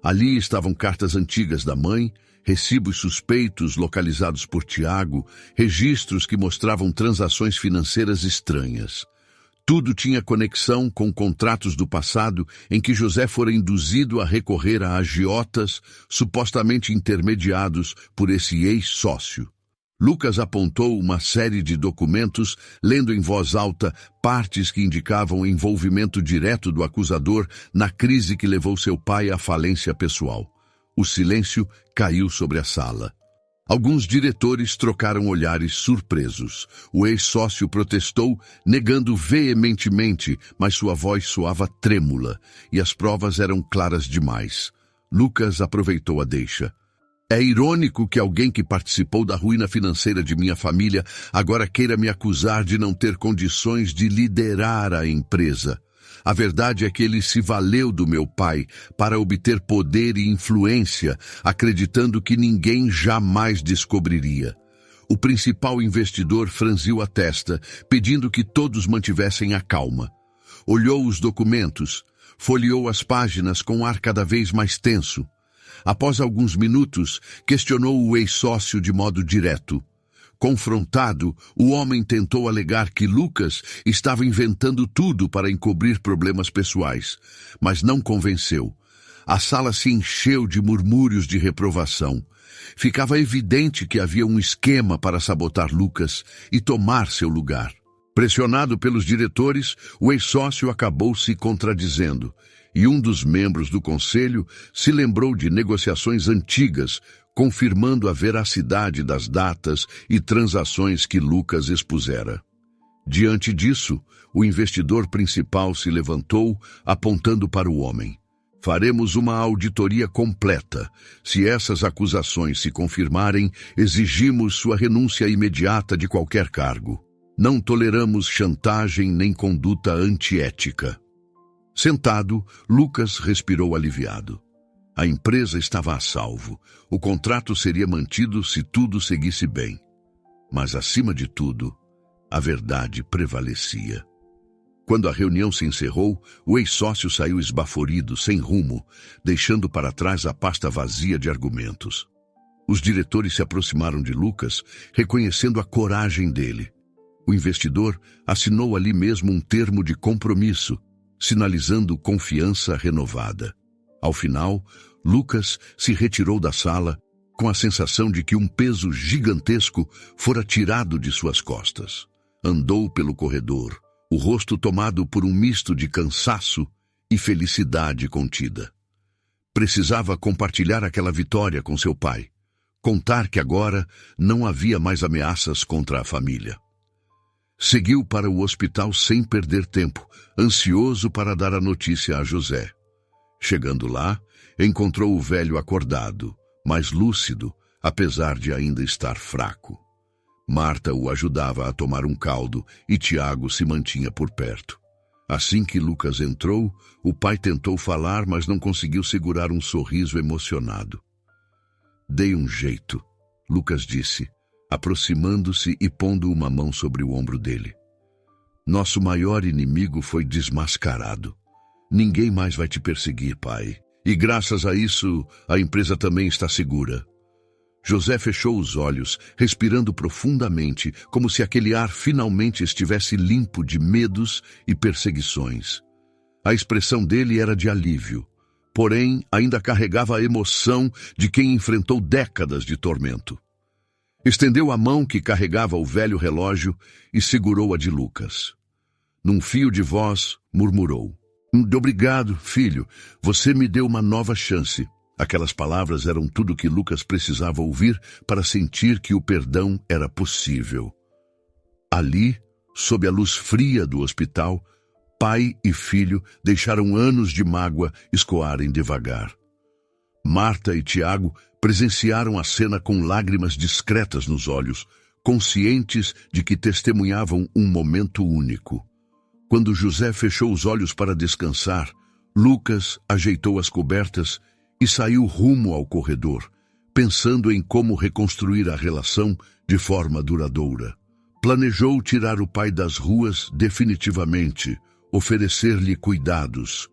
Ali estavam cartas antigas da mãe, recibos suspeitos localizados por Tiago, registros que mostravam transações financeiras estranhas. Tudo tinha conexão com contratos do passado em que José fora induzido a recorrer a agiotas supostamente intermediados por esse ex-sócio. Lucas apontou uma série de documentos, lendo em voz alta partes que indicavam o envolvimento direto do acusador na crise que levou seu pai à falência pessoal. O silêncio caiu sobre a sala. Alguns diretores trocaram olhares surpresos. O ex-sócio protestou, negando veementemente, mas sua voz soava trêmula, e as provas eram claras demais. Lucas aproveitou a deixa. É irônico que alguém que participou da ruína financeira de minha família agora queira me acusar de não ter condições de liderar a empresa. A verdade é que ele se valeu do meu pai para obter poder e influência, acreditando que ninguém jamais descobriria. O principal investidor franziu a testa, pedindo que todos mantivessem a calma. Olhou os documentos, folheou as páginas com um ar cada vez mais tenso. Após alguns minutos, questionou o ex-sócio de modo direto. Confrontado, o homem tentou alegar que Lucas estava inventando tudo para encobrir problemas pessoais, mas não convenceu. A sala se encheu de murmúrios de reprovação. Ficava evidente que havia um esquema para sabotar Lucas e tomar seu lugar. Pressionado pelos diretores, o ex-sócio acabou se contradizendo, e um dos membros do conselho se lembrou de negociações antigas, confirmando a veracidade das datas e transações que Lucas expusera. Diante disso, o investidor principal se levantou, apontando para o homem. Faremos uma auditoria completa. Se essas acusações se confirmarem, exigimos sua renúncia imediata de qualquer cargo. Não toleramos chantagem nem conduta antiética. Sentado, Lucas respirou aliviado. A empresa estava a salvo. O contrato seria mantido se tudo seguisse bem. Mas, acima de tudo, a verdade prevalecia. Quando a reunião se encerrou, o ex-sócio saiu esbaforido, sem rumo, deixando para trás a pasta vazia de argumentos. Os diretores se aproximaram de Lucas, reconhecendo a coragem dele. O investidor assinou ali mesmo um termo de compromisso, sinalizando confiança renovada. Ao final, Lucas se retirou da sala com a sensação de que um peso gigantesco fora tirado de suas costas. Andou pelo corredor, o rosto tomado por um misto de cansaço e felicidade contida. Precisava compartilhar aquela vitória com seu pai, contar que agora não havia mais ameaças contra a família. Seguiu para o hospital sem perder tempo, ansioso para dar a notícia a José. Chegando lá, encontrou o velho acordado, mas lúcido, apesar de ainda estar fraco. Marta o ajudava a tomar um caldo e Tiago se mantinha por perto. Assim que Lucas entrou, o pai tentou falar, mas não conseguiu segurar um sorriso emocionado. Dei um jeito, Lucas disse, aproximando-se e pondo uma mão sobre o ombro dele. Nosso maior inimigo foi desmascarado. Ninguém mais vai te perseguir, pai. E graças a isso, a empresa também está segura. José fechou os olhos, respirando profundamente, como se aquele ar finalmente estivesse limpo de medos e perseguições. A expressão dele era de alívio, porém ainda carregava a emoção de quem enfrentou décadas de tormento. Estendeu a mão que carregava o velho relógio e segurou a de Lucas. Num fio de voz, murmurou: "Obrigado, filho, você me deu uma nova chance." Aquelas palavras eram tudo que Lucas precisava ouvir para sentir que o perdão era possível. Ali, sob a luz fria do hospital, pai e filho deixaram anos de mágoa escoarem devagar. Marta e Tiago presenciaram a cena com lágrimas discretas nos olhos, conscientes de que testemunhavam um momento único. Quando José fechou os olhos para descansar, Lucas ajeitou as cobertas e saiu rumo ao corredor, pensando em como reconstruir a relação de forma duradoura. Planejou tirar o pai das ruas definitivamente, oferecer-lhe cuidados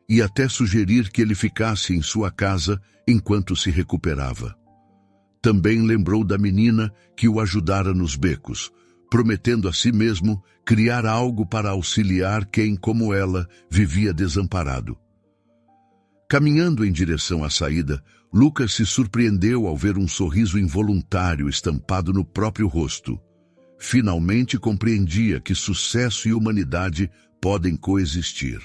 e até sugerir que ele ficasse em sua casa enquanto se recuperava. Também lembrou da menina que o ajudara nos becos, prometendo a si mesmo criar algo para auxiliar quem, como ela, vivia desamparado. Caminhando em direção à saída, Lucas se surpreendeu ao ver um sorriso involuntário estampado no próprio rosto. Finalmente compreendia que sucesso e humanidade podem coexistir.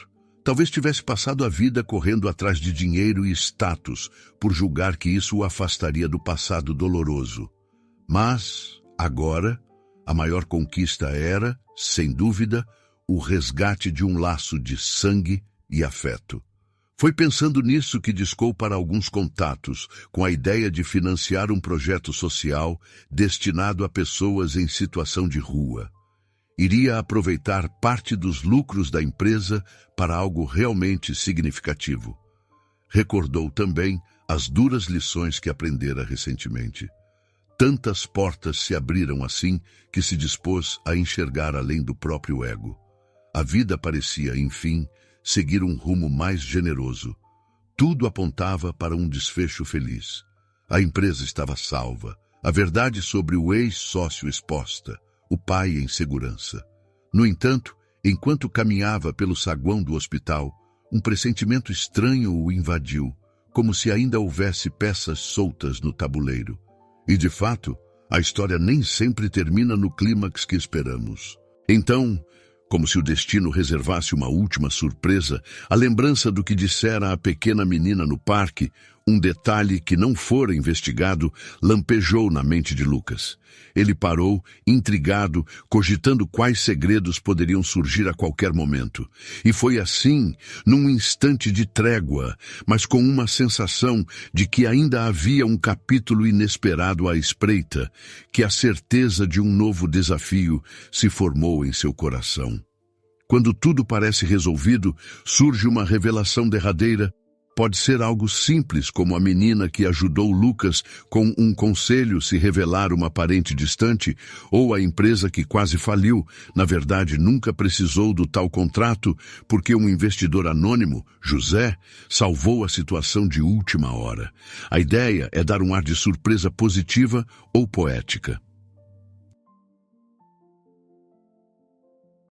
Talvez tivesse passado a vida correndo atrás de dinheiro e status, por julgar que isso o afastaria do passado doloroso. Mas, agora, a maior conquista era, sem dúvida, o resgate de um laço de sangue e afeto. Foi pensando nisso que discou para alguns contatos, com a ideia de financiar um projeto social destinado a pessoas em situação de rua. Iria aproveitar parte dos lucros da empresa para algo realmente significativo. Recordou também as duras lições que aprendera recentemente. Tantas portas se abriram assim que se dispôs a enxergar além do próprio ego. A vida parecia, enfim, seguir um rumo mais generoso. Tudo apontava para um desfecho feliz. A empresa estava salva, a verdade sobre o ex-sócio exposta, o pai em segurança. No entanto, enquanto caminhava pelo saguão do hospital, um pressentimento estranho o invadiu, como se ainda houvesse peças soltas no tabuleiro. E, de fato, a história nem sempre termina no clímax que esperamos. Então, como se o destino reservasse uma última surpresa, a lembrança do que dissera a pequena menina no parque, um detalhe que não fora investigado, lampejou na mente de Lucas. Ele parou, intrigado, cogitando quais segredos poderiam surgir a qualquer momento. E foi assim, num instante de trégua, mas com uma sensação de que ainda havia um capítulo inesperado à espreita, que a certeza de um novo desafio se formou em seu coração. Quando tudo parece resolvido, surge uma revelação derradeira. Pode ser algo simples, como a menina que ajudou Lucas com um conselho se revelar uma parente distante, ou a empresa que quase faliu, na verdade nunca precisou do tal contrato, porque um investidor anônimo, José, salvou a situação de última hora. A ideia é dar um ar de surpresa positiva ou poética.